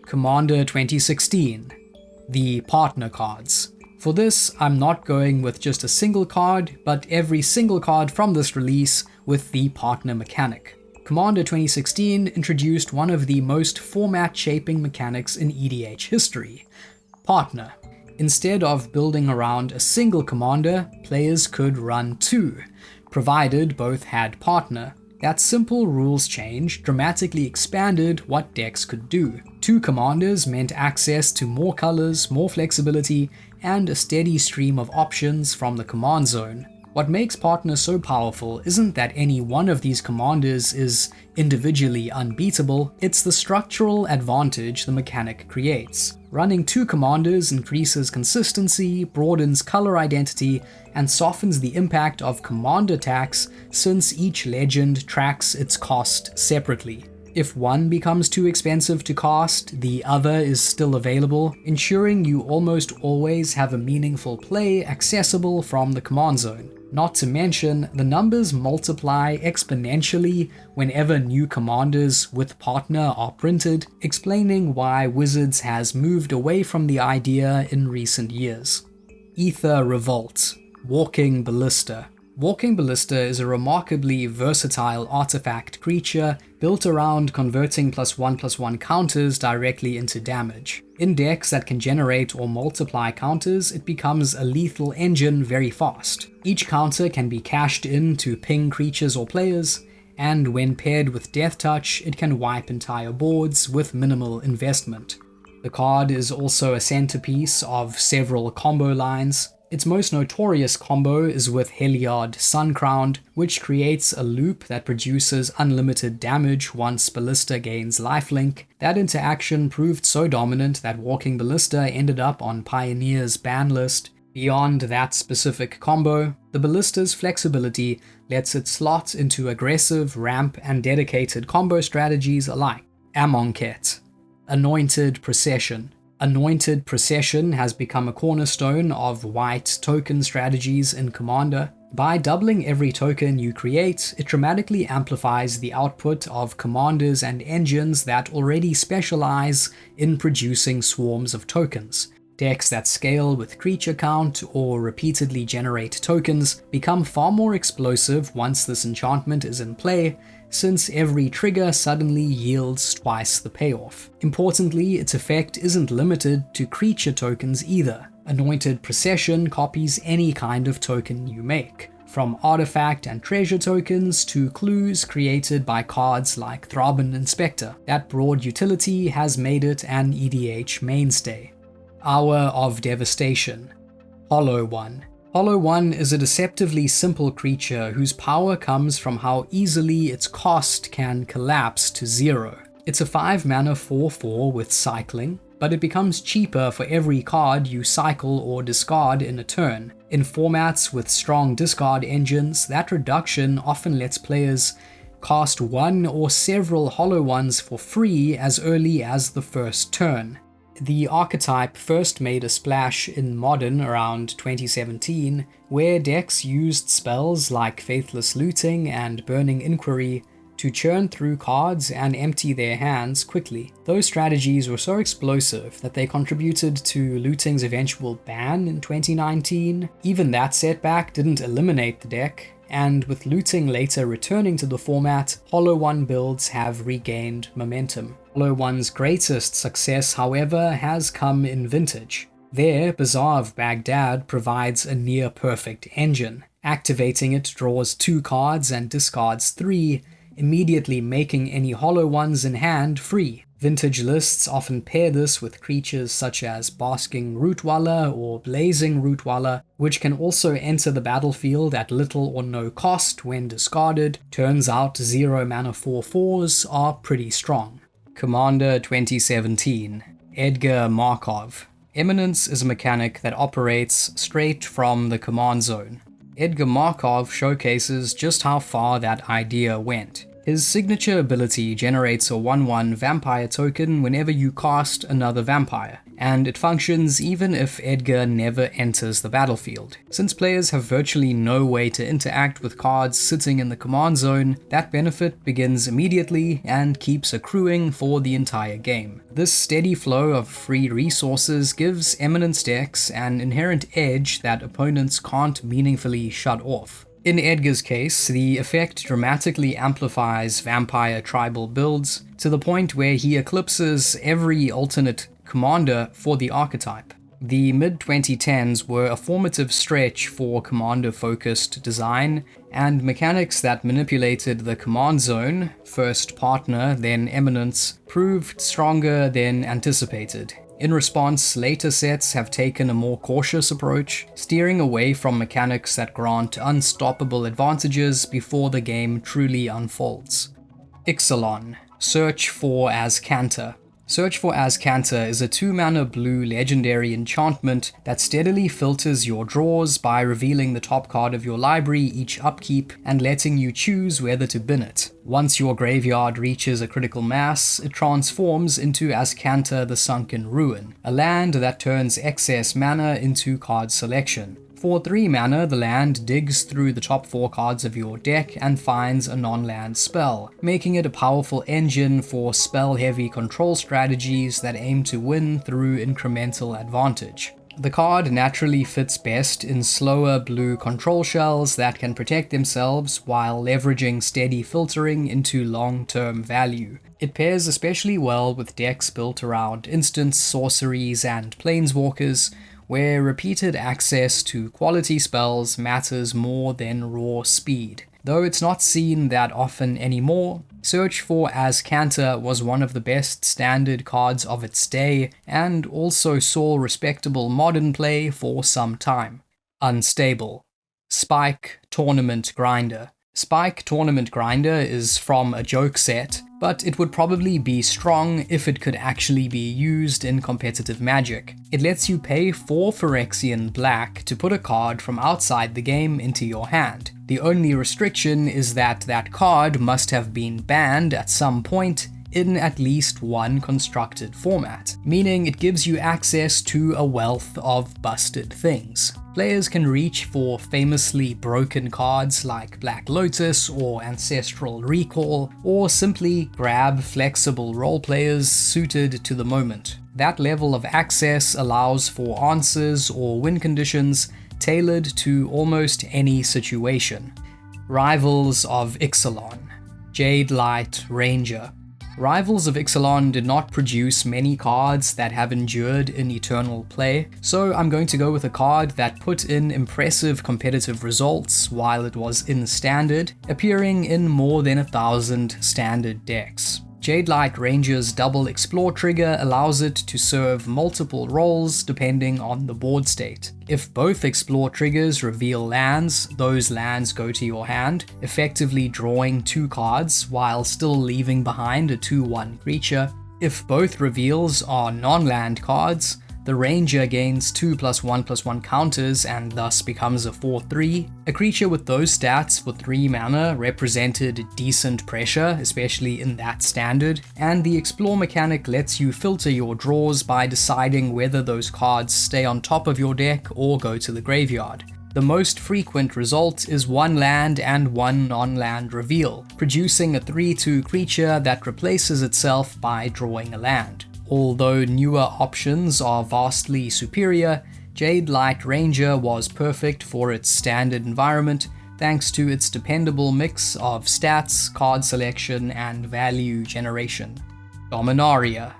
Commander 2016. The Partner cards. For this, I'm not going with just a single card, but every single card from this release with the Partner mechanic. Commander 2016 introduced one of the most format-shaping mechanics in EDH history, Partner. Instead of building around a single commander, players could run 2, provided both had Partner. That simple rules change dramatically expanded what decks could do. 2 commanders meant access to more colors, more flexibility, and a steady stream of options from the command zone. What makes Partner so powerful isn't that any one of these commanders is individually unbeatable, it's the structural advantage the mechanic creates. Running 2 commanders increases consistency, broadens color identity, and softens the impact of commander attacks since each legend tracks its cost separately. If one becomes too expensive to cast, the other is still available, ensuring you almost always have a meaningful play accessible from the command zone. Not to mention, the numbers multiply exponentially whenever new commanders with Partner are printed, explaining why Wizards has moved away from the idea in recent years. Aether Revolt. Walking Ballista. Walking Ballista is a remarkably versatile artifact creature built around converting +1/+1 counters directly into damage. In decks that can generate or multiply counters, it becomes a lethal engine very fast. Each counter can be cashed in to ping creatures or players, and when paired with Death Touch, it can wipe entire boards with minimal investment. The card is also a centerpiece of several combo lines. Its most notorious combo is with Heliod Suncrowned, which creates a loop that produces unlimited damage once Ballista gains lifelink. That interaction proved so dominant that Walking Ballista ended up on Pioneer's ban list. Beyond that specific combo, the Ballista's flexibility lets it slot into aggressive, ramp, and dedicated combo strategies alike. Amonkhet. Anointed Procession. Anointed Procession has become a cornerstone of white token strategies in Commander. By doubling every token you create, it dramatically amplifies the output of commanders and engines that already specialize in producing swarms of tokens. Decks that scale with creature count or repeatedly generate tokens become far more explosive once this enchantment is in play, since every trigger suddenly yields twice the payoff. Importantly, its effect isn't limited to creature tokens either. Anointed Procession copies any kind of token you make, from artifact and treasure tokens to clues created by cards like Thraben Inspector. That broad utility has made it an EDH mainstay. Hour of Devastation. Hollow One. Hollow One is a deceptively simple creature whose power comes from how easily its cost can collapse to 0. It's a 5 mana 4/4 with cycling, but it becomes cheaper for every card you cycle or discard in a turn. In formats with strong discard engines, that reduction often lets players cast one or several Hollow Ones for free as early as the first turn. The archetype first made a splash in Modern around 2017, where decks used spells like Faithless Looting and Burning Inquiry to churn through cards and empty their hands quickly. Those strategies were so explosive that they contributed to Looting's eventual ban in 2019. Even that setback didn't eliminate the deck, and with Looting later returning to the format, Hollow One builds have regained momentum. Hollow One's greatest success, however, has come in Vintage. There, Bazaar of Baghdad provides a near-perfect engine. Activating it draws 2 cards and discards 3, immediately making any Hollow Ones in hand free. Vintage lists often pair this with creatures such as Basking Rootwaller or Blazing Rootwaller, which can also enter the battlefield at little or no cost when discarded. Turns out 0 mana 4/4s are pretty strong. Commander 2017. Edgar Markov. Eminence is a mechanic that operates straight from the command zone. Edgar Markov showcases just how far that idea went. His signature ability generates a 1/1 vampire token whenever you cast another vampire, and it functions even if Edgar never enters the battlefield. Since players have virtually no way to interact with cards sitting in the command zone, that benefit begins immediately and keeps accruing for the entire game. This steady flow of free resources gives Eminence decks an inherent edge that opponents can't meaningfully shut off. In Edgar's case, the effect dramatically amplifies vampire tribal builds to the point where he eclipses every alternate commander for the archetype. The mid-2010s were a formative stretch for commander-focused design, and mechanics that manipulated the command zone, first Partner, then Eminence, proved stronger than anticipated. In response, later sets have taken a more cautious approach, steering away from mechanics that grant unstoppable advantages before the game truly unfolds. Ixalan. Search for Azcanta. Search for Azcanta is a 2-mana blue legendary enchantment that steadily filters your draws by revealing the top card of your library each upkeep and letting you choose whether to bin it. Once your graveyard reaches a critical mass, it transforms into Azcanta the Sunken Ruin, a land that turns excess mana into card selection. For 3 mana, the land digs through the top 4 cards of your deck and finds a non-land spell, making it a powerful engine for spell-heavy control strategies that aim to win through incremental advantage. The card naturally fits best in slower blue control shells that can protect themselves while leveraging steady filtering into long-term value. It pairs especially well with decks built around instants, sorceries, and planeswalkers, where repeated access to quality spells matters more than raw speed. Though it's not seen that often anymore, Search for Azcanta was one of the best standard cards of its day, and also saw respectable modern play for some time. Unstable. Spike Tournament Grinder. Spike Tournament Grinder is from a joke set, but it would probably be strong if it could actually be used in competitive Magic. It lets you pay 4 Phyrexian black to put a card from outside the game into your hand. The only restriction is that that card must have been banned at some point in at least one constructed format, meaning it gives you access to a wealth of busted things. Players can reach for famously broken cards like Black Lotus or Ancestral Recall, or simply grab flexible roleplayers suited to the moment. That level of access allows for answers or win conditions tailored to almost any situation. Rivals of Ixalan. Jadelight Ranger. Rivals of Ixalan did not produce many cards that have endured in eternal play, so I'm going to go with a card that put in impressive competitive results while it was in standard, appearing in more than 1,000 standard decks. Jadelight Ranger's double explore trigger allows it to serve multiple roles depending on the board state. If both explore triggers reveal lands, those lands go to your hand, effectively drawing 2 cards while still leaving behind a 2/1 creature. If both reveals are non-land cards, the Ranger gains 2+1/+1 counters and thus becomes a 4/3. A creature with those stats for 3 mana represented decent pressure, especially in that standard, and the Explore mechanic lets you filter your draws by deciding whether those cards stay on top of your deck or go to the graveyard. The most frequent result is 1 land and 1 non-land reveal, producing a 3/2 creature that replaces itself by drawing a land. Although newer options are vastly superior, Jadelight Ranger was perfect for its standard environment thanks to its dependable mix of stats, card selection, and value generation. Dominaria,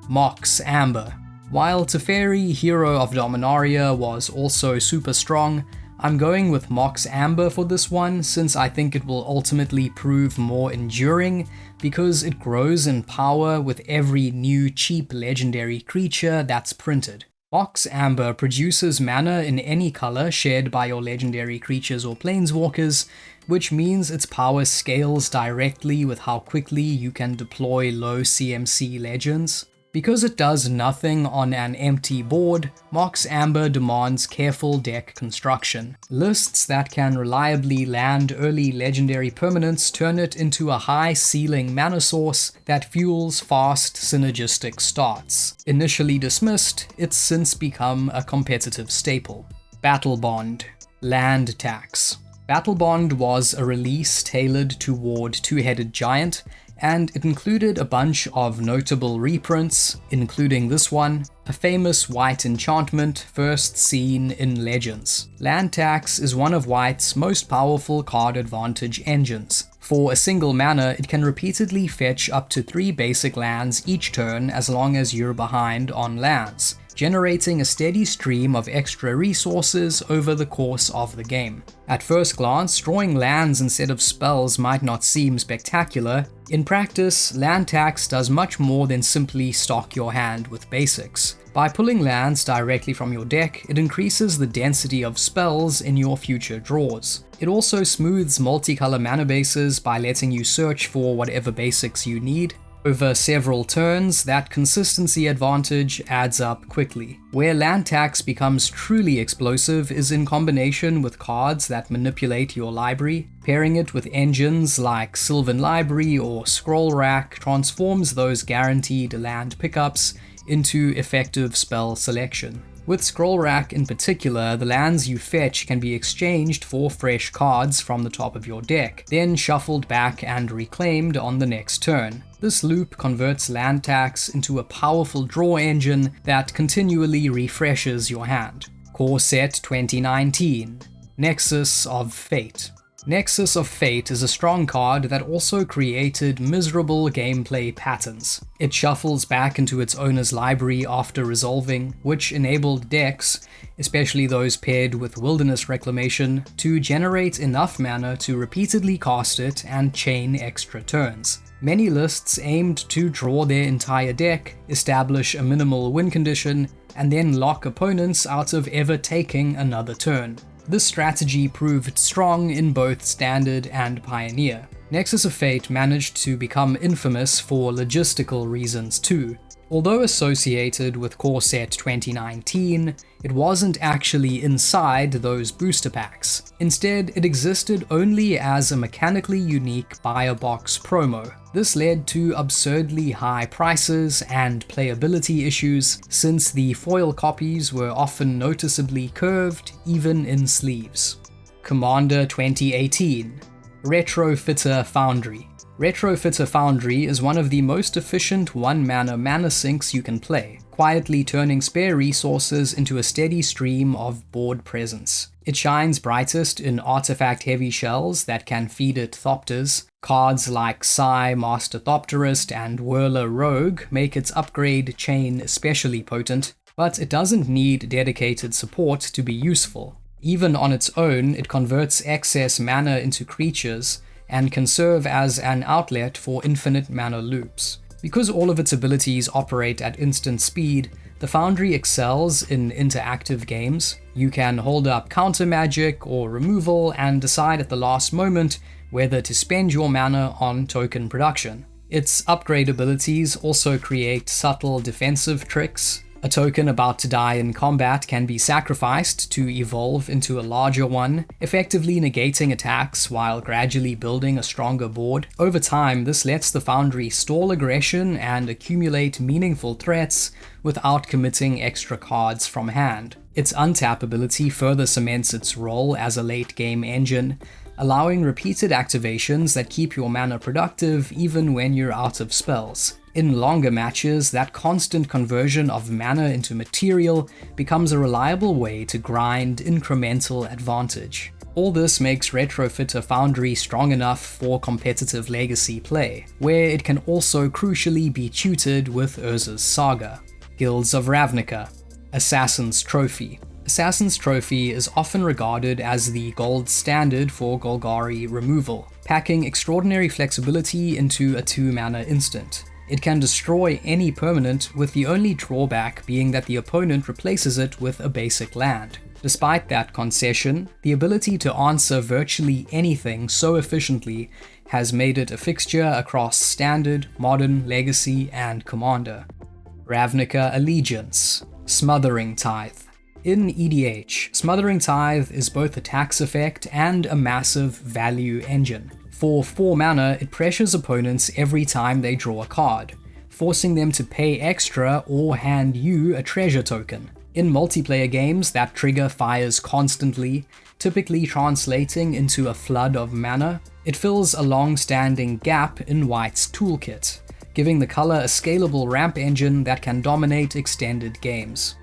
Mox Amber. While Teferi, Hero of Dominaria, was also super strong, I'm going with Mox Amber for this one since I think it will ultimately prove more enduring because it grows in power with every new cheap legendary creature that's printed. Mox Amber produces mana in any color shared by your legendary creatures or planeswalkers, which means its power scales directly with how quickly you can deploy low CMC legends. Because it does nothing on an empty board, Mox Amber demands careful deck construction. Lists that can reliably land early legendary permanents turn it into a high ceiling mana source that fuels fast synergistic starts. Initially dismissed, it's since become a competitive staple. Battle Bond, Land Tax. Battle Bond was a release tailored toward Two-Headed Giant, and it included a bunch of notable reprints, including this one, a famous white enchantment first seen in Legends. Land Tax is one of White's most powerful card advantage engines. For a single mana, it can repeatedly fetch up to 3 basic lands each turn as long as you're behind on lands, generating a steady stream of extra resources over the course of the game. At first glance, drawing lands instead of spells might not seem spectacular. In practice, Land Tax does much more than simply stock your hand with basics. By pulling lands directly from your deck, it increases the density of spells in your future draws. It also smooths multicolor mana bases by letting you search for whatever basics you need. Over several turns, that consistency advantage adds up quickly. Where Land Tax becomes truly explosive is in combination with cards that manipulate your library. Pairing it with engines like Sylvan Library or Scroll Rack transforms those guaranteed land pickups into effective spell selection. With Scroll Rack in particular, the lands you fetch can be exchanged for fresh cards from the top of your deck, then shuffled back and reclaimed on the next turn. This loop converts Land Tax into a powerful draw engine that continually refreshes your hand. Core Set 2019, Nexus of Fate. Nexus of Fate is a strong card that also created miserable gameplay patterns. It shuffles back into its owner's library after resolving, which enabled decks, especially those paired with Wilderness Reclamation, to generate enough mana to repeatedly cast it and chain extra turns. Many lists aimed to draw their entire deck, establish a minimal win condition, and then lock opponents out of ever taking another turn. This strategy proved strong in both Standard and Pioneer. Nexus of Fate managed to become infamous for logistical reasons too. Although associated with Core Set 2019, it wasn't actually inside those booster packs. Instead, it existed only as a mechanically unique buy a box promo. This led to absurdly high prices and playability issues, since the foil copies were often noticeably curved, even in sleeves. Commander 2018, Retrofitter Foundry. Retrofitter Foundry is one of the most efficient 1-mana mana sinks you can play, quietly turning spare resources into a steady stream of board presence. It shines brightest in artifact-heavy shells that can feed it Thopters. Cards like Psy, Master Thopterist, and Whirler Rogue make its upgrade chain especially potent, but it doesn't need dedicated support to be useful. Even on its own, it converts excess mana into creatures, and can serve as an outlet for infinite mana loops. Because all of its abilities operate at instant speed, the Foundry excels in interactive games. You can hold up counter magic or removal and decide at the last moment whether to spend your mana on token production. Its upgrade abilities also create subtle defensive tricks. A token about to die in combat can be sacrificed to evolve into a larger one, effectively negating attacks while gradually building a stronger board. Over time, this lets the Foundry stall aggression and accumulate meaningful threats without committing extra cards from hand. Its untap ability further cements its role as a late-game engine, allowing repeated activations that keep your mana productive even when you're out of spells. In longer matches, that constant conversion of mana into material becomes a reliable way to grind incremental advantage. All this makes Retrofitter Foundry strong enough for competitive legacy play, where it can also crucially be tutored with Urza's Saga. Guilds of Ravnica. Assassin's Trophy. Assassin's Trophy is often regarded as the gold standard for Golgari removal, packing extraordinary flexibility into a 2-mana instant. It can destroy any permanent, with the only drawback being that the opponent replaces it with a basic land. Despite that concession, the ability to answer virtually anything so efficiently has made it a fixture across Standard, Modern, Legacy, and Commander. Ravnica Allegiance. Smothering Tithe. In EDH, Smothering Tithe is both a tax effect and a massive value engine. For 4 mana, it pressures opponents every time they draw a card, forcing them to pay extra or hand you a treasure token. In multiplayer games, that trigger fires constantly, typically translating into a flood of mana. It fills a long-standing gap in White's toolkit, giving the color a scalable ramp engine that can dominate extended games.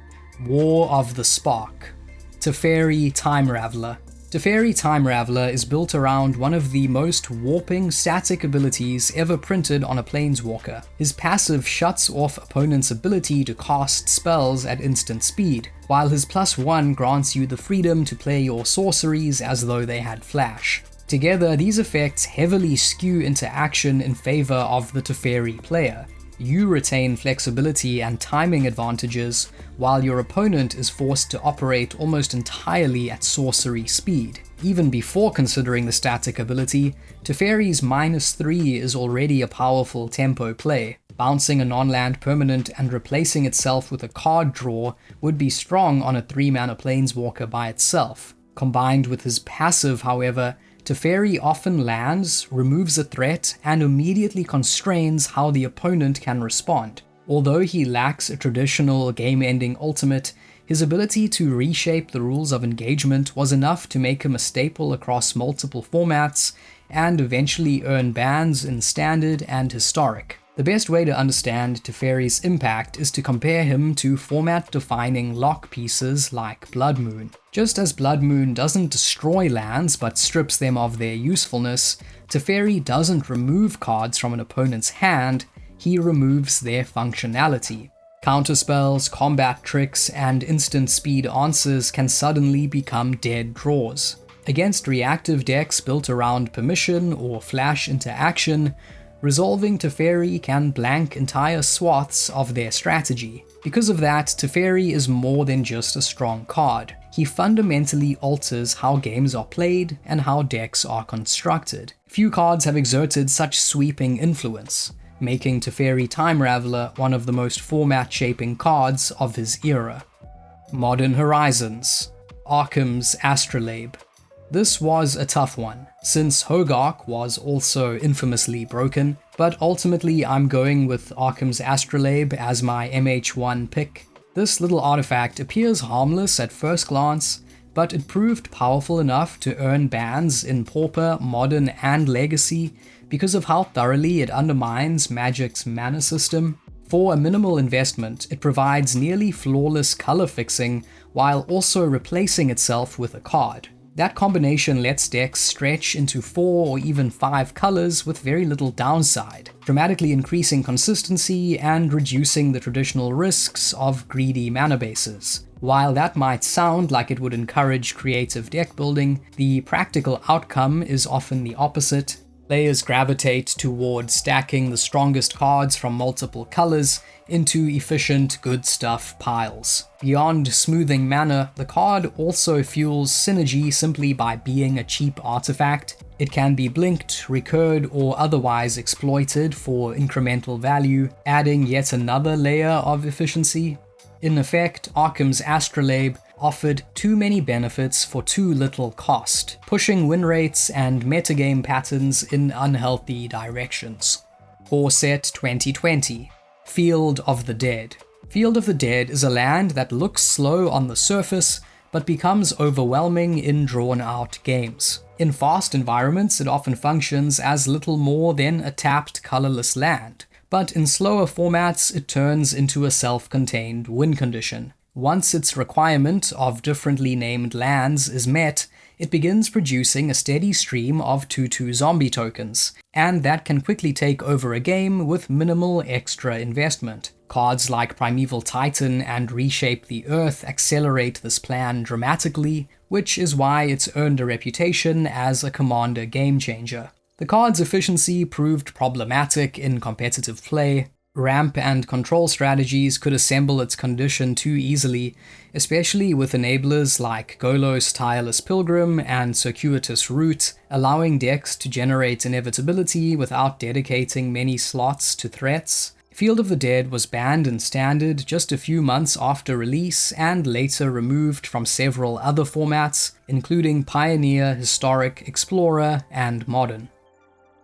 War of the Spark. Teferi Time Raveler. Teferi Time Raveler is built around one of the most warping static abilities ever printed on a Planeswalker. His passive shuts off opponents' ability to cast spells at instant speed, while his +1 grants you the freedom to play your sorceries as though they had flash. Together, these effects heavily skew into action in favor of the Teferi player. You retain flexibility and timing advantages, while your opponent is forced to operate almost entirely at sorcery speed. Even before considering the static ability, Teferi's -3 is already a powerful tempo play. Bouncing a non-land permanent and replacing itself with a card draw would be strong on a 3-mana Planeswalker by itself. Combined with his passive, however, Teferi often lands, removes a threat, and immediately constrains how the opponent can respond. Although he lacks a traditional game-ending ultimate, his ability to reshape the rules of engagement was enough to make him a staple across multiple formats, and eventually earn bans in Standard and Historic. The best way to understand Teferi's impact is to compare him to format-defining lock pieces like Blood Moon. Just as Blood Moon doesn't destroy lands but strips them of their usefulness, Teferi doesn't remove cards from an opponent's hand, he removes their functionality. Counterspells, combat tricks, and instant speed answers can suddenly become dead draws. Against reactive decks built around permission or flash into action, resolving Teferi can blank entire swaths of their strategy. Because of that, Teferi is more than just a strong card. He fundamentally alters how games are played and how decks are constructed. Few cards have exerted such sweeping influence, making Teferi Time Raveler one of the most format-shaping cards of his era. Modern Horizons. Arkham's Astrolabe. This was a tough one, since Hogark was also infamously broken, but ultimately I'm going with Arkham's Astrolabe as my MH1 pick. This little artifact appears harmless at first glance, but it proved powerful enough to earn bans in Pauper, Modern, and Legacy because of how thoroughly it undermines Magic's mana system. For a minimal investment, it provides nearly flawless color fixing while also replacing itself with a card. That combination lets decks stretch into 4 or even 5 colors with very little downside, dramatically increasing consistency and reducing the traditional risks of greedy mana bases. While that might sound like it would encourage creative deck building, the practical outcome is often the opposite. Players gravitate towards stacking the strongest cards from multiple colors into efficient good stuff piles. Beyond smoothing mana, the card also fuels synergy simply by being a cheap artifact. It can be blinked, recurred, or otherwise exploited for incremental value, adding yet another layer of efficiency. In effect, Occam's Astrolabe offered too many benefits for too little cost, pushing win rates and metagame patterns in unhealthy directions. Core Set 2020 Field of the Dead. Field of the Dead is a land that looks slow on the surface, but becomes overwhelming in drawn-out games. In fast environments, it often functions as little more than a tapped colorless land, but in slower formats, it turns into a self-contained win condition. Once its requirement of differently named lands is met, it begins producing a steady stream of 2/2 zombie tokens, and that can quickly take over a game with minimal extra investment. Cards like Primeval Titan and Reshape the Earth accelerate this plan dramatically, which is why it's earned a reputation as a Commander game changer. The card's efficiency proved problematic in competitive play. Ramp and control strategies could assemble its condition too easily, especially with enablers like Golos Tireless Pilgrim and Circuitous Route, allowing decks to generate inevitability without dedicating many slots to threats. Field of the Dead was banned in Standard just a few months after release and later removed from several other formats, including Pioneer, Historic, Explorer, and Modern.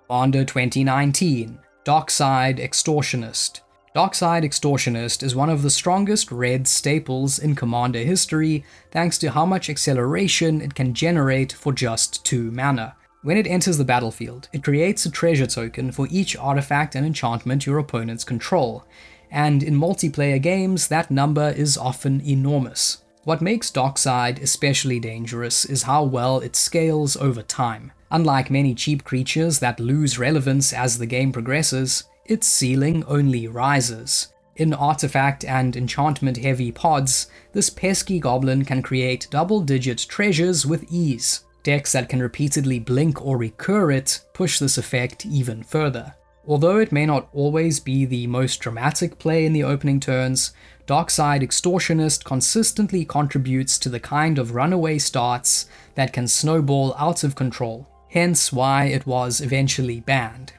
Commander 2019 Dockside Extortionist. Dockside Extortionist is one of the strongest red staples in Commander history thanks to how much acceleration it can generate for just 2 mana. When it enters the battlefield, it creates a treasure token for each artifact and enchantment your opponents control, and in multiplayer games that number is often enormous. What makes Dockside especially dangerous is how well it scales over time. Unlike many cheap creatures that lose relevance as the game progresses, its ceiling only rises. In artifact and enchantment-heavy pods, this pesky goblin can create double-digit treasures with ease. Decks that can repeatedly blink or recur it push this effect even further. Although it may not always be the most dramatic play in the opening turns, Dockside Extortionist consistently contributes to the kind of runaway starts that can snowball out of control, hence why it was eventually banned.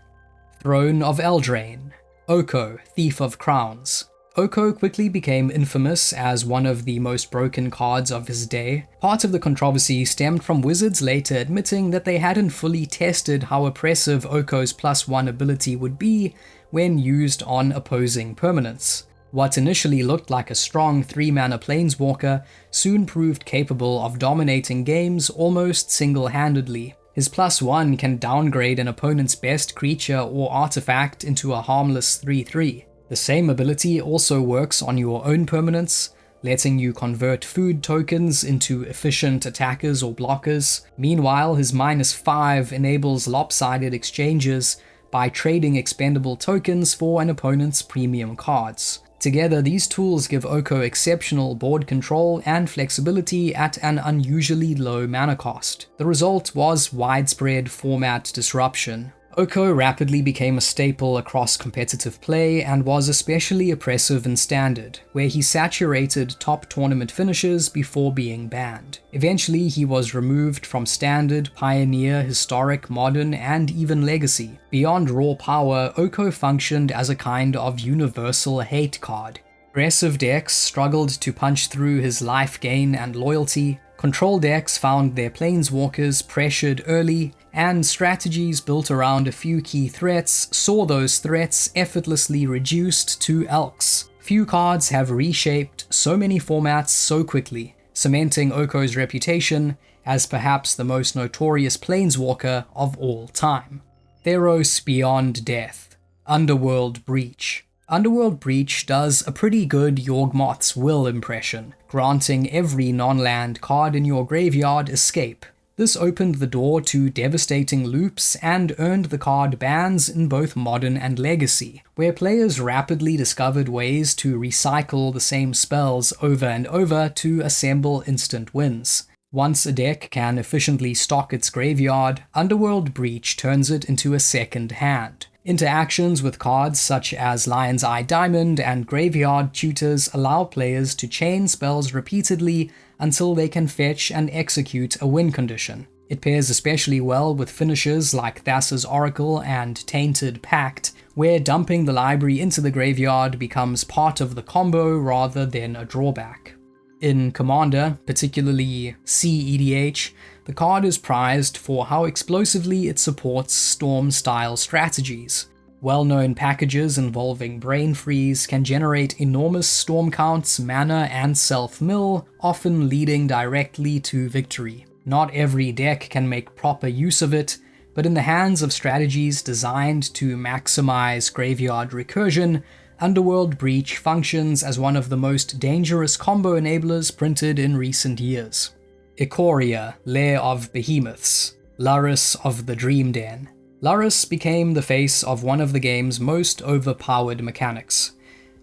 Throne of Eldraine. Oko, Thief of Crowns. Oko quickly became infamous as one of the most broken cards of his day. Part of the controversy stemmed from Wizards later admitting that they hadn't fully tested how oppressive Oko's +1 ability would be when used on opposing permanents. What initially looked like a strong 3-mana planeswalker soon proved capable of dominating games almost single-handedly. His +1 can downgrade an opponent's best creature or artifact into a harmless 3/3. The same ability also works on your own permanents, letting you convert food tokens into efficient attackers or blockers. Meanwhile, his -5 enables lopsided exchanges by trading expendable tokens for an opponent's premium cards. Together, these tools give Oko exceptional board control and flexibility at an unusually low mana cost. The result was widespread format disruption. Oko rapidly became a staple across competitive play and was especially oppressive in Standard, where he saturated top tournament finishes before being banned. Eventually, he was removed from Standard, Pioneer, Historic, Modern, and even Legacy. Beyond raw power, Oko functioned as a kind of universal hate card. Aggressive decks struggled to punch through his life gain and loyalty. Control decks found their planeswalkers pressured early, and strategies built around a few key threats saw those threats effortlessly reduced to Elks. Few cards have reshaped so many formats so quickly, cementing Oko's reputation as perhaps the most notorious planeswalker of all time. Theros Beyond Death. Underworld Breach. Underworld Breach does a pretty good Yawgmoth's Will impression, granting every non-land card in your graveyard escape. This opened the door to devastating loops and earned the card bans in both Modern and Legacy, where players rapidly discovered ways to recycle the same spells over and over to assemble instant wins. Once a deck can efficiently stock its graveyard, Underworld Breach turns it into a second hand. Interactions with cards such as Lion's Eye Diamond and Graveyard Tutors allow players to chain spells repeatedly until they can fetch and execute a win condition. It pairs especially well with finishes like Thassa's Oracle and Tainted Pact, where dumping the library into the graveyard becomes part of the combo rather than a drawback. In Commander, particularly CEDH, the card is prized for how explosively it supports Storm-style strategies. Well-known packages involving Brain Freeze can generate enormous storm counts, mana, and self-mill, often leading directly to victory. Not every deck can make proper use of it, but in the hands of strategies designed to maximize graveyard recursion, Underworld Breach functions as one of the most dangerous combo enablers printed in recent years. Ikoria, Lair of Behemoths, Lurrus of the Dream Den. Lurrus became the face of one of the game's most overpowered mechanics.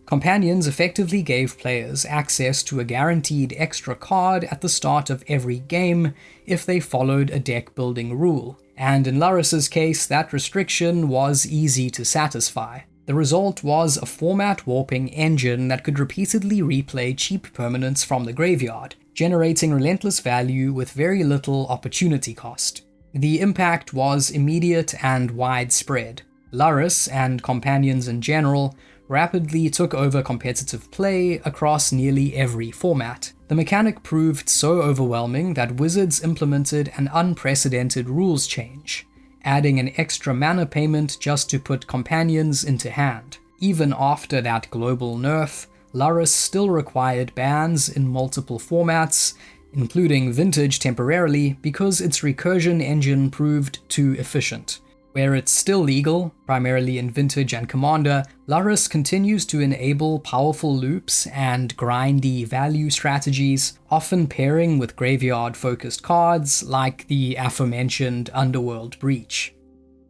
Companions effectively gave players access to a guaranteed extra card at the start of every game if they followed a deck-building rule, and in Lurrus's case that restriction was easy to satisfy. The result was a format-warping engine that could repeatedly replay cheap permanents from the graveyard, generating relentless value with very little opportunity cost. The impact was immediate and widespread. Lurrus, and companions in general, rapidly took over competitive play across nearly every format. The mechanic proved so overwhelming that Wizards implemented an unprecedented rules change, adding an extra mana payment just to put companions into hand. Even after that global nerf, Lurrus still required bans in multiple formats, including Vintage temporarily because its recursion engine proved too efficient. Where it's still legal, primarily in Vintage and Commander, Lurrus continues to enable powerful loops and grindy value strategies, often pairing with graveyard-focused cards like the aforementioned Underworld Breach.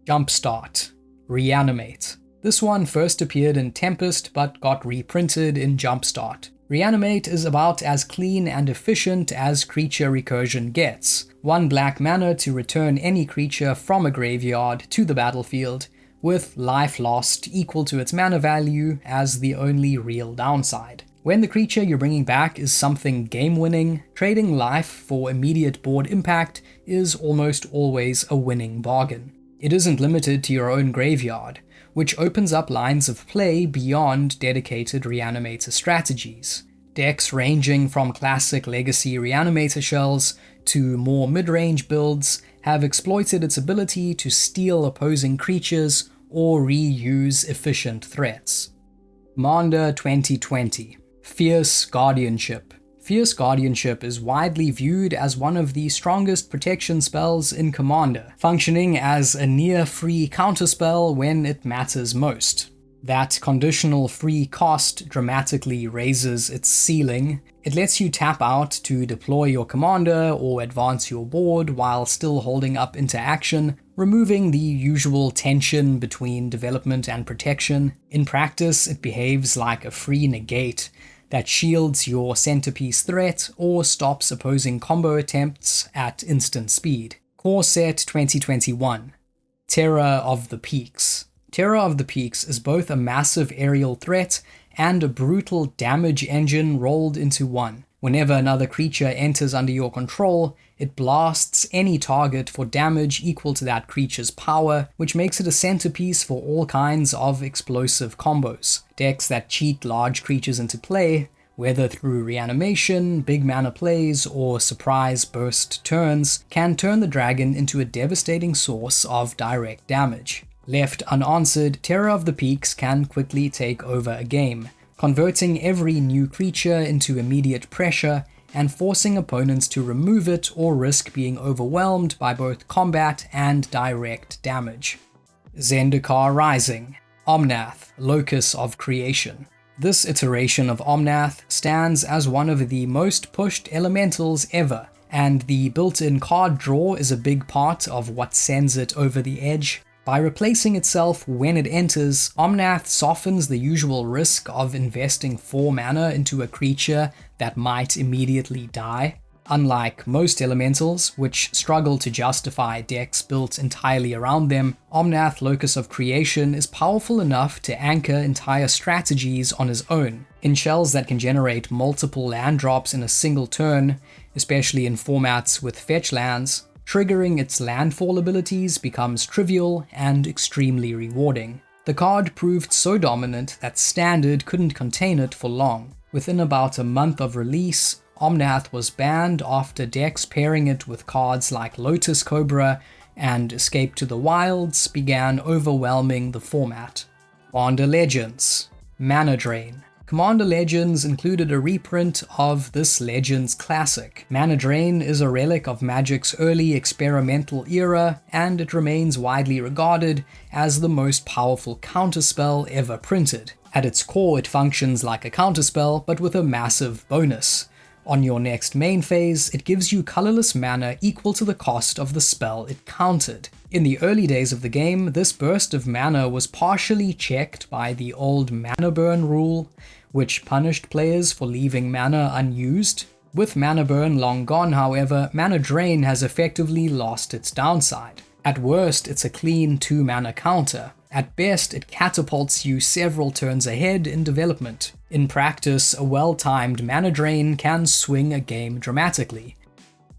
Jumpstart. Reanimate. This one first appeared in Tempest but got reprinted in Jumpstart. Reanimate is about as clean and efficient as creature recursion gets. 1 black mana to return any creature from a graveyard to the battlefield, with life lost equal to its mana value as the only real downside. When the creature you're bringing back is something game-winning, trading life for immediate board impact is almost always a winning bargain. It isn't limited to your own graveyard, which opens up lines of play beyond dedicated Reanimator strategies. Decks ranging from classic legacy Reanimator shells to more mid-range builds have exploited its ability to steal opposing creatures or reuse efficient threats. Commander 2020. Fierce Guardianship. Fierce Guardianship is widely viewed as one of the strongest protection spells in Commander, functioning as a near-free counterspell when it matters most. That conditional free cost dramatically raises its ceiling. It lets you tap out to deploy your commander or advance your board while still holding up into action, removing the usual tension between development and protection. In practice, it behaves like a free negate that shields your centerpiece threat or stops opposing combo attempts at instant speed. Core Set 2021. Terror of the Peaks. Terror of the Peaks is both a massive aerial threat and a brutal damage engine rolled into one. Whenever another creature enters under your control, it blasts any target for damage equal to that creature's power, which makes it a centerpiece for all kinds of explosive combos. Decks that cheat large creatures into play, whether through reanimation, big mana plays, or surprise burst turns, can turn the dragon into a devastating source of direct damage. Left unanswered, Terror of the Peaks can quickly take over a game, converting every new creature into immediate pressure and forcing opponents to remove it or risk being overwhelmed by both combat and direct damage. Zendikar Rising. Omnath, Locus of Creation. This iteration of Omnath stands as one of the most pushed elementals ever, and the built-in card draw is a big part of what sends it over the edge. By replacing itself when it enters, Omnath softens the usual risk of investing 4 mana into a creature that might immediately die. Unlike most elementals, which struggle to justify decks built entirely around them, Omnath, Locus of Creation is powerful enough to anchor entire strategies on his own. In shells that can generate multiple land drops in a single turn, especially in formats with fetch lands, triggering its landfall abilities becomes trivial and extremely rewarding. The card proved so dominant that Standard couldn't contain it for long. Within about a month of release, Omnath was banned after decks pairing it with cards like Lotus Cobra and Escape to the Wilds began overwhelming the format. Commander Legends. Mana Drain. Commander Legends included a reprint of this Legends classic. Mana Drain is a relic of Magic's early experimental era, and it remains widely regarded as the most powerful counterspell ever printed. At its core, it functions like a counterspell, but with a massive bonus. On your next main phase, it gives you colorless mana equal to the cost of the spell it countered. In the early days of the game, this burst of mana was partially checked by the old Mana Burn rule, which punished players for leaving mana unused. With Mana Burn long gone, however, Mana Drain has effectively lost its downside. At worst, it's a clean 2-mana counter. At best, it catapults you several turns ahead in development. In practice, a well-timed Mana Drain can swing a game dramatically.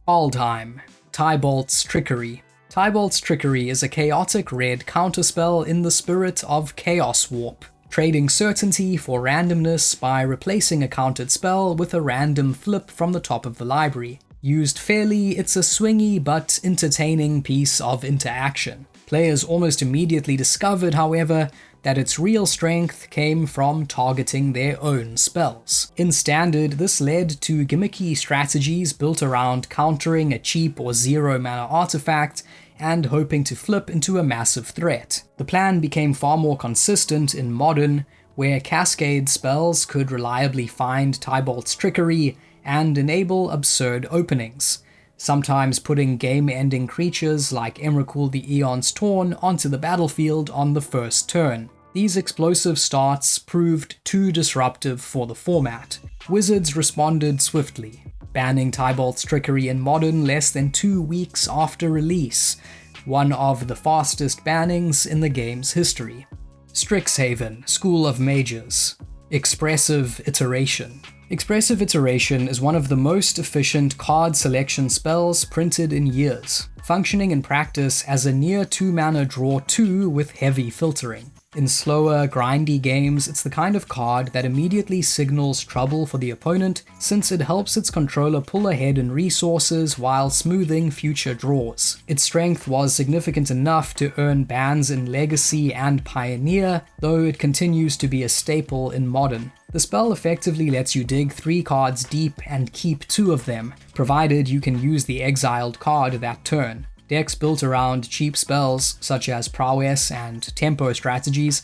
Kaldheim. Tybalt's Trickery. Tybalt's Trickery is a chaotic red counterspell in the spirit of Chaos Warp, trading certainty for randomness by replacing a countered spell with a random flip from the top of the library. Used fairly, it's a swingy but entertaining piece of interaction. Players almost immediately discovered, however, that its real strength came from targeting their own spells. In Standard, this led to gimmicky strategies built around countering a cheap or 0-mana artifact and hoping to flip into a massive threat. The plan became far more consistent in Modern, where Cascade spells could reliably find Tybalt's Trickery and enable absurd openings, sometimes putting game-ending creatures like Emrakul the Aeon's Torn onto the battlefield on the first turn. These explosive starts proved too disruptive for the format. Wizards responded swiftly, banning Tybalt's Trickery in Modern less than 2 weeks after release, one of the fastest bannings in the game's history. Strixhaven, School of Mages. Expressive Iteration. Expressive Iteration is one of the most efficient card selection spells printed in years, functioning in practice as a near 2-mana draw 2 with heavy filtering. In slower, grindy games, it's the kind of card that immediately signals trouble for the opponent, since it helps its controller pull ahead in resources while smoothing future draws. Its strength was significant enough to earn bans in Legacy and Pioneer, though it continues to be a staple in Modern. The spell effectively lets you dig 3 cards deep and keep 2 of them, provided you can use the exiled card that turn. Decks built around cheap spells, such as Prowess and Tempo strategies,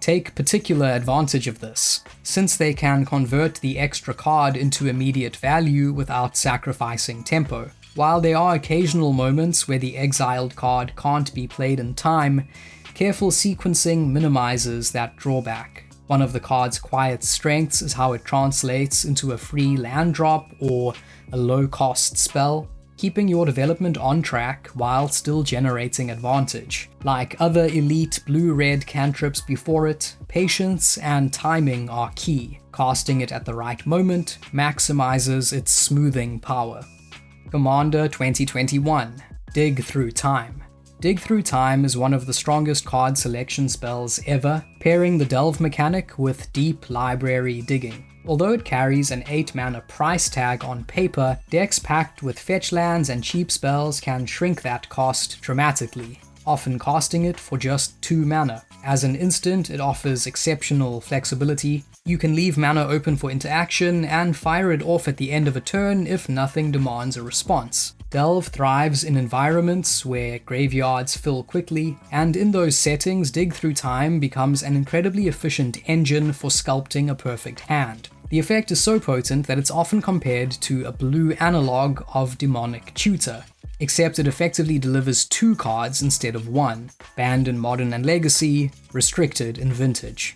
take particular advantage of this, since they can convert the extra card into immediate value without sacrificing tempo. While there are occasional moments where the exiled card can't be played in time, careful sequencing minimizes that drawback. One of the card's quiet strengths is how it translates into a free land drop or a low-cost spell, keeping your development on track while still generating advantage. Like other elite blue-red cantrips before it, patience and timing are key. Casting it at the right moment maximizes its smoothing power. Commander 2021. Dig Through Time. Dig Through Time is one of the strongest card selection spells ever, pairing the delve mechanic with deep library digging. Although it carries an 8-mana price tag on paper, decks packed with fetch lands and cheap spells can shrink that cost dramatically, often casting it for just 2 mana. As an instant, it offers exceptional flexibility. You can leave mana open for interaction and fire it off at the end of a turn if nothing demands a response. Delve thrives in environments where graveyards fill quickly, and in those settings, Dig Through Time becomes an incredibly efficient engine for sculpting a perfect hand. The effect is so potent that it's often compared to a blue analog of Demonic Tutor, except it effectively delivers 2 cards instead of 1, banned in Modern and Legacy, restricted in Vintage.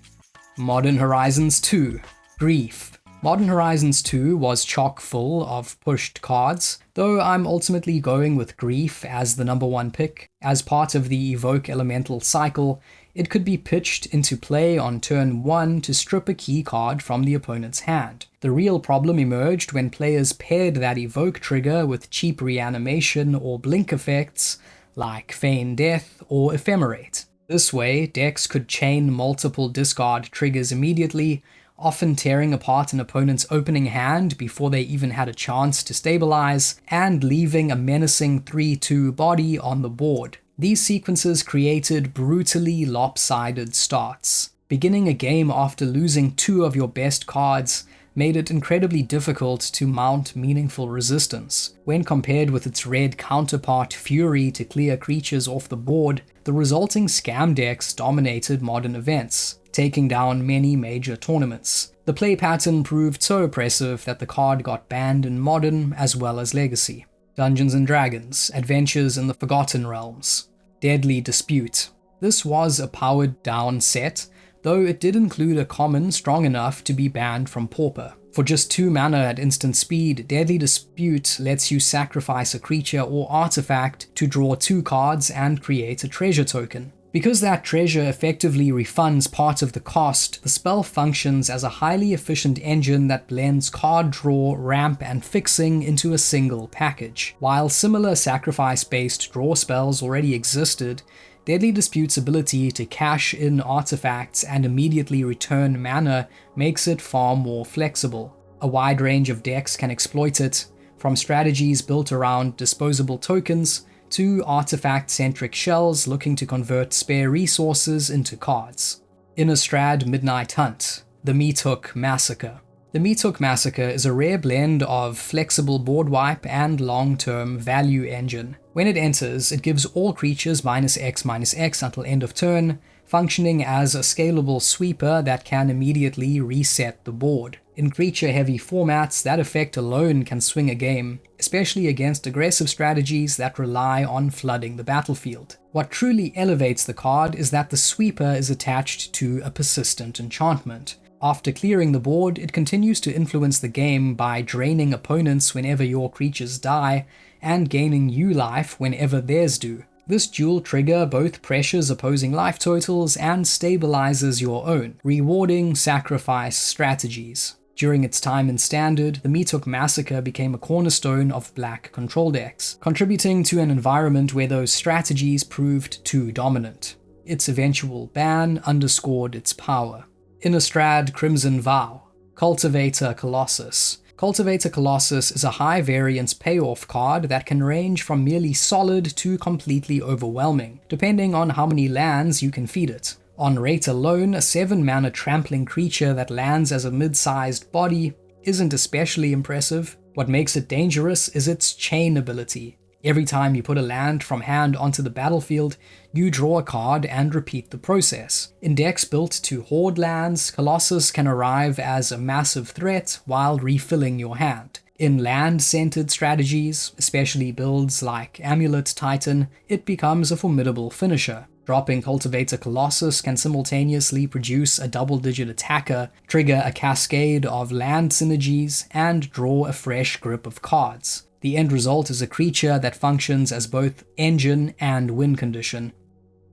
Modern Horizons 2. Grief. Modern Horizons 2 was chock full of pushed cards, though I'm ultimately going with Grief as the number one pick. As part of the Evoke Elemental cycle, it could be pitched into play on turn 1 to strip a key card from the opponent's hand. The real problem emerged when players paired that Evoke trigger with cheap reanimation or blink effects like Feign Death or Ephemerate. This way, decks could chain multiple discard triggers immediately, often tearing apart an opponent's opening hand before they even had a chance to stabilize, and leaving a menacing 3/2 body on the board. These sequences created brutally lopsided starts. Beginning a game after losing 2 of your best cards made it incredibly difficult to mount meaningful resistance. When compared with its red counterpart Fury to clear creatures off the board, the resulting scam decks dominated modern events, taking down many major tournaments. The play pattern proved so oppressive that the card got banned in Modern as well as Legacy. Dungeons & Dragons, Adventures in the Forgotten Realms. Deadly Dispute. This was a powered down set, though it did include a common strong enough to be banned from Pauper. For just 2 mana at instant speed, Deadly Dispute lets you sacrifice a creature or artifact to draw 2 cards and create a treasure token. Because that treasure effectively refunds part of the cost, the spell functions as a highly efficient engine that blends card draw, ramp, and fixing into a single package. While similar sacrifice-based draw spells already existed, Deadly Dispute's ability to cash in artifacts and immediately return mana makes it far more flexible. A wide range of decks can exploit it, from strategies built around disposable tokens to artifact-centric shells looking to convert spare resources into cards. Innistrad Midnight Hunt, the Meathook Massacre. The Meathook Massacre is a rare blend of flexible board wipe and long-term value engine. When it enters, it gives all creatures -X/-X until end of turn, functioning as a scalable sweeper that can immediately reset the board. In creature-heavy formats, that effect alone can swing a game, especially against aggressive strategies that rely on flooding the battlefield. What truly elevates the card is that the sweeper is attached to a persistent enchantment. After clearing the board, it continues to influence the game by draining opponents whenever your creatures die, and gaining you life whenever theirs do. This dual trigger both pressures opposing life totals and stabilizes your own, rewarding sacrifice strategies. During its time in Standard, the Meathook Massacre became a cornerstone of black control decks, contributing to an environment where those strategies proved too dominant. Its eventual ban underscored its power. Innistrad Crimson Vow, Cultivator Colossus. Cultivator Colossus is a high variance payoff card that can range from merely solid to completely overwhelming, depending on how many lands you can feed it. On rate alone, a 7-mana trampling creature that lands as a mid-sized body isn't especially impressive. What makes it dangerous is its chain ability. Every time you put a land from hand onto the battlefield, you draw a card and repeat the process. In decks built to hoard lands, Colossus can arrive as a massive threat while refilling your hand. In land-centered strategies, especially builds like Amulet Titan, it becomes a formidable finisher. Dropping Cultivator Colossus can simultaneously produce a double-digit attacker, trigger a cascade of land synergies, and draw a fresh grip of cards. The end result is a creature that functions as both engine and win condition.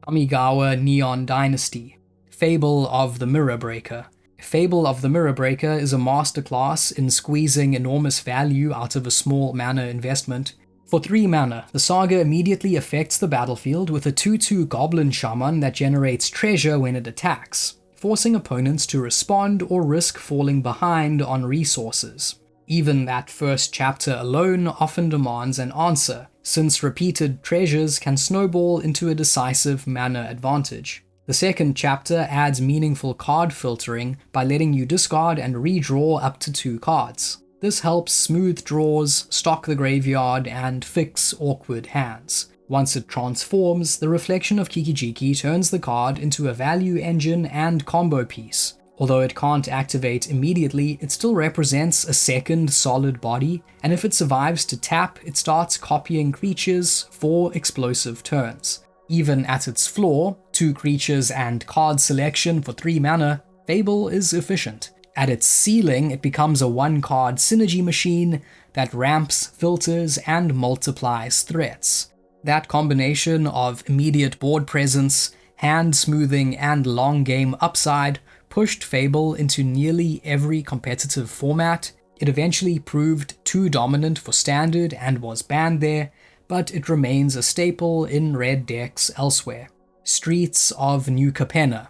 Kamigawa Neon Dynasty, Fable of the Mirror Breaker. Fable of the Mirror Breaker is a masterclass in squeezing enormous value out of a small mana investment. For 3 mana, the saga immediately affects the battlefield with a 2/2 Goblin Shaman that generates treasure when it attacks, forcing opponents to respond or risk falling behind on resources. Even that first chapter alone often demands an answer, since repeated treasures can snowball into a decisive mana advantage. The second chapter adds meaningful card filtering by letting you discard and redraw up to 2 cards. This helps smooth draws, stock the graveyard, and fix awkward hands. Once it transforms, the Reflection of Kiki-Jiki turns the card into a value engine and combo piece. Although it can't activate immediately, it still represents a second solid body, and if it survives to tap, it starts copying creatures for explosive turns. Even at its floor, 2 creatures and card selection for 3 mana, Fable is efficient. At its ceiling, it becomes a one-card synergy machine that ramps, filters, and multiplies threats. That combination of immediate board presence, hand smoothing, and long game upside pushed Fable into nearly every competitive format. It eventually proved too dominant for Standard and was banned there, but it remains a staple in red decks elsewhere. Streets of New Capenna,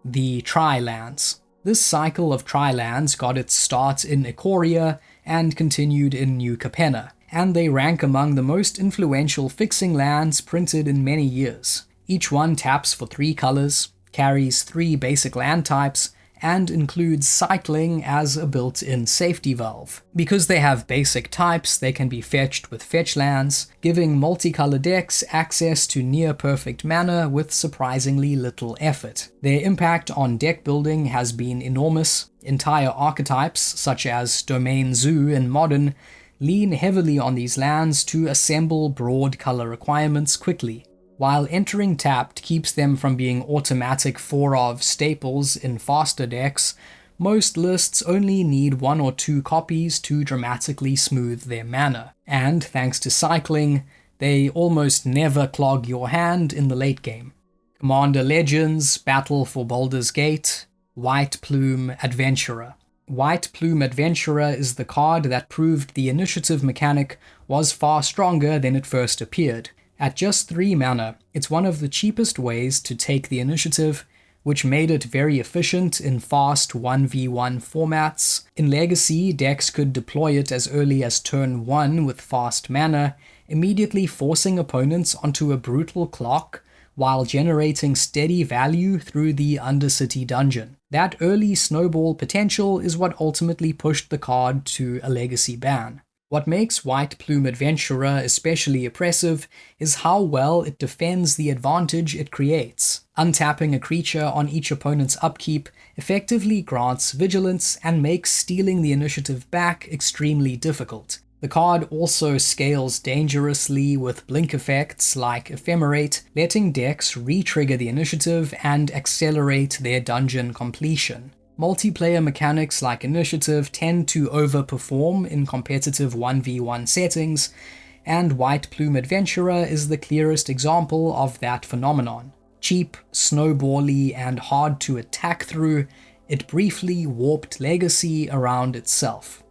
the Tri-Lands. This cycle of Tri-Lands got its start in Ikoria and continued in New Capenna, and they rank among the most influential fixing lands printed in many years. Each one taps for 3 colors, carries 3 basic land types, and includes cycling as a built-in safety valve. Because they have basic types, they can be fetched with fetch lands, giving multicolor decks access to near-perfect mana with surprisingly little effort. Their impact on deck building has been enormous. Entire archetypes, such as Domain Zoo in Modern, lean heavily on these lands to assemble broad color requirements quickly. While entering tapped keeps them from being automatic 4-of staples in faster decks, most lists only need 1 or 2 copies to dramatically smooth their mana, and thanks to cycling, they almost never clog your hand in the late game. Commander Legends, Battle for Baldur's Gate, White Plume Adventurer. White Plume Adventurer is the card that proved the initiative mechanic was far stronger than it first appeared. At just 3 mana, it's one of the cheapest ways to take the initiative, which made it very efficient in fast 1v1 formats. In Legacy, decks could deploy it as early as turn 1 with fast mana, immediately forcing opponents onto a brutal clock while generating steady value through the Undercity dungeon. That early snowball potential is what ultimately pushed the card to a Legacy ban. What makes White Plume Adventurer especially oppressive is how well it defends the advantage it creates. Untapping a creature on each opponent's upkeep effectively grants vigilance and makes stealing the initiative back extremely difficult. The card also scales dangerously with blink effects like Ephemerate, letting decks re-trigger the initiative and accelerate their dungeon completion. Multiplayer mechanics like Initiative tend to overperform in competitive 1v1 settings, and White Plume Adventurer is the clearest example of that phenomenon. Cheap, snowbally, and hard to attack through, it briefly warped Legacy around itself.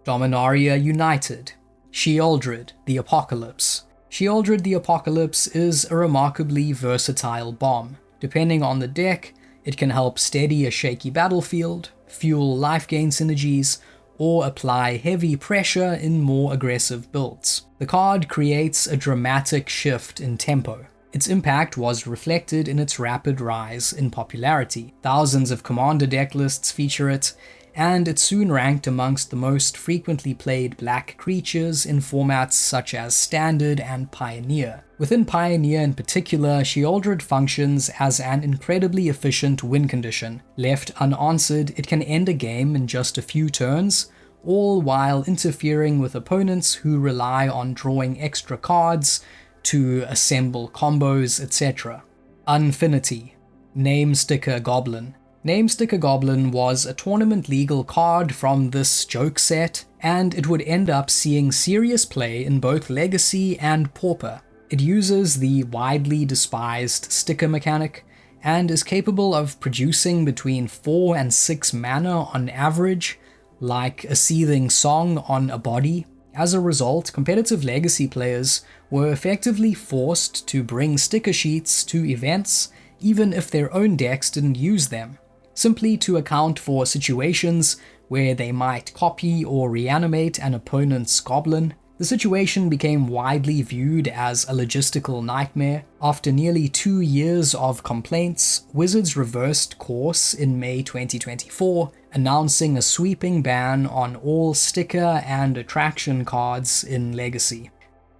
Dominaria United. Sheoldred, the Apocalypse. Sheoldred the Apocalypse is a remarkably versatile bomb. Depending on the deck, it can help steady a shaky battlefield, fuel life gain synergies, or apply heavy pressure in more aggressive builds. The card creates a dramatic shift in tempo. Its impact was reflected in its rapid rise in popularity. Thousands of Commander deck lists feature it, and it soon ranked amongst the most frequently played black creatures in formats such as Standard and Pioneer. Within Pioneer in particular, Sheoldred functions as an incredibly efficient win condition. Left unanswered, it can end a game in just a few turns, all while interfering with opponents who rely on drawing extra cards to assemble combos, etc. Unfinity. Namesticker Goblin. Namesticker Goblin was a tournament legal card from this joke set, and it would end up seeing serious play in both Legacy and Pauper. It uses the widely despised sticker mechanic, and is capable of producing between 4 and 6 mana on average, like a seething song on a body. As a result, competitive Legacy players were effectively forced to bring sticker sheets to events, even if their own decks didn't use them, simply to account for situations where they might copy or reanimate an opponent's goblin. The situation became widely viewed as a logistical nightmare. After nearly 2 years of complaints, Wizards reversed course in May 2024, announcing a sweeping ban on all sticker and attraction cards in Legacy.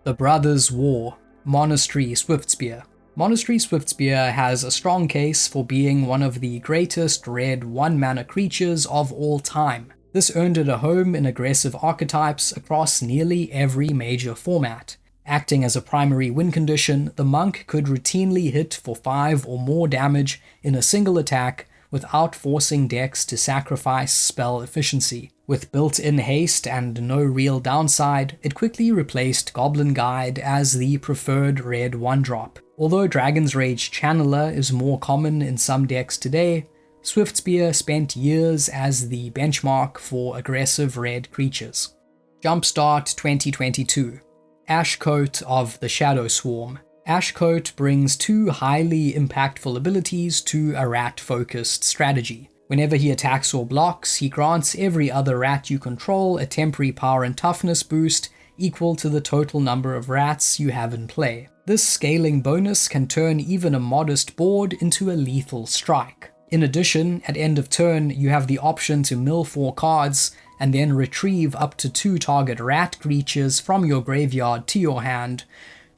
The Brothers' War. Monastery Swiftspear. Monastery Swiftspear has a strong case for being one of the greatest red 1-mana creatures of all time. This earned it a home in aggressive archetypes across nearly every major format. Acting as a primary win condition, the monk could routinely hit for 5 or more damage in a single attack, without forcing decks to sacrifice spell efficiency. With built-in haste and no real downside, it quickly replaced Goblin Guide as the preferred red 1-drop. Although Dragon's Rage Channeler is more common in some decks today, Swiftspear spent years as the benchmark for aggressive red creatures. Jumpstart 2022. Ashcoat of the Shadow Swarm. Ashcoat brings 2 highly impactful abilities to a rat-focused strategy. Whenever he attacks or blocks, he grants every other rat you control a temporary power and toughness boost equal to the total number of rats you have in play. This scaling bonus can turn even a modest board into a lethal strike. In addition, at end of turn, you have the option to mill 4 cards and then retrieve up to 2 target rat creatures from your graveyard to your hand,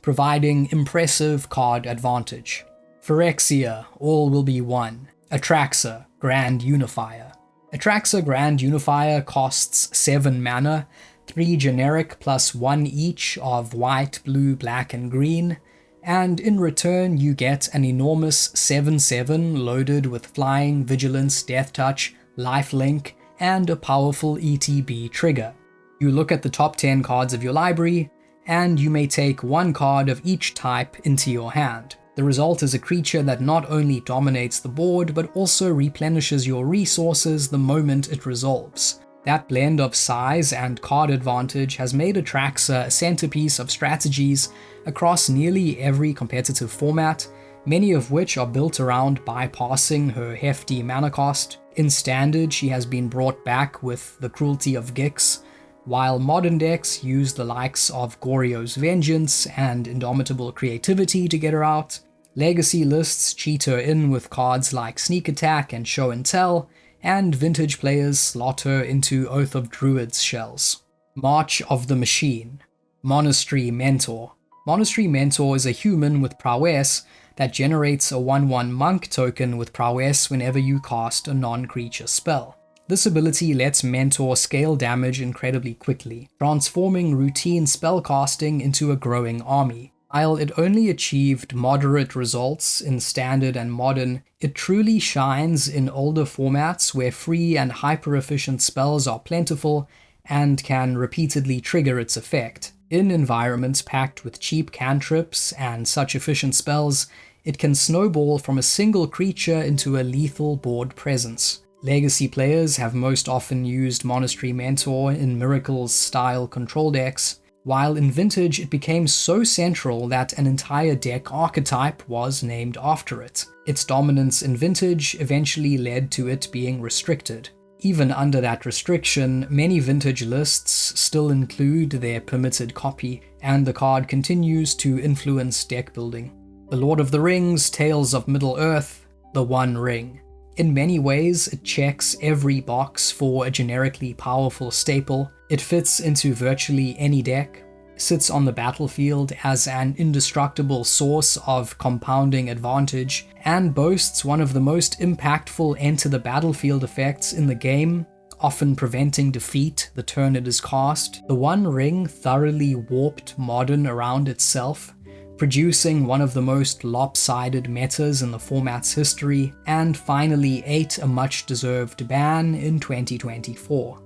providing impressive card advantage. Phyrexia, all will be one. Atraxa, Grand Unifier. Atraxa Grand Unifier costs 7 mana, 3 generic plus 1 each of white, blue, black, and green, and in return you get an enormous 7/7 loaded with Flying, Vigilance, Death Touch, Lifelink, and a powerful ETB trigger. You look at the top 10 cards of your library, and you may take 1 card of each type into your hand. The result is a creature that not only dominates the board, but also replenishes your resources the moment it resolves. That blend of size and card advantage has made Atraxa a centerpiece of strategies across nearly every competitive format, many of which are built around bypassing her hefty mana cost. In Standard, she has been brought back with the Cruelty of Gix, while modern decks use the likes of Goryo's Vengeance and Indomitable Creativity to get her out. Legacy lists cheat her in with cards like Sneak Attack and Show and Tell, and vintage players slot her into Oath of Druids shells. March of the Machine. Monastery Mentor. Monastery Mentor is a human with prowess that generates a 1/1 monk token with prowess whenever you cast a non-creature spell. This ability lets Mentor scale damage incredibly quickly, transforming routine spellcasting into a growing army. While it only achieved moderate results in Standard and Modern, it truly shines in older formats where free and hyper-efficient spells are plentiful and can repeatedly trigger its effect. In environments packed with cheap cantrips and such efficient spells, it can snowball from a single creature into a lethal board presence. Legacy players have most often used Monastery Mentor in Miracles-style control decks, while in Vintage it became so central that an entire deck archetype was named after it. Its dominance in Vintage eventually led to it being restricted. Even under that restriction, many Vintage lists still include their permitted copy, and the card continues to influence deck building. The Lord of the Rings, Tales of Middle-earth, The One Ring. In many ways, it checks every box for a generically powerful staple. It fits into virtually any deck, sits on the battlefield as an indestructible source of compounding advantage, and boasts one of the most impactful enter-the-battlefield effects in the game, often preventing defeat the turn it is cast. The One Ring thoroughly warped Modern around itself, producing one of the most lopsided metas in the format's history, and finally ate a much-deserved ban in 2024.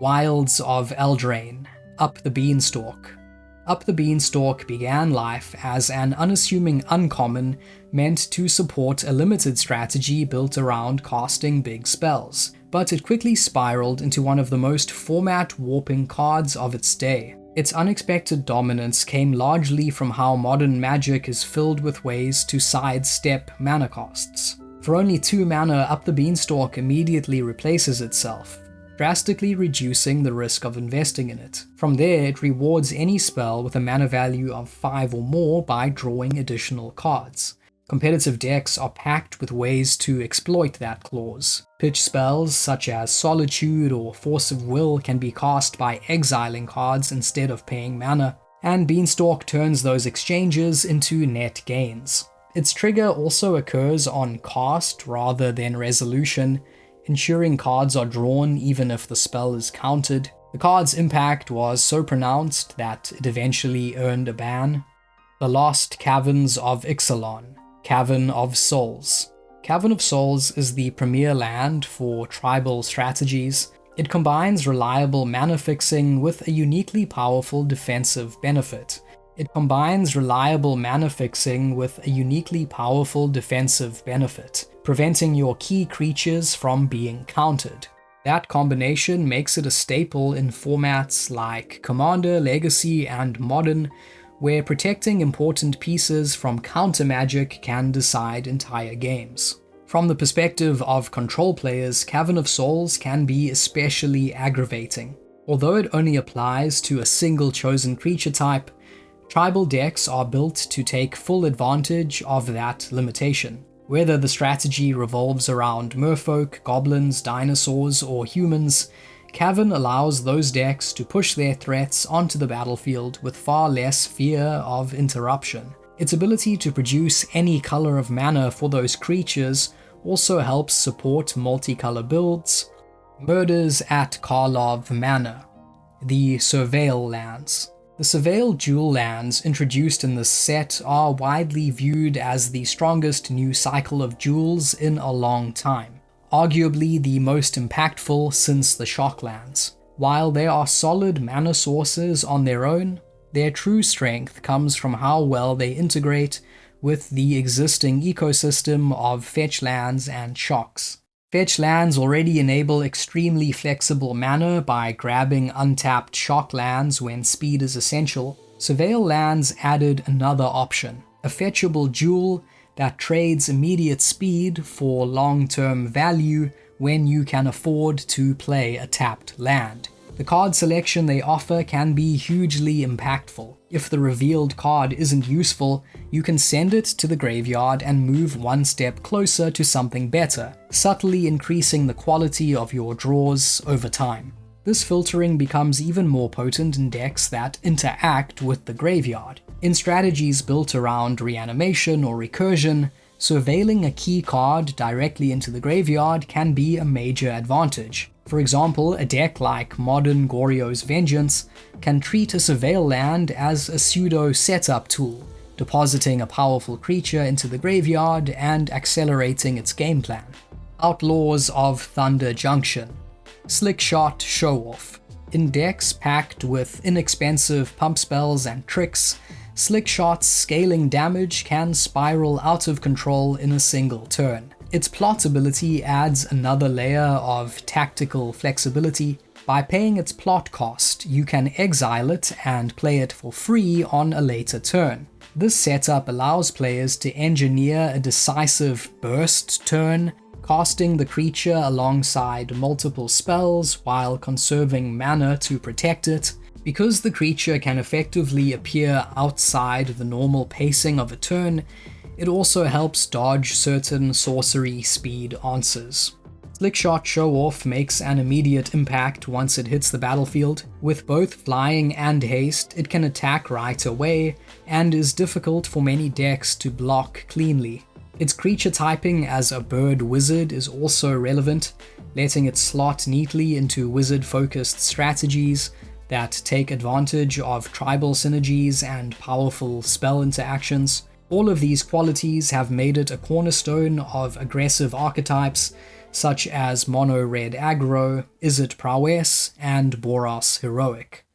Wilds of Eldraine. Up the Beanstalk. Up the Beanstalk began life as an unassuming uncommon meant to support a limited strategy built around casting big spells, but it quickly spiraled into one of the most format-warping cards of its day. Its unexpected dominance came largely from how modern Magic is filled with ways to sidestep mana costs. For only 2 mana, Up the Beanstalk immediately replaces itself, drastically reducing the risk of investing in it. From there, it rewards any spell with a mana value of 5 or more by drawing additional cards. Competitive decks are packed with ways to exploit that clause. Pitch spells such as Solitude or Force of Will can be cast by exiling cards instead of paying mana, and Beanstalk turns those exchanges into net gains. Its trigger also occurs on cast rather than resolution, ensuring cards are drawn even if the spell is countered. The card's impact was so pronounced that it eventually earned a ban. The Lost Caverns of Ixalan. Cavern of Souls. Cavern of Souls is the premier land for tribal strategies. It combines reliable mana fixing with a uniquely powerful defensive benefit. Preventing your key creatures from being countered. That combination makes it a staple in formats like Commander, Legacy, and Modern, where protecting important pieces from counter magic can decide entire games. From the perspective of control players, Cavern of Souls can be especially aggravating. Although it only applies to a single chosen creature type, tribal decks are built to take full advantage of that limitation. Whether the strategy revolves around merfolk, goblins, dinosaurs, or humans, Cavern allows those decks to push their threats onto the battlefield with far less fear of interruption. Its ability to produce any color of mana for those creatures also helps support multicolor builds. Murders at Karlov Manor. The Surveil lands. The Surveil dual lands introduced in this set are widely viewed as the strongest new cycle of duals in a long time, arguably the most impactful since the Shocklands. While they are solid mana sources on their own, their true strength comes from how well they integrate with the existing ecosystem of fetch lands and shocks. Fetch lands already enable extremely flexible mana by grabbing untapped shock lands when speed is essential. Surveil lands added another option, a fetchable dual that trades immediate speed for long-term value when you can afford to play a tapped land. The card selection they offer can be hugely impactful. If the revealed card isn't useful, you can send it to the graveyard and move one step closer to something better, subtly increasing the quality of your draws over time. This filtering becomes even more potent in decks that interact with the graveyard. In strategies built around reanimation or recursion, surveilling a key card directly into the graveyard can be a major advantage. For example, a deck like Modern Goryo's Vengeance can treat a Surveil land as a pseudo setup tool, depositing a powerful creature into the graveyard and accelerating its game plan. Outlaws of Thunder Junction. Slickshot Show-Off. In decks packed with inexpensive pump spells and tricks, Slickshot's scaling damage can spiral out of control in a single turn. Its plot ability adds another layer of tactical flexibility. By paying its plot cost, you can exile it and play it for free on a later turn. This setup allows players to engineer a decisive burst turn, casting the creature alongside multiple spells while conserving mana to protect it. Because the creature can effectively appear outside the normal pacing of a turn, it also helps dodge certain sorcery speed answers. Slickshot Show-Off makes an immediate impact once it hits the battlefield. With both flying and haste, it can attack right away, and is difficult for many decks to block cleanly. Its creature typing as a bird wizard is also relevant, letting it slot neatly into wizard-focused strategies that take advantage of tribal synergies and powerful spell interactions. All of these qualities have made it a cornerstone of aggressive archetypes such as Mono Red Aggro, Izzet Prowess, and Boros Heroic.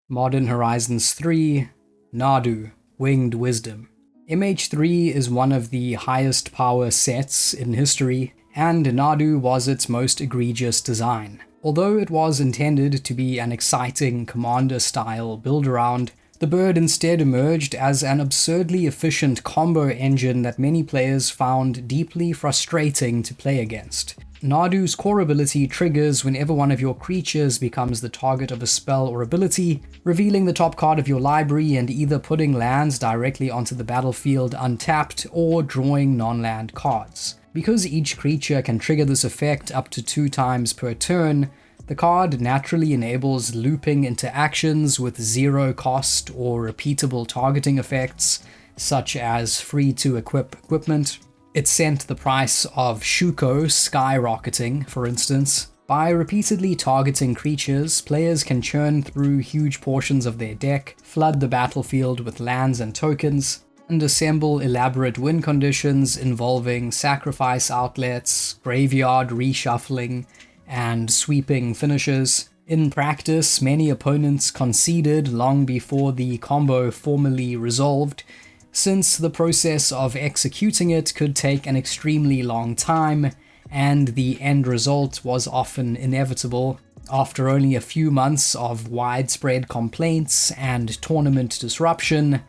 Modern Horizons 3, Nadu, Winged Wisdom. MH3 is one of the highest power sets in history, and Nadu was its most egregious design. Although it was intended to be an exciting commander-style build-around, the bird instead emerged as an absurdly efficient combo engine that many players found deeply frustrating to play against. Nadu's core ability triggers whenever one of your creatures becomes the target of a spell or ability, revealing the top card of your library and either putting lands directly onto the battlefield untapped or drawing non-land cards. Because each creature can trigger this effect up to 2 times per turn, the card naturally enables looping interactions with zero cost or repeatable targeting effects, such as free-to-equip equipment. It sent the price of Shuko skyrocketing, for instance. By repeatedly targeting creatures, players can churn through huge portions of their deck, flood the battlefield with lands and tokens. and assemble elaborate win conditions involving sacrifice outlets, graveyard reshuffling, and sweeping finishes. In practice, many opponents conceded long before the combo formally resolved, since the process of executing it could take an extremely long time, and the end result was often inevitable. After only a few months of widespread complaints and tournament disruption,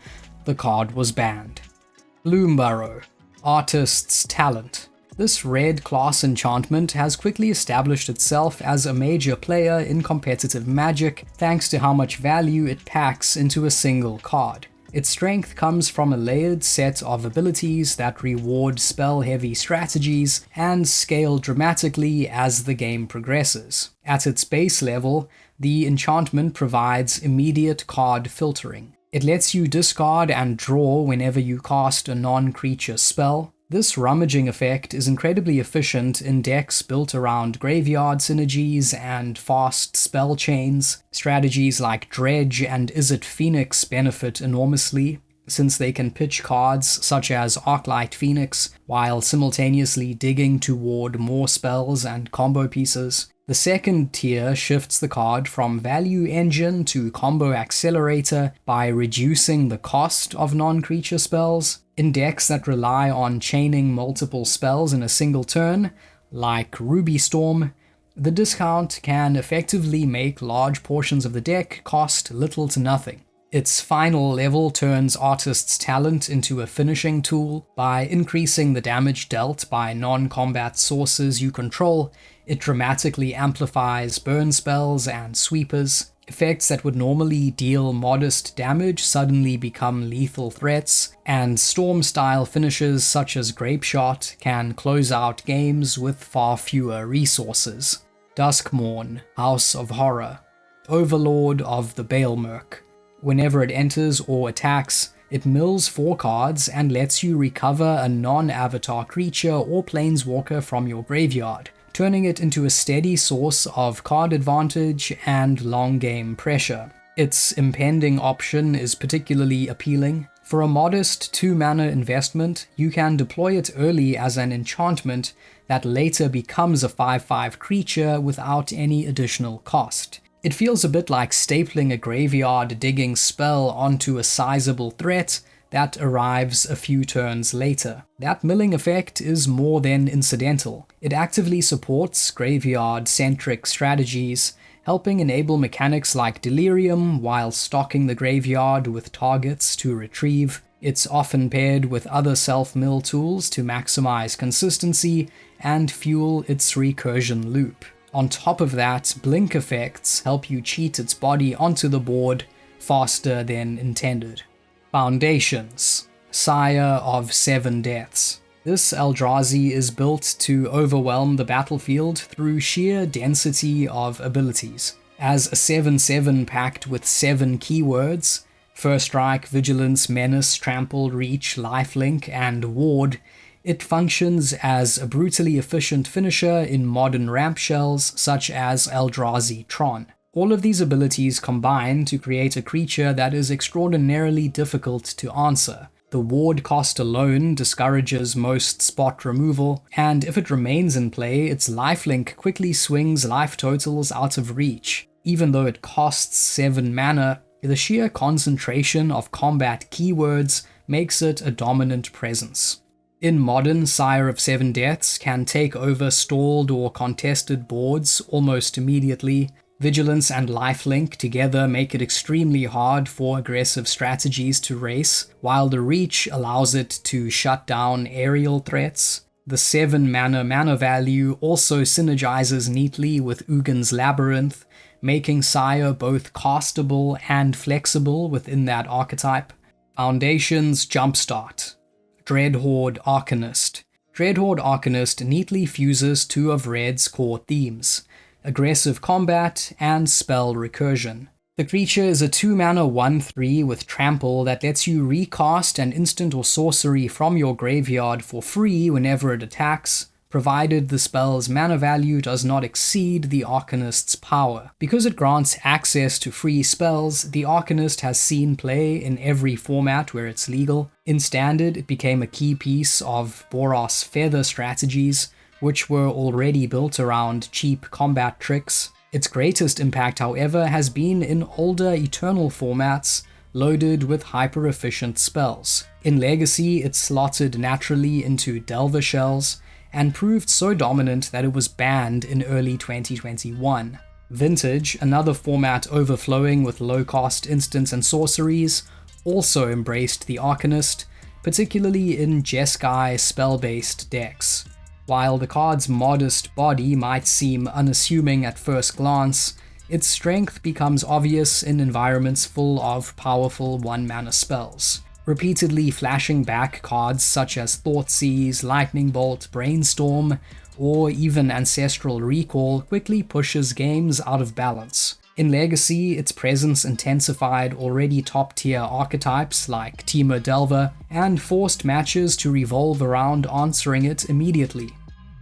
the card was banned. Bloomburrow, Artist's Talent. This red class enchantment has quickly established itself as a major player in competitive Magic thanks to how much value it packs into a single card. Its strength comes from a layered set of abilities that reward spell-heavy strategies and scale dramatically as the game progresses. At its base level, the enchantment provides immediate card filtering. It lets you discard and draw whenever you cast a non-creature spell. This rummaging effect is incredibly efficient in decks built around graveyard synergies and fast spell chains. Strategies like Dredge and Izzet Phoenix benefit enormously, since they can pitch cards such as Arclight Phoenix while simultaneously digging toward more spells and combo pieces. The second tier shifts the card from Value Engine to Combo Accelerator by reducing the cost of non-creature spells. In decks that rely on chaining multiple spells in a single turn, like Ruby Storm, the discount can effectively make large portions of the deck cost little to nothing. Its final level turns Artist's Talent into a finishing tool. By increasing the damage dealt by non-combat sources you control, it dramatically amplifies burn spells and sweepers. Effects that would normally deal modest damage suddenly become lethal threats, and Storm-style finishes such as Grapeshot can close out games with far fewer resources. Duskmourn, House of Horror, Overlord of the Baelmerk. Whenever it enters or attacks, it mills 4 cards and lets you recover a non-avatar creature or planeswalker from your graveyard, turning it into a steady source of card advantage and long-game pressure. Its impending option is particularly appealing. For a modest 2-mana investment, you can deploy it early as an enchantment that later becomes a 5/5 creature without any additional cost. It feels a bit like stapling a graveyard digging spell onto a sizable threat that arrives a few turns later. That milling effect is more than incidental. It actively supports graveyard-centric strategies, helping enable mechanics like Delirium while stocking the graveyard with targets to retrieve. It's often paired with other self-mill tools to maximize consistency and fuel its recursion loop. On top of that, blink effects help you cheat its body onto the board faster than intended. Foundations, Sire of 7 Deaths. This Eldrazi is built to overwhelm the battlefield through sheer density of abilities. As a 7/7 packed with 7 keywords, First Strike, Vigilance, Menace, Trample, Reach, Lifelink, and Ward, it functions as a brutally efficient finisher in modern ramp shells such as Eldrazi Tron. All of these abilities combine to create a creature that is extraordinarily difficult to answer. The ward cost alone discourages most spot removal, and if it remains in play, its lifelink quickly swings life totals out of reach. Even though it costs 7 mana, the sheer concentration of combat keywords makes it a dominant presence. In Modern, Sire of 7 Deaths can take over stalled or contested boards almost immediately. Vigilance and Lifelink together make it extremely hard for aggressive strategies to race, while the Reach allows it to shut down aerial threats. The 7 mana value also synergizes neatly with Ugin's Labyrinth, making Sire both castable and flexible within that archetype. Foundations Jumpstart, Dreadhorde Arcanist. Dreadhorde Arcanist neatly fuses 2 of Red's core themes: aggressive combat and spell recursion. The creature is a 2-mana 1/3 with trample that lets you recast an instant or sorcery from your graveyard for free whenever it attacks, provided the spell's mana value does not exceed the Arcanist's power. Because it grants access to free spells, the Arcanist has seen play in every format where it's legal. In Standard, it became a key piece of Boros Feather strategies, which were already built around cheap combat tricks. Its greatest impact, however, has been in older Eternal formats, loaded with hyper-efficient spells. In Legacy, it slotted naturally into Delver Shells, and proved so dominant that it was banned in early 2021. Vintage, another format overflowing with low-cost instants and sorceries, also embraced the Arcanist, particularly in Jeskai spell-based decks. While the card's modest body might seem unassuming at first glance, its strength becomes obvious in environments full of powerful one-mana spells. Repeatedly flashing back cards such as Thoughtseize, Lightning Bolt, Brainstorm, or even Ancestral Recall quickly pushes games out of balance. In Legacy, its presence intensified already top-tier archetypes like Temur Delver, and forced matches to revolve around answering it immediately.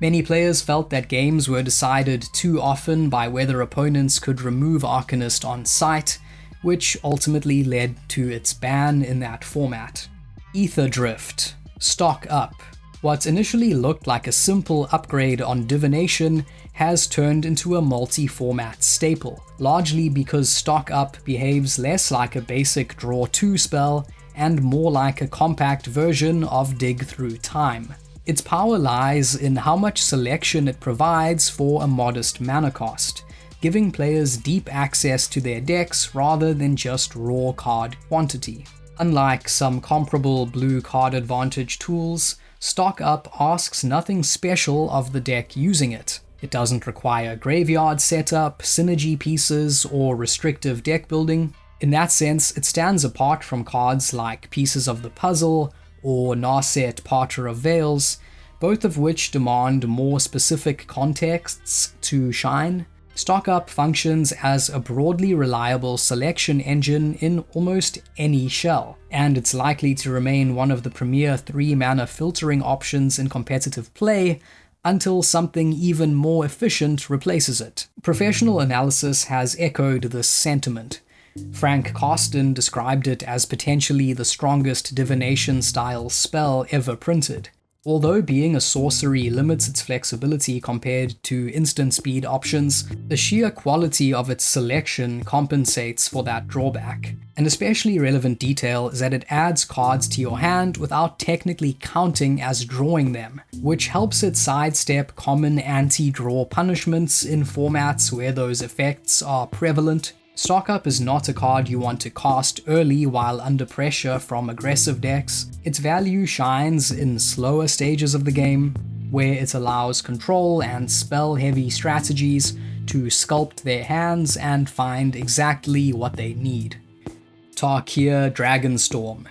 Many players felt that games were decided too often by whether opponents could remove Arcanist on sight, which ultimately led to its ban in that format. Ether Drift. Stock Up. What initially looked like a simple upgrade on Divination has turned into a multi-format staple, largely because Stock Up behaves less like a basic Draw 2 spell and more like a compact version of Dig Through Time. Its power lies in how much selection it provides for a modest mana cost, giving players deep access to their decks rather than just raw card quantity. Unlike some comparable blue card advantage tools, Stock Up asks nothing special of the deck using it. It doesn't require graveyard setup, synergy pieces, or restrictive deck building. In that sense, it stands apart from cards like Pieces of the Puzzle or Narset Parter of Veils, both of which demand more specific contexts to shine. Stock Up functions as a broadly reliable selection engine in almost any shell, and it's likely to remain one of the premier 3-mana filtering options in competitive play until something even more efficient replaces it. Professional analysis has echoed this sentiment. Frank Carsten described it as potentially the strongest divination-style spell ever printed. Although being a sorcery limits its flexibility compared to instant speed options, the sheer quality of its selection compensates for that drawback. An especially relevant detail is that it adds cards to your hand without technically counting as drawing them, which helps it sidestep common anti-draw punishments in formats where those effects are prevalent. Stock Up is not a card you want to cast early while under pressure from aggressive decks. Its value shines in slower stages of the game, where it allows control and spell-heavy strategies to sculpt their hands and find exactly what they need. Tarkir Dragonstorm.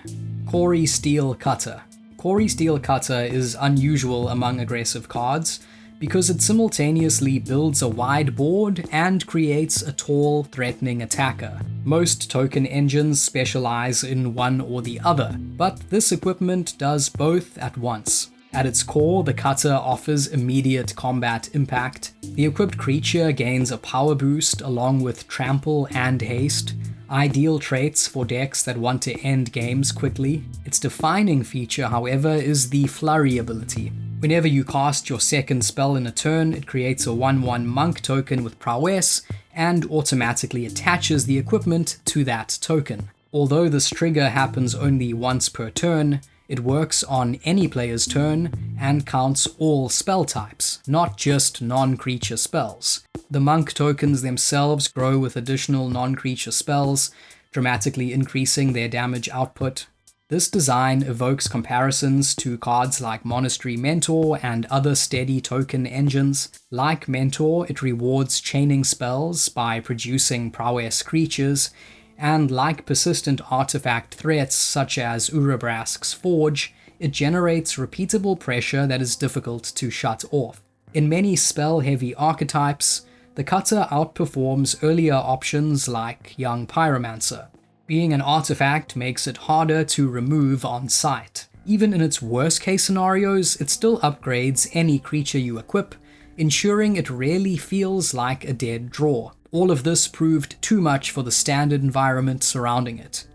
Kori Steel Cutter. Kori Steel Cutter is unusual among aggressive cards, because it simultaneously builds a wide board and creates a tall, threatening attacker. Most token engines specialize in one or the other, but this equipment does both at once. At its core, the cutter offers immediate combat impact. The equipped creature gains a power boost along with trample and haste, ideal traits for decks that want to end games quickly. Its defining feature, however, is the Flurry ability. Whenever you cast your second spell in a turn, it creates a 1/1 monk token with prowess and automatically attaches the equipment to that token. Although this trigger happens only once per turn, it works on any player's turn and counts all spell types, not just non-creature spells. The monk tokens themselves grow with additional non-creature spells, dramatically increasing their damage output. This design evokes comparisons to cards like Monastery Mentor and other steady token engines. Like Mentor, it rewards chaining spells by producing prowess creatures, and like persistent artifact threats such as Urabrask's Forge, it generates repeatable pressure that is difficult to shut off. In many spell-heavy archetypes, the cutter outperforms earlier options like Young Pyromancer. Being an artifact makes it harder to remove on sight. Even in its worst case scenarios, it still upgrades any creature you equip, ensuring it rarely feels like a dead draw. All of this proved too much for the standard environment surrounding it.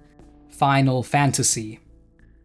Final Fantasy.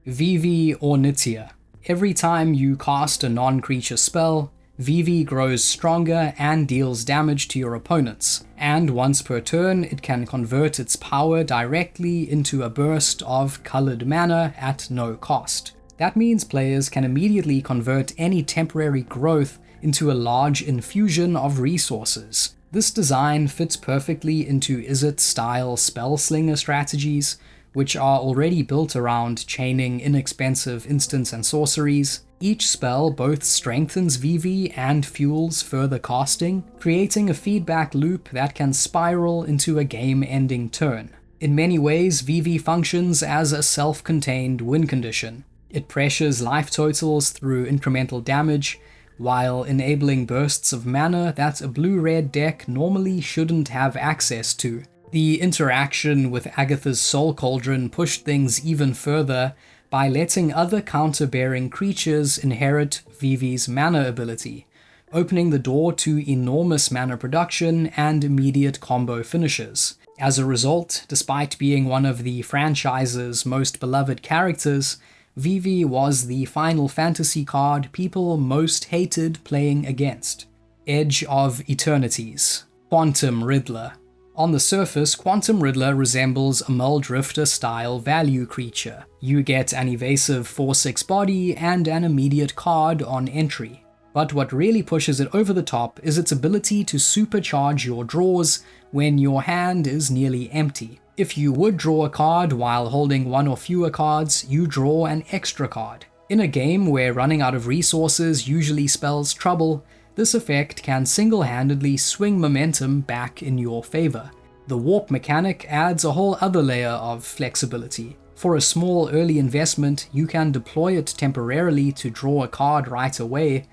Vivi Ornithia. Every time you cast a non-creature spell, Vivi grows stronger and deals damage to your opponents, and once per turn it can convert its power directly into a burst of colored mana at no cost. That means players can immediately convert any temporary growth into a large infusion of resources. This design fits perfectly into Izzet-style spellslinger strategies, which are already built around chaining inexpensive instants and sorceries. Each spell both strengthens Vivi and fuels further casting, creating a feedback loop that can spiral into a game-ending turn. In many ways, Vivi functions as a self-contained win condition. It pressures life totals through incremental damage, while enabling bursts of mana that a blue-red deck normally shouldn't have access to. The interaction with Agatha's Soul Cauldron pushed things even further by letting other counter-bearing creatures inherit Vivi's mana ability, opening the door to enormous mana production and immediate combo finishes. As a result, despite being one of the franchise's most beloved characters, Vivi was the Final Fantasy card people most hated playing against. Edge of Eternities. Quantum Riddler. On the surface, Quantum Riddler resembles a Muldrifter-style value creature. You get an evasive 4/6 body and an immediate card on entry. But what really pushes it over the top is its ability to supercharge your draws when your hand is nearly empty. If you would draw a card while holding one or fewer cards, you draw an extra card. In a game where running out of resources usually spells trouble, this effect can single-handedly swing momentum back in your favor. The warp mechanic adds a whole other layer of flexibility. For a small early investment, you can deploy it temporarily to draw a card right away,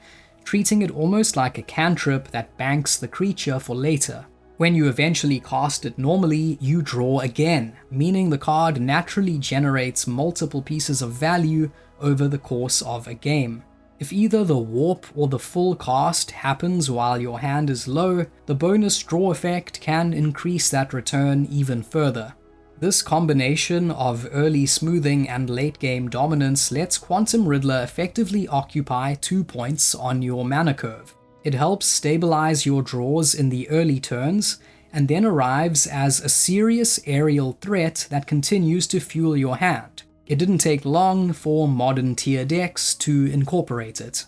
treating it almost like a cantrip that banks the creature for later. When you eventually cast it normally, you draw again, meaning the card naturally generates multiple pieces of value over the course of a game. If either the warp or the full cast happens while your hand is low, the bonus draw effect can increase that return even further. This combination of early smoothing and late game dominance lets Quantum Riddler effectively occupy 2 points on your mana curve. It helps stabilize your draws in the early turns, and then arrives as a serious aerial threat that continues to fuel your hand. It didn't take long for modern tier decks to incorporate it.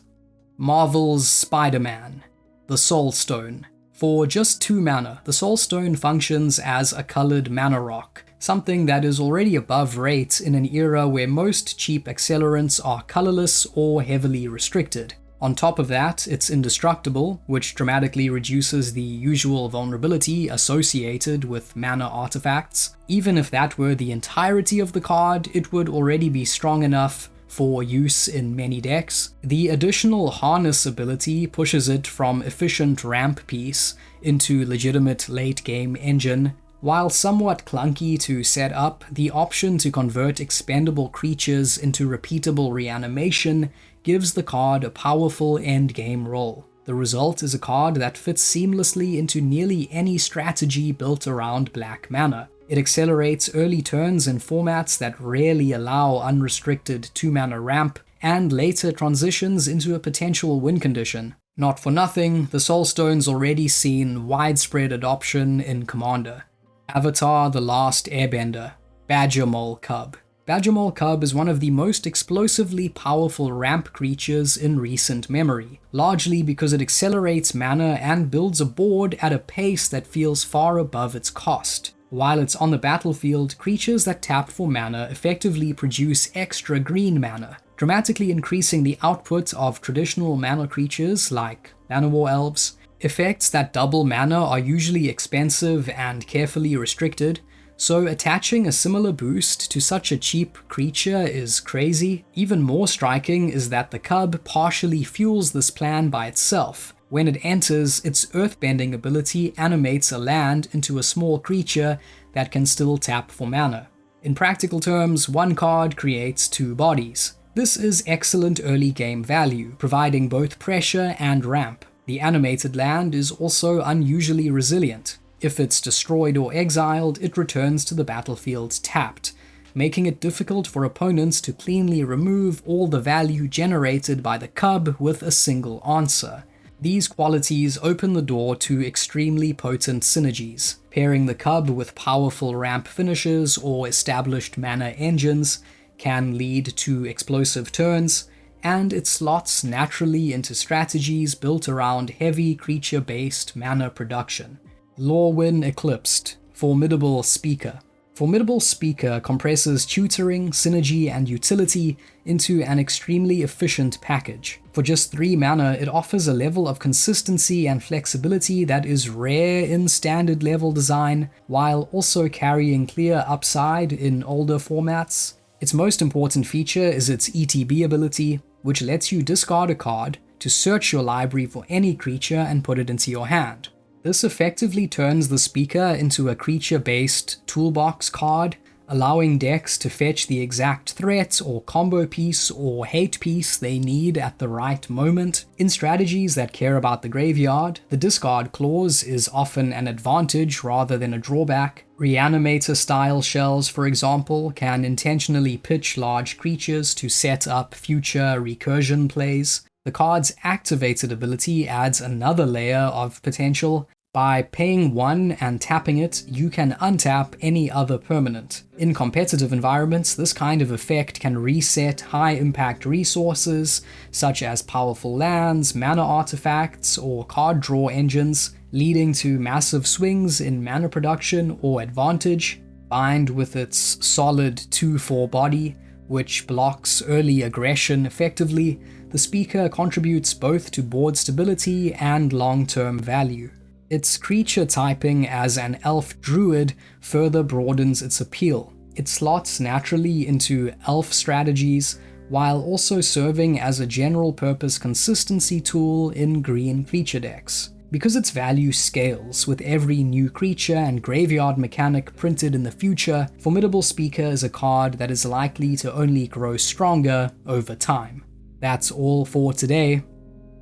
Marvel's Spider-Man. The Soul Stone. For just 2 mana, the Soul Stone functions as a colored mana rock, something that is already above rate in an era where most cheap accelerants are colorless or heavily restricted. On top of that, it's indestructible, which dramatically reduces the usual vulnerability associated with mana artifacts. Even if that were the entirety of the card, it would already be strong enough for use in many decks. The additional harness ability pushes it from efficient ramp piece into legitimate late game engine. While somewhat clunky to set up, the option to convert expendable creatures into repeatable reanimation gives the card a powerful endgame role. The result is a card that fits seamlessly into nearly any strategy built around black mana. It accelerates early turns in formats that rarely allow unrestricted 2-mana ramp, and later transitions into a potential win condition. Not for nothing, the Soulstone's already seen widespread adoption in Commander. Avatar: The Last Airbender. Badgermole Cub. Badgermole Cub is one of the most explosively powerful ramp creatures in recent memory, largely because it accelerates mana and builds a board at a pace that feels far above its cost. While it's on the battlefield, creatures that tap for mana effectively produce extra green mana, dramatically increasing the output of traditional mana creatures like Llanowar Elves. Effects that double mana are usually expensive and carefully restricted, so attaching a similar boost to such a cheap creature is crazy. Even more striking is that the cub partially fuels this plan by itself. When it enters, its earthbending ability animates a land into a small creature that can still tap for mana. In practical terms, one card creates 2 bodies. This is excellent early game value, providing both pressure and ramp. The animated land is also unusually resilient. If it's destroyed or exiled, it returns to the battlefield tapped, making it difficult for opponents to cleanly remove all the value generated by the cub with a single answer. These qualities open the door to extremely potent synergies. Pairing the cub with powerful ramp finishes or established mana engines can lead to explosive turns, and it slots naturally into strategies built around heavy creature-based mana production. Lorwyn Eclipsed, Formidable Speaker. Formidable Speaker compresses tutoring, synergy, and utility into an extremely efficient package. For just 3 mana, it offers a level of consistency and flexibility that is rare in standard level design, while also carrying clear upside in older formats. Its most important feature is its ETB ability, which lets you discard a card to search your library for any creature and put it into your hand. This effectively turns the Speaker into a creature-based toolbox card, allowing decks to fetch the exact threat or combo piece or hate piece they need at the right moment. In strategies that care about the graveyard, the discard clause is often an advantage rather than a drawback. Reanimator-style shells, for example, can intentionally pitch large creatures to set up future recursion plays. The card's activated ability adds another layer of potential. By paying 1 and tapping it, you can untap any other permanent. In competitive environments, this kind of effect can reset high-impact resources, such as powerful lands, mana artifacts, or card draw engines, leading to massive swings in mana production or advantage. Bind with its solid 2/4 body, which blocks early aggression effectively, the Speaker contributes both to board stability and long-term value. Its creature typing as an elf druid further broadens its appeal. It slots naturally into elf strategies, while also serving as a general-purpose consistency tool in green creature decks. Because its value scales with every new creature and graveyard mechanic printed in the future, Formidable Speaker is a card that is likely to only grow stronger over time. That's all for today.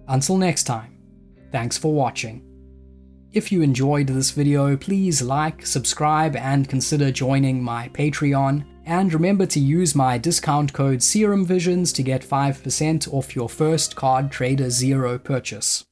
Until next time, thanks for watching. If you enjoyed this video, please like, subscribe, and consider joining my Patreon. And remember to use my discount code SerumVisions to get 5% off your first Card Trader Zero purchase.